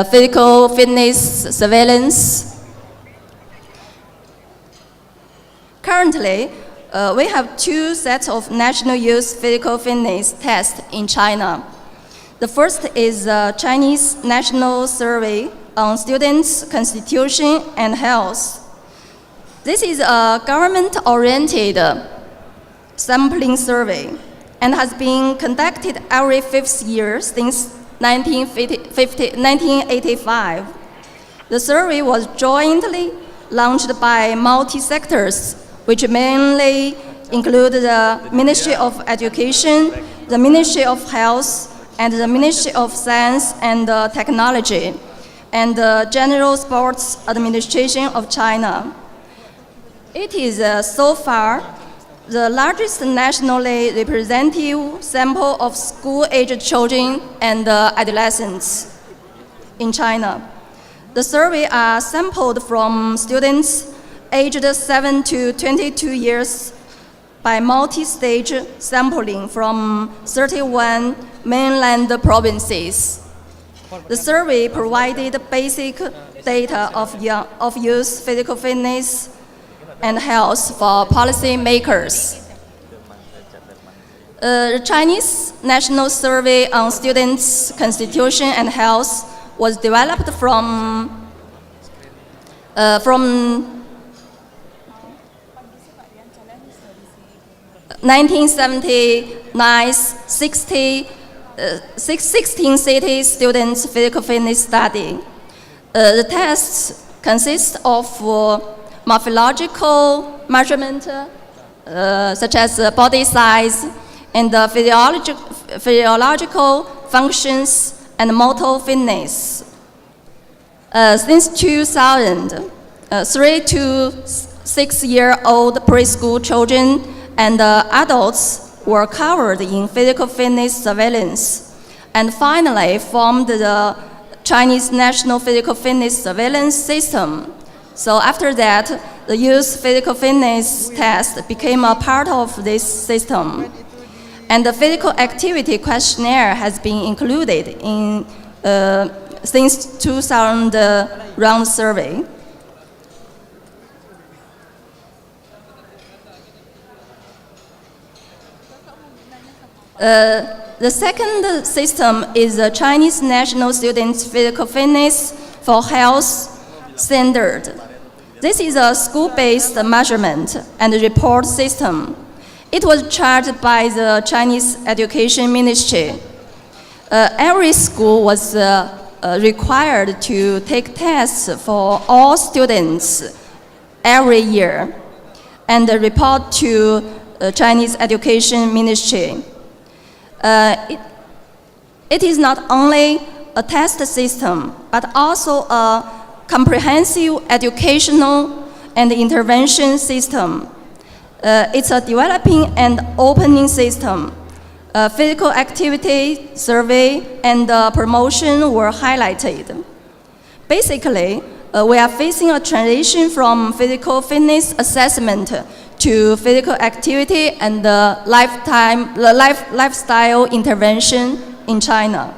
physical fitness surveillance. Currently, we have two sets of national youth physical fitness tests in China. The first is the Chinese National Survey on Students' Constitution and Health. This is a government-oriented sampling survey and has been conducted every 5th year since 1985. The survey was jointly launched by multi-sectors, which mainly include the Ministry of Education, the Ministry of Health, and the Ministry of Science and Technology, and the General Sports Administration of China. It is so far the largest nationally representative sample of school-aged children and adolescents in China. The survey are sampled from students aged 7 to 22 years by multi-stage sampling from 31 mainland provinces. The survey provided basic data of youth physical fitness and health for policy makers. The Chinese National Survey on Students' Constitution and Health was developed from 1979, 16 cities students physical fitness study. The tests consist of morphological measurement, such as body size, and physiological functions and motor fitness. Since 2000, 3 to 6-year-old preschool children and adults were covered in physical fitness surveillance, and finally formed the Chinese National Physical Fitness Surveillance System. So after that, the youth physical fitness test became a part of this system. And the physical activity questionnaire has been included in since 2000 round survey. The second system is the Chinese National Students' Physical Fitness for Health Standard. This is a school-based measurement and report system. It was charged by the Chinese Education Ministry. Every school was required to take tests for all students every year and report to the Chinese Education Ministry. It is not only a test system, but also a comprehensive educational and intervention system. It's a developing and opening system. Physical activity, survey, and promotion were highlighted. Basically, we are facing a transition from physical fitness assessment to physical activity and lifestyle intervention in China.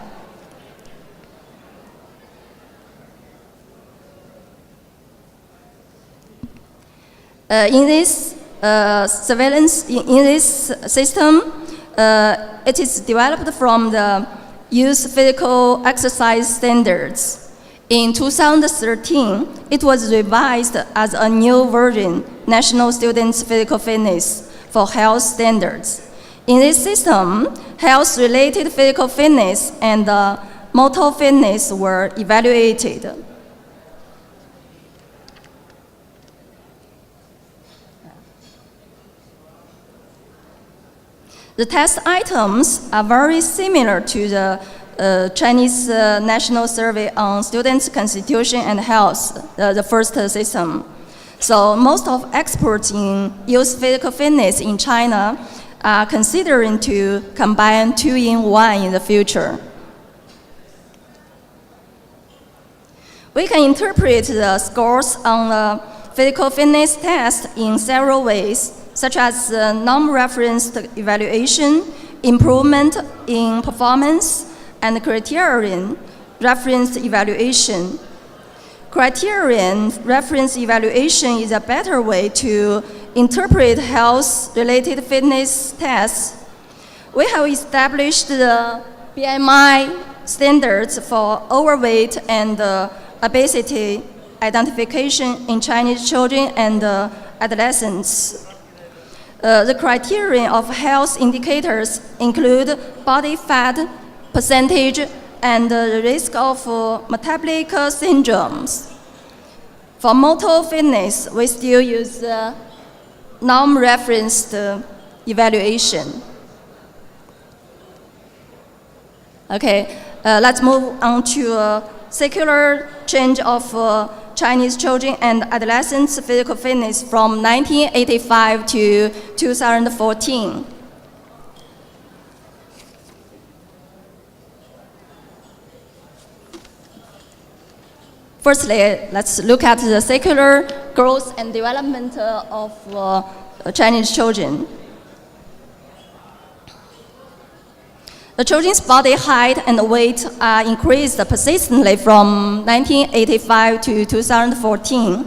In this surveillance, in this system, it is developed from the Youth Physical Exercise Standards. In 2013, it was revised as a new version, National Students Physical Fitness for Health Standards. In this system, health-related physical fitness and motor fitness were evaluated. The test items are very similar to the Chinese National Survey on Students' Constitution and Health, the first system. So most of experts in youth physical fitness in China are considering to combine 2-in-1 in the future. We can interpret the scores on the physical fitness test in several ways, such as non-referenced evaluation, improvement in performance, and criterion reference evaluation. Criterion reference evaluation is a better way to interpret health-related fitness tests. We have established the BMI standards for overweight and obesity identification in Chinese children and adolescents. The criterion of health indicators include body fat percentage and the risk of metabolic syndromes. For motor fitness, we still use non-referenced evaluation. Okay, let's move on to a secular change of Chinese children and adolescents' physical fitness from 1985 to 2014. Firstly, let's look at the secular growth and development of Chinese children. The children's body height and weight are increased persistently from 1985 to 2014,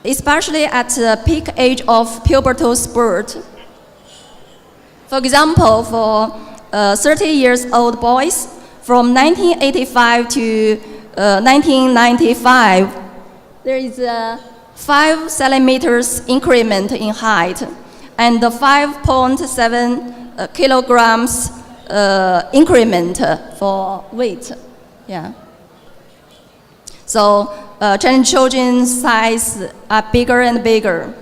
especially at the peak age of pubertal spurt. For example, for 30 years old boys, from 1985 to 1995, there is a 5 centimeters increment in height and 5.7 kilograms increment for weight. Yeah. So Chinese children's size are bigger and bigger.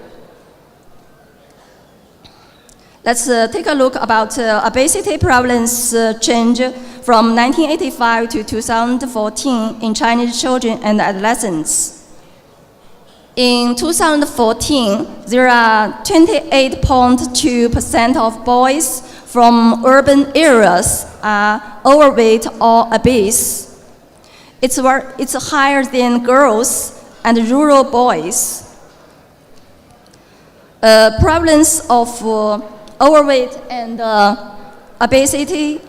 Let's take a look about obesity prevalence change from 1985 to 2014 in Chinese children and adolescents. In 2014, there are 28.2% of boys from urban areas are overweight or obese. It's higher than girls and rural boys. Prevalence of overweight and obesity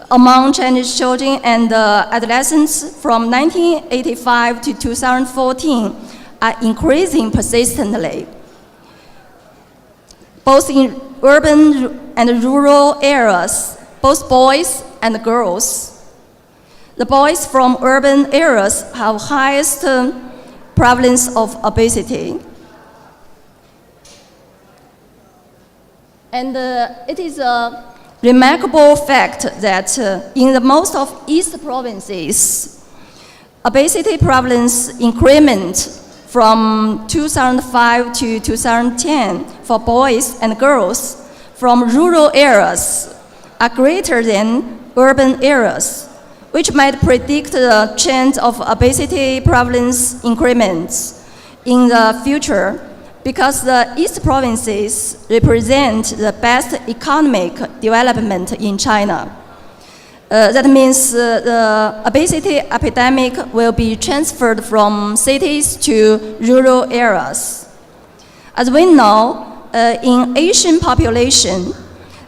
among Chinese children and adolescents from 1985 to 2014 are increasing persistently, both in urban and rural areas, both boys and girls. The boys from urban areas have highest prevalence of obesity. And it is a remarkable fact that in the most of East provinces, obesity prevalence increment from 2005 to 2010 for boys and girls from rural areas are greater than urban areas, which might predict the trend of obesity prevalence increments in the future, because the East provinces represent the best economic development in China. That means the obesity epidemic will be transferred from cities to rural areas. As we know, in Asian population,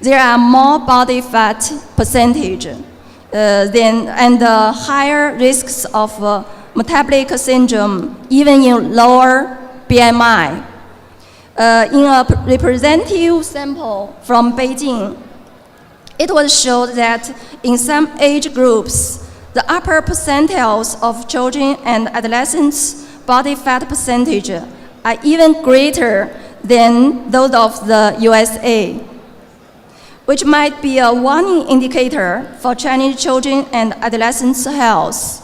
there are more body fat percentage and higher risks of metabolic syndrome, even in lower BMI. In a representative sample from Beijing, it was shown that in some age groups, the upper percentiles of children and adolescents' body fat percentage are even greater than those of the USA, which might be a warning indicator for Chinese children and adolescents' health.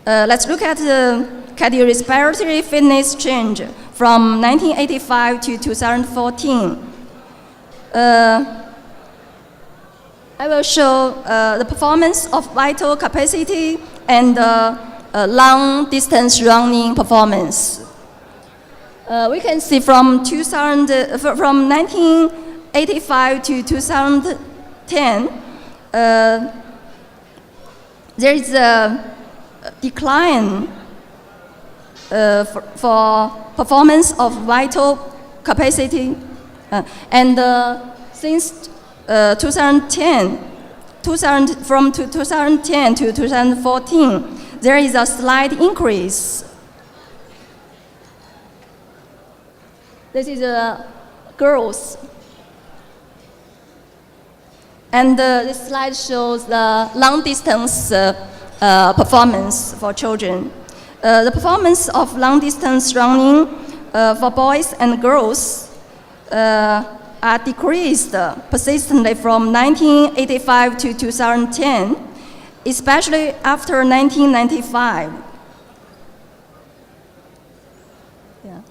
Let's look at the cardiorespiratory fitness change from 1985 to 2014. I will show the performance of vital capacity and long distance running performance. We can see from 1985 to 2010, there is a decline for performance of vital capacity, and since 2010 to 2014, there is a slight increase. This is girls. And this slide shows the long distance performance for children. The performance of long distance running for boys and girls are decreased persistently from 1985 to 2010, especially after 1995. Yeah.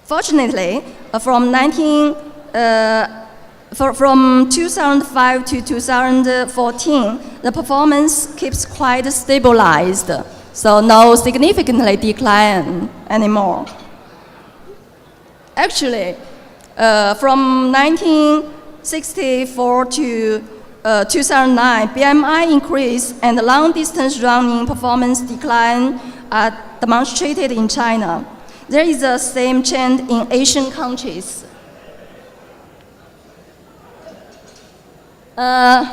Fortunately, from 2005 to 2014, the performance keeps quite stabilized, so no significantly decline anymore. Actually, from 1964 to 2009, BMI increase and long-distance running performance decline are demonstrated in China. There is the same trend in Asian countries. A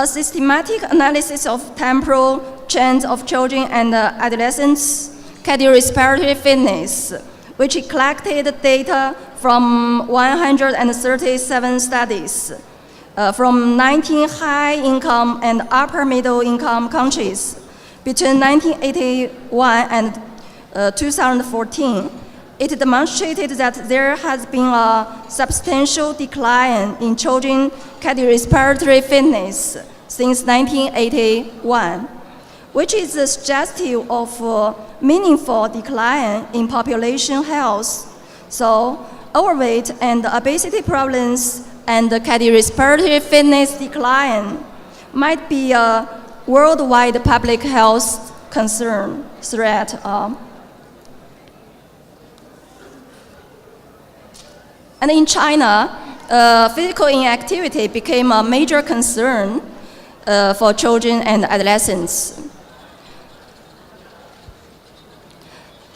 systematic analysis of temporal trends of children and adolescents' cardiorespiratory fitness, which collected data from 137 studies from 19 high-income and upper-middle-income countries between 1981 and 2014. It demonstrated that there has been a substantial decline in children's cardiorespiratory fitness since 1981, which is suggestive of a meaningful decline in population health. So, overweight and obesity problems and cardiorespiratory fitness decline might be a worldwide public health concern threat. And in China, physical inactivity became a major concern for children and adolescents.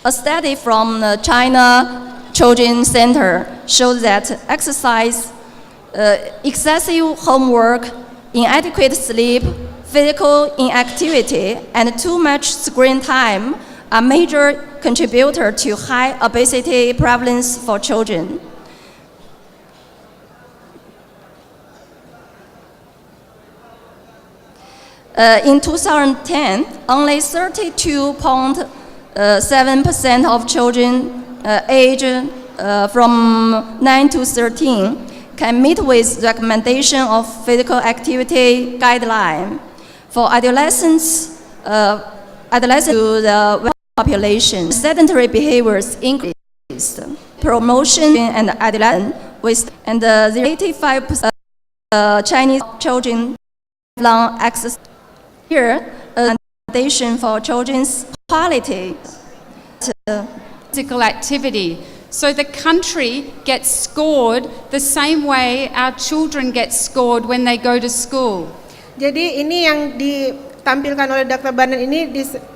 A study from the China Children's Center showed that exercise, excessive homework, inadequate sleep, physical inactivity, and too much screen time are major contributors to high obesity prevalence for children. In 2010, only 32.7% of children aged from 9 to 13 can meet with recommendation of physical activity guideline. For adolescents, to the population, sedentary behaviors increased. Promotion and adolescents with and the 85% Chinese children long access. Here, a foundation for children's quality. Physical activity. So the country gets scored the same way our children get scored when they go to school. Jadi ini yang ditampilkan oleh Dr. Barnett ini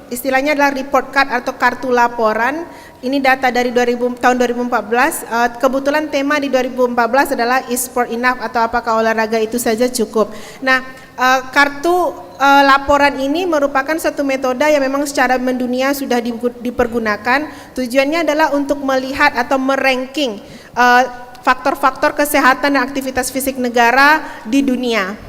istilahnya adalah report card atau kartu laporan. Ini data dari tahun 2014. Kebetulan tema di 2014 adalah is sport enough atau apakah olahraga itu saja cukup. Nah, kartu laporan ini merupakan suatu metode yang memang secara mendunia sudah dipergunakan. Tujuannya adalah untuk melihat atau meranking faktor-faktor kesehatan dan aktivitas fisik negara di dunia.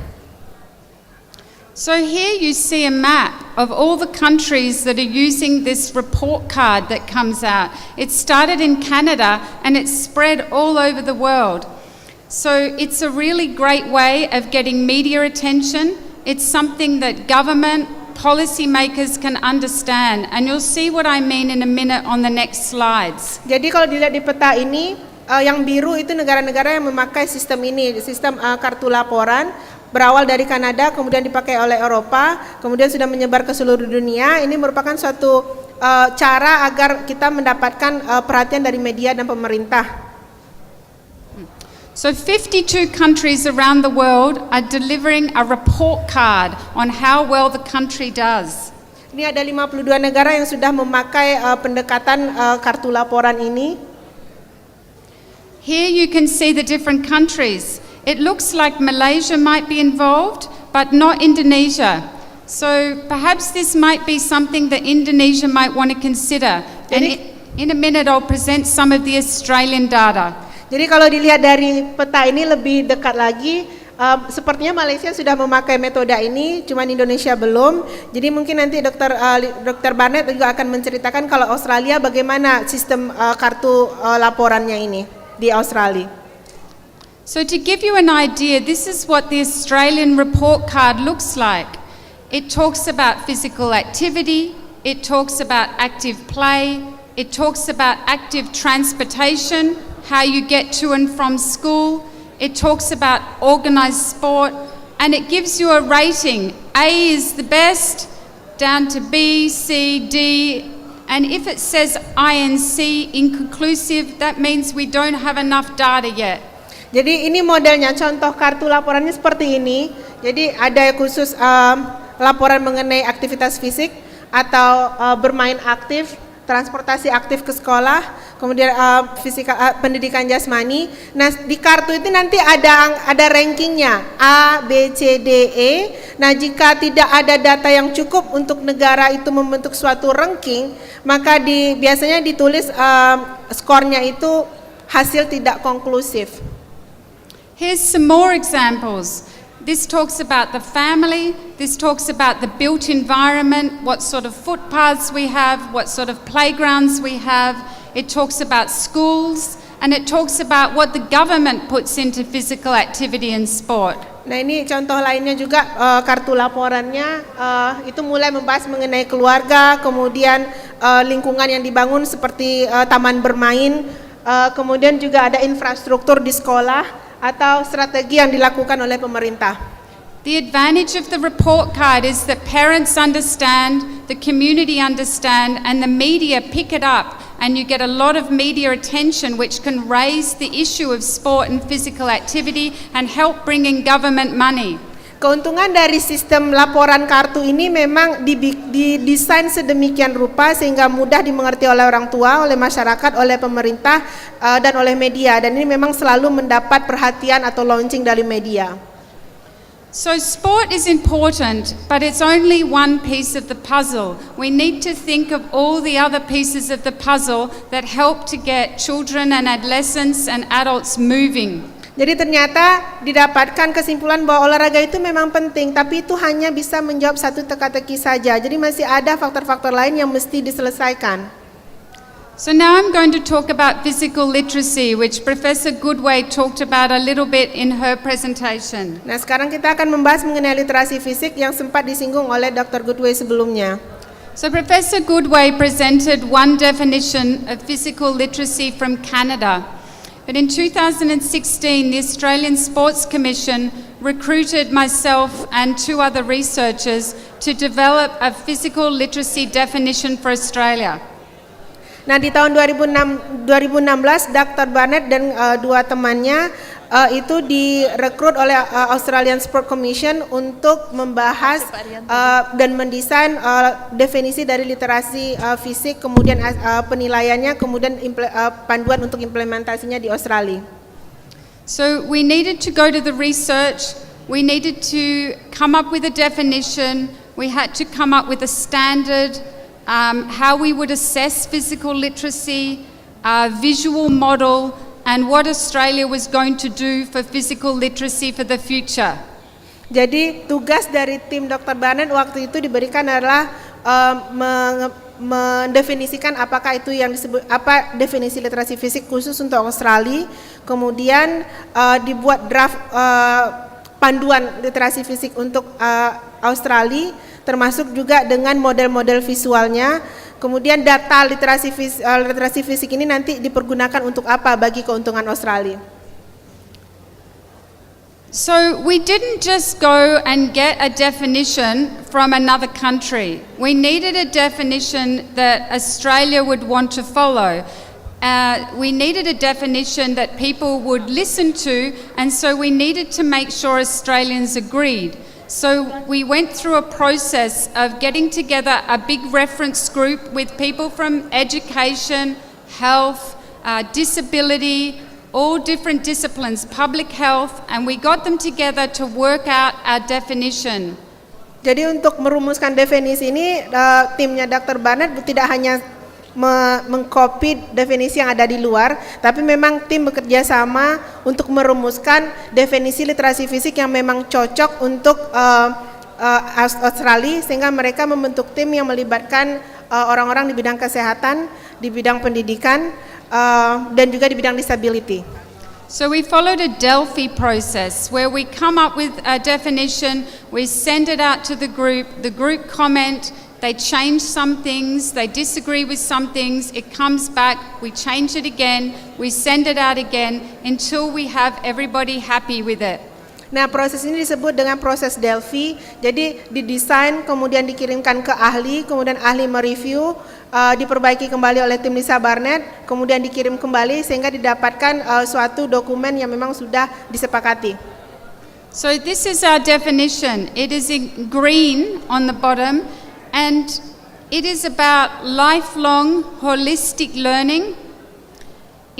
So here you see a map of all the countries that are using this report card that comes out. It started in Canada and it's spread all over the world. So it's a really great way of getting media attention. It's something that government, policymakers can understand, and you'll see what I mean in a minute on the next slides. Jadi kalau dilihat di peta ini, yang biru itu negara-negara yang memakai sistem ini, sistem kartu laporan. Berawal dari Kanada, kemudian dipakai oleh Eropa, kemudian sudah menyebar ke seluruh dunia. Ini merupakan suatu cara agar kita mendapatkan perhatian dari media dan pemerintah. So 52 countries around the world are delivering a report card on how well the country does. Ini ada 52 negara yang sudah memakai pendekatan kartu laporan ini. Here you can see the different countries. It looks like Malaysia might be involved, but not Indonesia. So perhaps this might be something that Indonesia might want to consider. And in a minute I'll present some of the Australian data. Jadi kalau dilihat dari peta ini lebih dekat lagi, sepertinya Malaysia sudah memakai metode ini, cuman Indonesia belum. Jadi mungkin nanti Dr. Barnett juga akan menceritakan kalau Australia bagaimana sistem kartu laporannya ini di Australia. So to give you an idea, this is what the Australian report card looks like. It talks about physical activity, it talks about active play, it talks about active transportation, how you get to and from school, it talks about organised sport, and it gives you a rating. A is the best, down to B, C, D, and if it says I and C, inconclusive, that means we don't have enough data yet. Jadi ini modelnya, contoh kartu laporannya seperti ini. Jadi ada khusus laporan mengenai aktivitas fisik atau bermain aktif, transportasi aktif ke sekolah, kemudian pendidikan jasmani. Nah di kartu itu nanti ada rankingnya A, B, C, D, E. Nah jika tidak ada data yang cukup untuk negara itu membentuk suatu ranking, maka biasanya ditulis skornya itu hasil tidak konklusif. Here's some more examples. This talks about the family, this talks about the built environment, what sort of footpaths we have, what sort of playgrounds we have. It talks about schools, and it talks about what the government puts into physical activity and sport. Nah ini contoh lainnya juga kartu laporannya itu mulai membahas mengenai keluarga, kemudian lingkungan yang dibangun seperti taman bermain, kemudian juga ada infrastruktur di sekolah, atau strategi yang dilakukan oleh pemerintah. The advantage of the report card is that parents understand, the community understand, and the media pick it up, and you get a lot of media attention which can raise the issue of sport and physical activity and help bring in government money. Keuntungan dari sistem laporan kartu ini memang didesain sedemikian rupa sehingga mudah dimengerti oleh orang tua, oleh masyarakat, oleh pemerintah, dan oleh media. Dan ini memang selalu mendapat perhatian atau launching dari media. So sport is important, but it's only one piece of the puzzle. We need to think of all the other pieces of the puzzle that help to get children and adolescents and adults moving. Jadi ternyata didapatkan kesimpulan bahwa olahraga itu memang penting, tapi itu hanya bisa menjawab satu teka-teki saja. Jadi masih ada faktor-faktor lain yang mesti diselesaikan. So now I'm going to talk about physical literacy, which Professor Goodway talked about a little bit in her presentation. Nah sekarang kita akan membahas mengenai literasi fisik yang sempat disinggung oleh Dr. Goodway sebelumnya. So Professor Goodway presented one definition of physical literacy from Canada. But in 2016, the Australian Sports Commission recruited myself and 2 other researchers to develop a physical literacy definition for Australia. Nah di tahun 2016, Dr. Barnett dan 2 temannya itu direkrut oleh Australian Sport Commission untuk membahas dan mendesain definisi dari literasi fisik, kemudian penilaiannya, kemudian panduan untuk implementasinya di Australia. So we needed to go to the research, we needed to come up with a definition, we had to come up with a standard, how we would assess physical literacy, a visual model, and what Australia was going to do for physical literacy for the future. Jadi tugas dari tim Dr. Barnett waktu itu diberikan adalah mendefinisikan apakah itu yang disebut apa definisi literasi fisik khusus untuk Australia, kemudian dibuat draft panduan literasi fisik untuk Australia, termasuk juga dengan model-model visualnya. Kemudian data literasi fisik ini nanti dipergunakan untuk apa bagi keuntungan Australia. So we didn't just go and get a definition from another country. We needed a definition that Australia would want to follow. We needed a definition that people would listen to, and so we needed to make sure Australians agreed. So we went through a process of getting together a big reference group with people from education, health, disability, all different disciplines, public health, and we got them together to work out our definition. Jadi untuk merumuskan definisi ini, timnya Dr. Barnett tidak hanya mengcopy definisi yang ada di luar, tapi memang tim bekerja sama untuk merumuskan definisi literasi fisik yang memang cocok untuk Australia, sehingga mereka membentuk tim yang melibatkan orang-orang di bidang kesehatan, di bidang pendidikan, dan juga di bidang disability. So we followed a Delphi process where we come up with a definition, we send it out to the group comment, they change some things, they disagree with some things, it comes back, we change it again, we send it out again until we have everybody happy with it. Nah, proses ini disebut dengan proses Delphi. Jadi didesain, kemudian dikirimkan ke ahli, kemudian ahli mereview, diperbaiki kembali oleh tim Lisa Barnett, kemudian dikirim kembali sehingga didapatkan suatu dokumen yang memang sudah disepakati. So this is our definition. It is in green on the bottom, and it is about lifelong holistic learning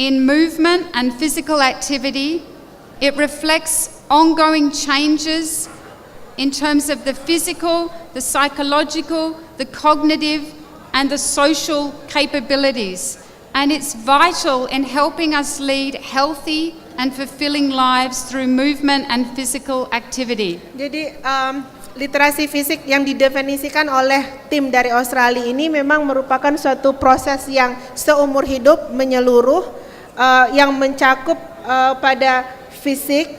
in movement and physical activity. It reflects ongoing changes in terms of the physical, the psychological, the cognitive, and the social capabilities. And it's vital in helping us lead healthy and fulfilling lives through movement and physical activity. Jadi literasi fisik yang didefinisikan oleh tim dari Australia ini memang merupakan suatu proses yang seumur hidup menyeluruh, yang mencakup pada fisik,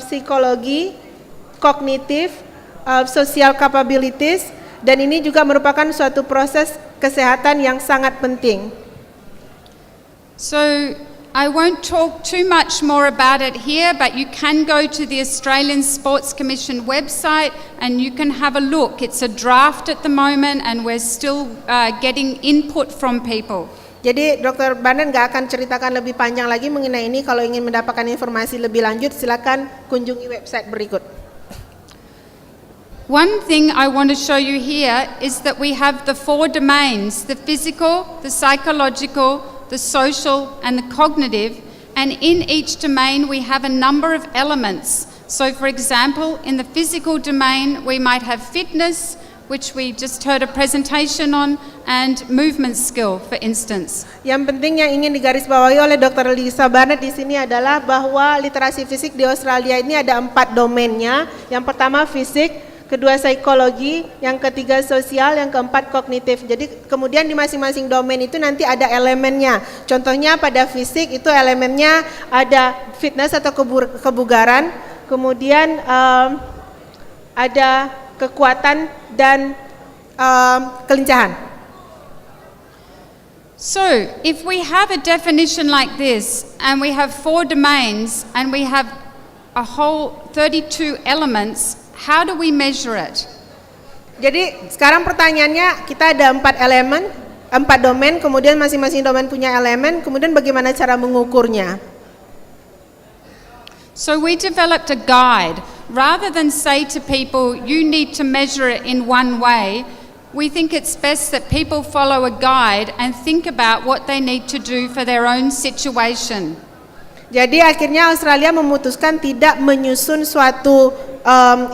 psikologi, kognitif, social capabilities, dan ini juga merupakan suatu proses kesehatan yang sangat penting. So I won't talk too much more about it here, but you can go to the Australian Sports Commission website and you can have a look. It's a draft at the moment and we're still getting input from people. Jadi Dr. Barnett nggak akan ceritakan lebih panjang lagi mengenai ini. Kalau ingin mendapatkan informasi lebih lanjut, silakan kunjungi website berikut. One thing I want to show you here is that we have the 4 domains, the physical, the psychological, the social, and the cognitive, and in each domain we have a number of elements. So for example, in the physical domain we might have fitness, which we just heard a presentation on, and movement skill, for instance. Yang penting yang ingin digarisbawahi oleh Dr. Lisa Barnett di sini adalah bahwa literasi fisik di Australia ini ada 4 domainnya. Yang pertama fisik, kedua psikologi, yang ketiga sosial, yang keempat kognitif. Jadi kemudian di masing-masing domain itu nanti ada elemennya. Contohnya pada fisik itu elemennya ada fitness atau kebugaran, kemudian ada kekuatan dan kelincahan. So, if we have a definition like this, and we have 4 domains, and we have a whole 32 elements, how do we measure it? Jadi sekarang pertanyaannya, kita ada 4 elemen, 4 domain, kemudian masing-masing domain punya elemen, kemudian bagaimana cara mengukurnya? So we developed a guide. Rather than say to people, you need to measure it in one way, we think it's best that people follow a guide and think about what they need to do for their own situation. Jadi akhirnya Australia memutuskan tidak menyusun suatu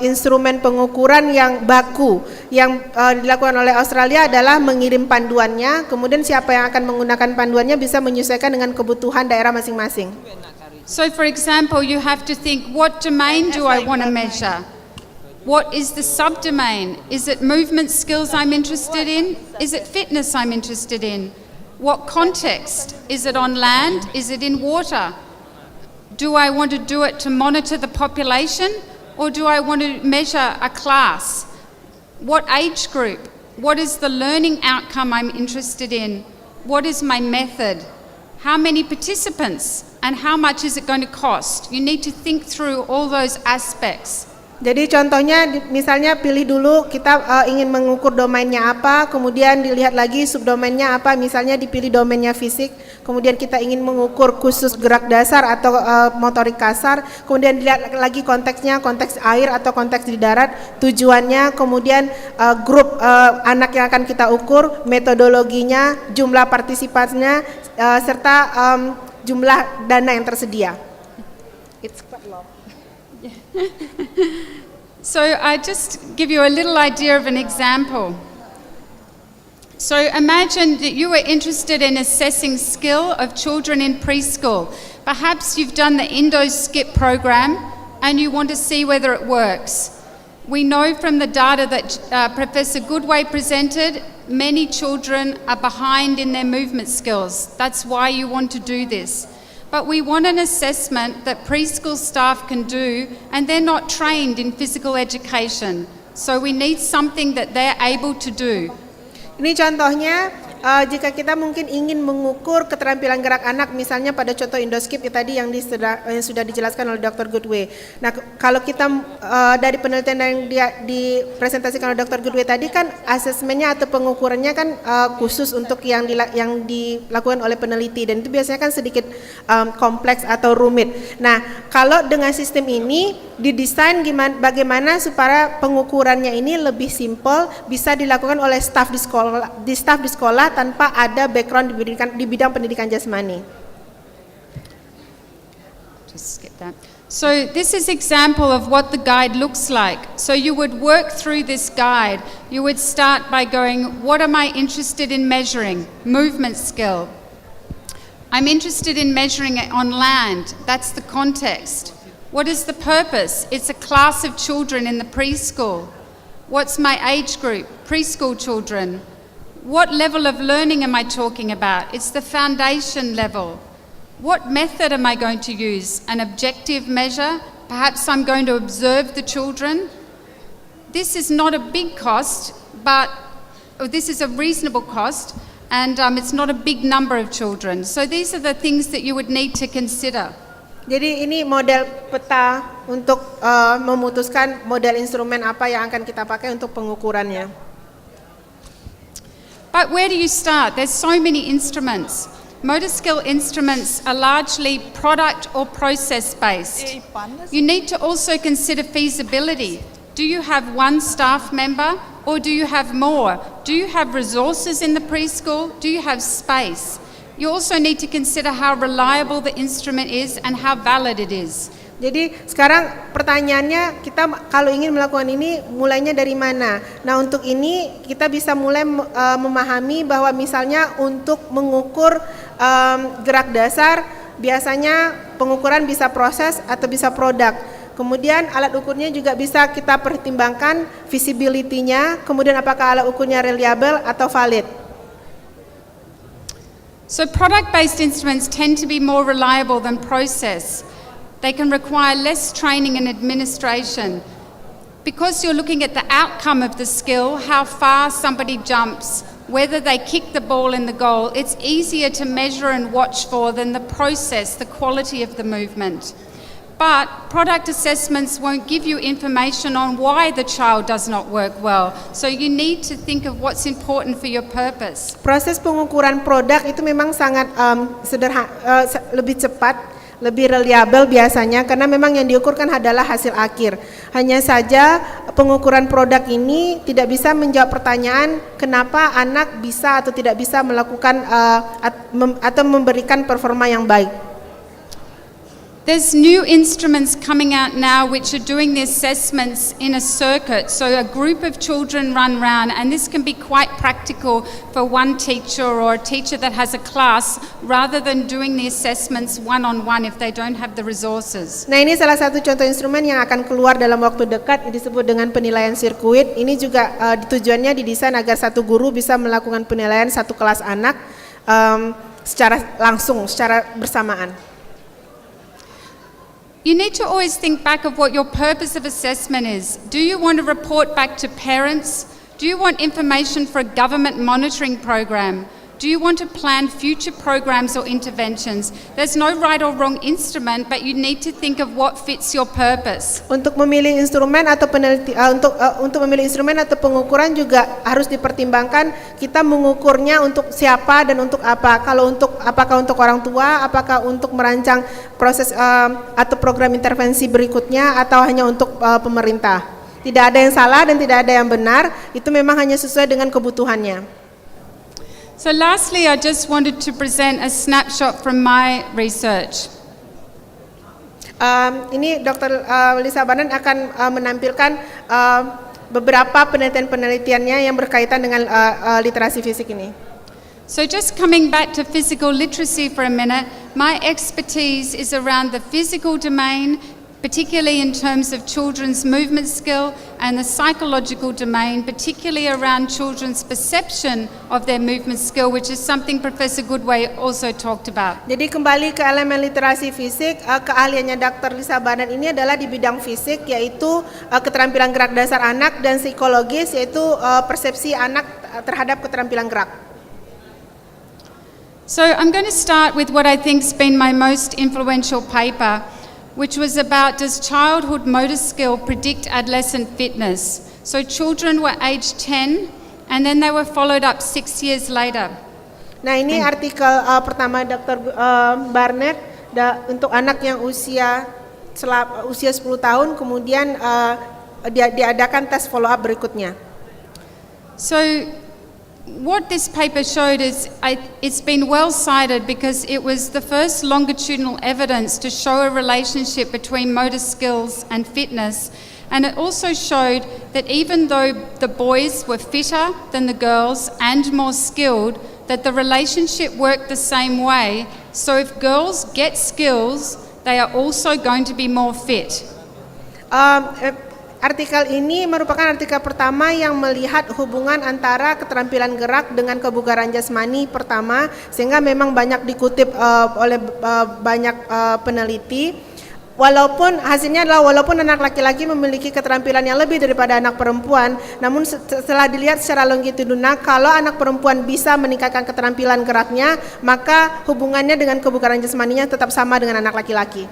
instrumen pengukuran yang baku. Yang dilakukan oleh Australia adalah mengirim panduannya, kemudian siapa yang akan menggunakan panduannya bisa menyesuaikan dengan kebutuhan daerah masing-masing. So for example, you have to think, what domain do I want to measure? What is the subdomain? Is it movement skills I'm interested in? Is it fitness I'm interested in? What context? Is it on land? Is it in water? Do I want to do it to monitor the population, or do I want to measure a class? What age group? What is the learning outcome I'm interested in? What is my method? How many participants? And how much is it going to cost? You need to think through all those aspects. Jadi contohnya misalnya pilih dulu kita ingin mengukur domainnya apa, kemudian dilihat lagi subdomainnya apa, misalnya dipilih domainnya fisik, kemudian kita ingin mengukur khusus gerak dasar atau motorik kasar, kemudian dilihat lagi konteksnya, konteks air atau konteks di darat, tujuannya, kemudian grup anak yang akan kita ukur, metodologinya, jumlah partisipannya, serta jumlah dana yang tersedia. It's quite long. So I just give you a little idea of an example. So imagine that you were interested in assessing skill of children in preschool. Perhaps you've done the Indo-Skip program and you want to see whether it works. We know from the data that Professor Goodway presented, many children are behind in their movement skills. That's why you want to do this. But we want an assessment that preschool staff can do, and they're not trained in physical education. So we need something that they're able to do. Ini contohnya jika kita mungkin ingin mengukur keterampilan gerak anak, misalnya pada contoh Indo-Skip tadi yang sudah dijelaskan oleh Dr. Goodway. Nah, kalau kita dari penelitian yang dipresentasikan oleh Dr. Goodway tadi kan asesmennya atau pengukurannya kan khusus untuk yang dilakukan oleh peneliti, dan itu biasanya kan sedikit kompleks atau rumit. Nah, kalau dengan sistem ini didesain bagaimana supaya pengukurannya ini lebih simpel, bisa dilakukan oleh staf di sekolah tanpa ada background di bidang pendidikan jasmani. Just skip that. So this is example of what the guide looks like. So you would work through this guide. You would start by going, what am I interested in measuring? Movement skill. I'm interested in measuring it on land. That's the context. What is the purpose? It's a class of children in the preschool. What's my age group? Preschool children. What level of learning am I talking about? It's the foundation level. What method am I going to use? An objective measure? Perhaps I'm going to observe the children. This is not a big cost, but this is a reasonable cost, and it's not a big number of children. So these are the things that you would need to consider. Jadi ini model peta untuk memutuskan model instrumen apa yang akan kita pakai untuk pengukurannya. But where do you start? There's so many instruments. Motor skill instruments are largely product or process based. You need to also consider feasibility. Do you have one staff member or do you have more? Do you have resources in the preschool? Do you have space? You also need to consider how reliable the instrument is and how valid it is. Jadi sekarang pertanyaannya, kita kalau ingin melakukan ini mulainya dari mana? Nah, untuk ini kita bisa mulai memahami bahwa misalnya untuk mengukur gerak dasar biasanya pengukuran bisa proses atau bisa produk. Kemudian alat ukurnya juga bisa kita pertimbangkan visibility-nya, kemudian apakah alat ukurnya reliable atau valid. So product-based instruments tend to be more reliable than process. They can require less training and administration. Because you're looking at the outcome of the skill, how far somebody jumps, whether they kick the ball in the goal, it's easier to measure and watch for than the process, the quality of the movement. But product assessments won't give you information on why the child does not work well. So you need to think of what's important for your purpose. Proses pengukuran produk itu memang sangat lebih cepat lebih reliable biasanya karena memang yang diukurkan adalah hasil akhir. Hanya saja pengukuran produk ini tidak bisa menjawab pertanyaan kenapa anak bisa atau tidak bisa melakukan atau memberikan performa yang baik. There's new instruments coming out now which are doing the assessments in a circuit. So a group of children run round, and this can be quite practical for one teacher or a teacher that has a class rather than doing the assessments one-on-one if they don't have the resources. Nah, ini salah satu contoh instrumen yang akan keluar dalam waktu dekat disebut dengan penilaian sirkuit. Ini juga tujuannya didesain agar satu guru bisa melakukan penilaian satu kelas anak secara langsung, secara bersamaan. You need to always think back of what your purpose of assessment is. Do you want to report back to parents? Do you want information for a government monitoring program? Do you want to plan future programs or interventions? There's no right or wrong instrument, but you need to think of what fits your purpose. Untuk memilih instrumen atau untuk memilih instrumen atau pengukuran juga harus dipertimbangkan kita mengukurnya untuk siapa dan untuk apa. Kalau apakah untuk orang tua, apakah untuk merancang proses atau program intervensi berikutnya atau hanya untuk pemerintah. Tidak ada yang salah dan tidak ada yang benar, itu memang hanya sesuai dengan kebutuhannya. So lastly, I just wanted to present a snapshot from my research. Ini Dr. Lisa Barnett akan menampilkan beberapa penelitian-penelitiannya yang berkaitan dengan literasi fisik ini. So just coming back to physical literacy for a minute, my expertise is around the physical domain, particularly in terms of children's movement skill, and the psychological domain, particularly around children's perception of their movement skill, which is something Professor Goodway also talked about. Jadi kembali ke elemen literasi fisik, keahliannya Dr. Lisa Barnett ini adalah di bidang fisik, yaitu keterampilan gerak dasar anak, dan psikologis, yaitu persepsi anak terhadap keterampilan gerak. So I'm going to start with what I think's been my most influential paper, which was about does childhood motor skill predict adolescent fitness? So children were aged 10 and then they were followed up 6 years later. Nah, ini artikel pertama Dr. Barnett untuk anak yang usia 10 tahun, kemudian diadakan tes follow up berikutnya. So what this paper showed is it's been well cited because it was the first longitudinal evidence to show a relationship between motor skills and fitness, and it also showed that even though the boys were fitter than the girls and more skilled, that the relationship worked the same way. So if girls get skills, they are also going to be more fit. Artikel ini merupakan artikel pertama yang melihat hubungan antara keterampilan gerak dengan kebugaran jasmani pertama, sehingga memang banyak dikutip oleh banyak peneliti. Walaupun hasilnya adalah walaupun anak laki-laki memiliki keterampilan yang lebih daripada anak perempuan, namun setelah dilihat secara longitudinal, kalau anak perempuan bisa meningkatkan keterampilan geraknya, maka hubungannya dengan kebugaran jasmaninya tetap sama dengan anak laki-laki.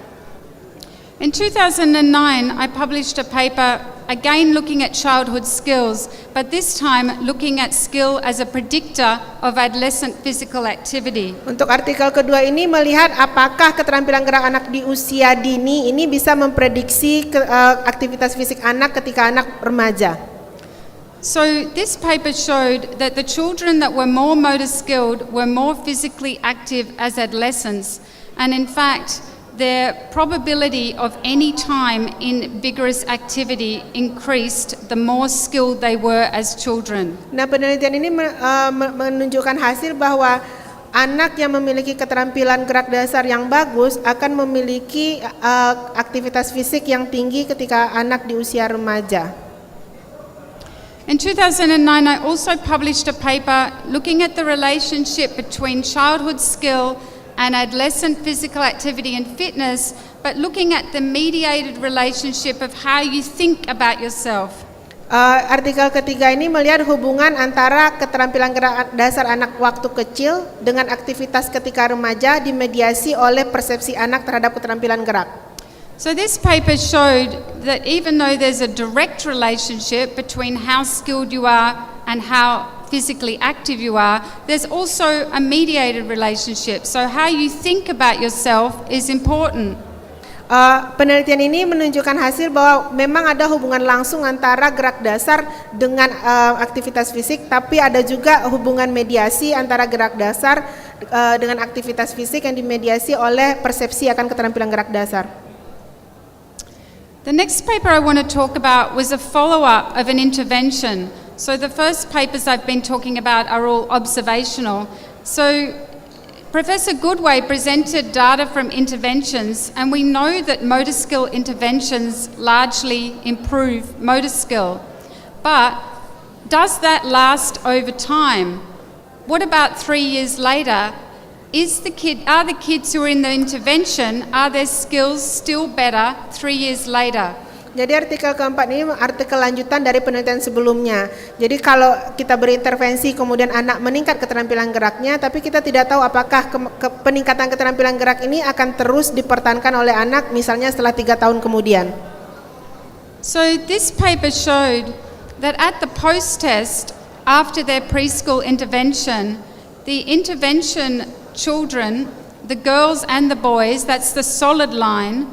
In 2009, I published a paper again looking at childhood skills, but this time looking at skill as a predictor of adolescent physical activity. Untuk artikel kedua ini melihat apakah keterampilan gerak anak di usia dini ini bisa memprediksi aktivitas fisik anak ketika anak remaja. So this paper showed that the children that were more motor skilled were more physically active as adolescents, and in fact, their probability of any time in vigorous activity increased the more skilled they were as children. Nah, penelitian ini menunjukkan hasil bahwa anak yang memiliki keterampilan gerak dasar yang bagus akan memiliki aktivitas fisik yang tinggi ketika anak di usia remaja. In 2009, I also published a paper looking at the relationship between childhood skill and adolescent physical activity and fitness, but looking at the mediated relationship of how you think about yourself. Artikel ketiga ini melihat hubungan antara keterampilan gerak dasar anak waktu kecil dengan aktivitas ketika remaja dimediasi oleh persepsi anak terhadap keterampilan gerak. So this paper showed that even though there's a direct relationship between how skilled you are and how physically active you are, there's also a mediated relationship. So how you think about yourself is important. Penelitian ini menunjukkan hasil bahwa memang ada hubungan langsung antara gerak dasar dengan aktivitas fisik, tapi ada juga hubungan mediasi antara gerak dasar dengan aktivitas fisik yang dimediasi oleh persepsi akan keterampilan gerak dasar. The next paper I want to talk about was a follow-up of an intervention. So the first papers I've been talking about are all observational. So Professor Goodway presented data from interventions, and we know that motor skill interventions largely improve motor skill. But does that last over time? What about 3 years later? Are the kids who are in the intervention, are their skills still better 3 years later? Jadi artikel keempat ini artikel lanjutan dari penelitian sebelumnya. Jadi kalau kita berintervensi kemudian anak meningkat keterampilan geraknya, tapi kita tidak tahu apakah peningkatan keterampilan gerak ini akan terus dipertahankan oleh anak misalnya setelah 3 tahun kemudian. So this paper showed that at the post-test, after their preschool intervention, the intervention children, the girls and the boys, that's the solid line,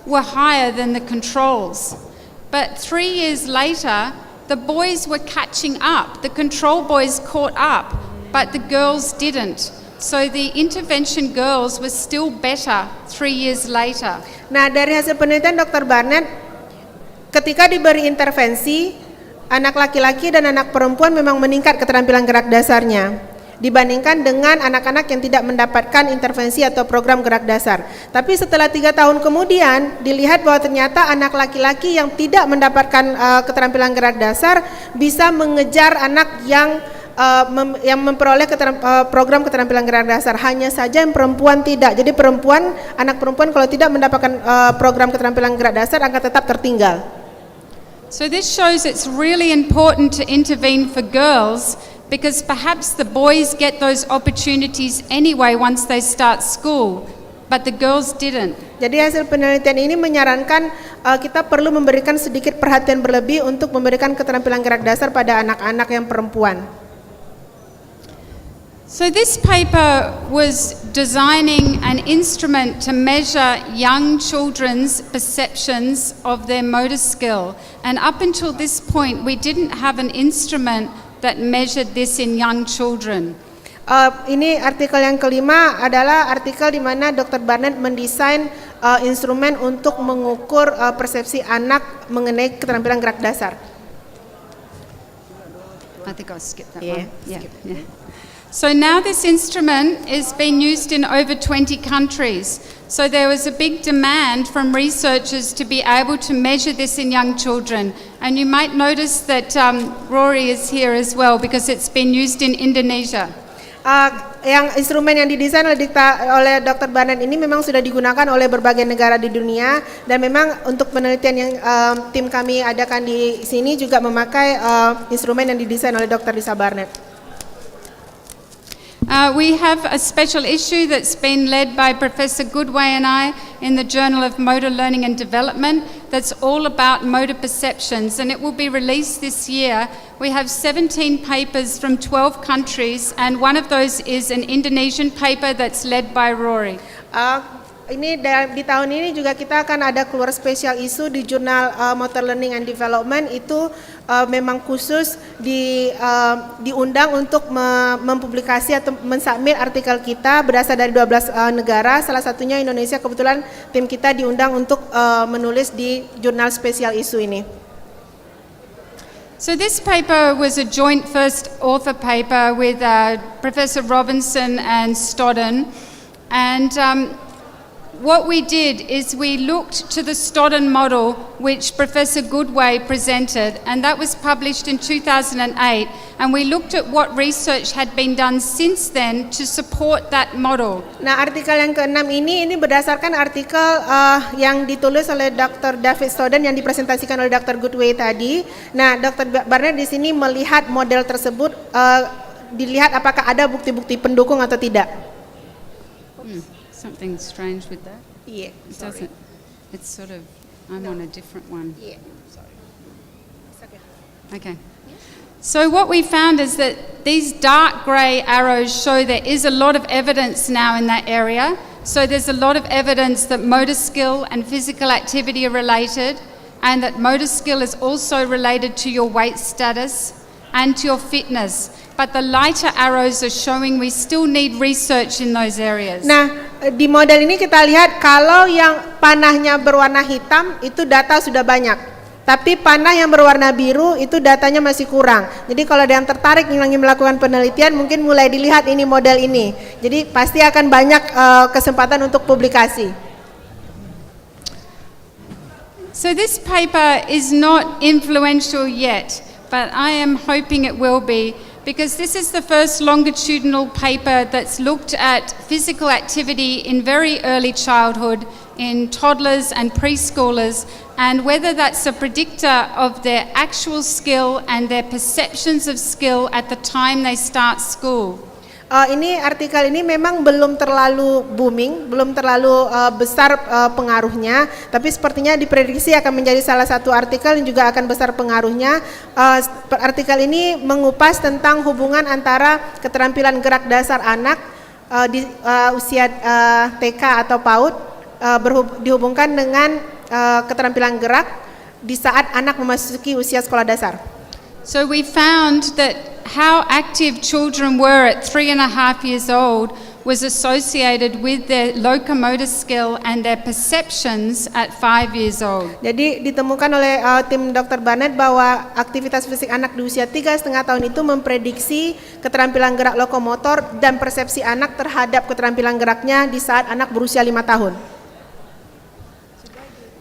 were higher than the controls. But 3 years later, the boys were catching up. The control boys caught up, but the girls didn't. So the intervention girls were still better 3 years later. Nah, dari hasil penelitian Dr. Barnett, ketika diberi intervensi, anak laki-laki dan anak perempuan memang meningkat keterampilan gerak dasarnya dibandingkan dengan anak-anak yang tidak mendapatkan intervensi atau program gerak dasar. Tapi setelah 3 tahun kemudian dilihat bahwa ternyata anak laki-laki yang tidak mendapatkan keterampilan gerak dasar bisa mengejar anak yang memperoleh program keterampilan gerak dasar. Hanya saja yang perempuan tidak. Jadi anak perempuan kalau tidak mendapatkan program keterampilan gerak dasar akan tetap tertinggal. So this shows it's really important to intervene for girls, because perhaps the boys get those opportunities anyway once they start school, but the girls didn't. Jadi hasil penelitian ini menyarankan kita perlu memberikan sedikit perhatian berlebih untuk memberikan keterampilan gerak dasar pada anak-anak yang perempuan. So this paper was designing an instrument to measure young children's perceptions of their motor skill. And up until this point, we didn't have an instrument that measured this in young children. Ini artikel yang kelima adalah artikel di mana Dr. Barnett mendesain instrumen untuk mengukur persepsi anak mengenai keterampilan gerak dasar. I think I'll skip that one. Yeah. So now this instrument is being used in over 20 countries. So there was a big demand from researchers to be able to measure this in young children. And you might notice that Rory is here as well because it's been used in Indonesia. Yang instrumen yang didesain oleh Dr. Barnett ini memang sudah digunakan oleh berbagai negara di dunia, dan memang untuk penelitian yang tim kami adakan di sini juga memakai instrumen yang didesain oleh Dr. Lisa Barnett. We have a special issue that's been led by Professor Goodway and I in the Journal of Motor Learning and Development that's all about motor perceptions, and it will be released this year. We have 17 papers from 12 countries, and one of those is an Indonesian paper that's led by Rory. Ini di tahun ini juga kita akan ada keluar spesial isu di jurnal Motor Learning and Development. Itu memang khusus diundang untuk mempublikasi atau mensubmit artikel kita berasal dari 12 negara. Salah satunya Indonesia. Kebetulan tim kita diundang untuk menulis di jurnal spesial isu ini. So this paper was a joint first author paper with Professor Robinson and Stodden, and what we did is we looked to the Stodden model which Professor Goodway presented, and that was published in 2008, and we looked at what research had been done since then to support that model. Nah, artikel yang ke-6 ini berdasarkan artikel yang ditulis oleh Dr. David Stodden yang dipresentasikan oleh Dr. Goodway tadi. Nah, Dr. Barnett di sini melihat model tersebut, dilihat apakah ada bukti-bukti pendukung atau tidak. Something strange with that? Yeah, it doesn't. It's sort of, I'm on a different one. Yeah, sorry. It's okay. Okay. So what we found is that these dark grey arrows show there is a lot of evidence now in that area. So there's a lot of evidence that motor skill and physical activity are related, and that motor skill is also related to your weight status and to your fitness. But the lighter arrows are showing we still need research in those areas. Nah, di model ini kita lihat kalau yang panahnya berwarna hitam itu data sudah banyak. Tapi panah yang berwarna biru itu datanya masih kurang. Jadi kalau ada yang tertarik ingin melakukan penelitian mungkin mulai dilihat ini model ini. Jadi pasti akan banyak kesempatan untuk publikasi. So this paper is not influential yet, but I am hoping it will be, because this is the first longitudinal paper that's looked at physical activity in very early childhood in toddlers and preschoolers, and whether that's a predictor of their actual skill and their perceptions of skill at the time they start school. Ini artikel ini memang belum terlalu booming, belum terlalu besar pengaruhnya, tapi sepertinya diprediksi akan menjadi salah satu artikel yang juga akan besar pengaruhnya. Artikel ini mengupas tentang hubungan antara keterampilan gerak dasar anak di usia TK atau PAUD dihubungkan dengan keterampilan gerak di saat anak memasuki usia sekolah dasar. So we found that how active children were at 3.5 years old was associated with their locomotor skill and their perceptions at 5 years old. Jadi ditemukan oleh tim Dr. Barnett bahwa aktivitas fisik anak di usia 3,5 tahun itu memprediksi keterampilan gerak lokomotor dan persepsi anak terhadap keterampilan geraknya di saat anak berusia 5 tahun.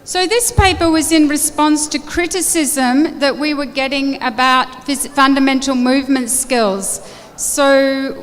So this paper was in response to criticism that we were getting about fundamental movement skills. So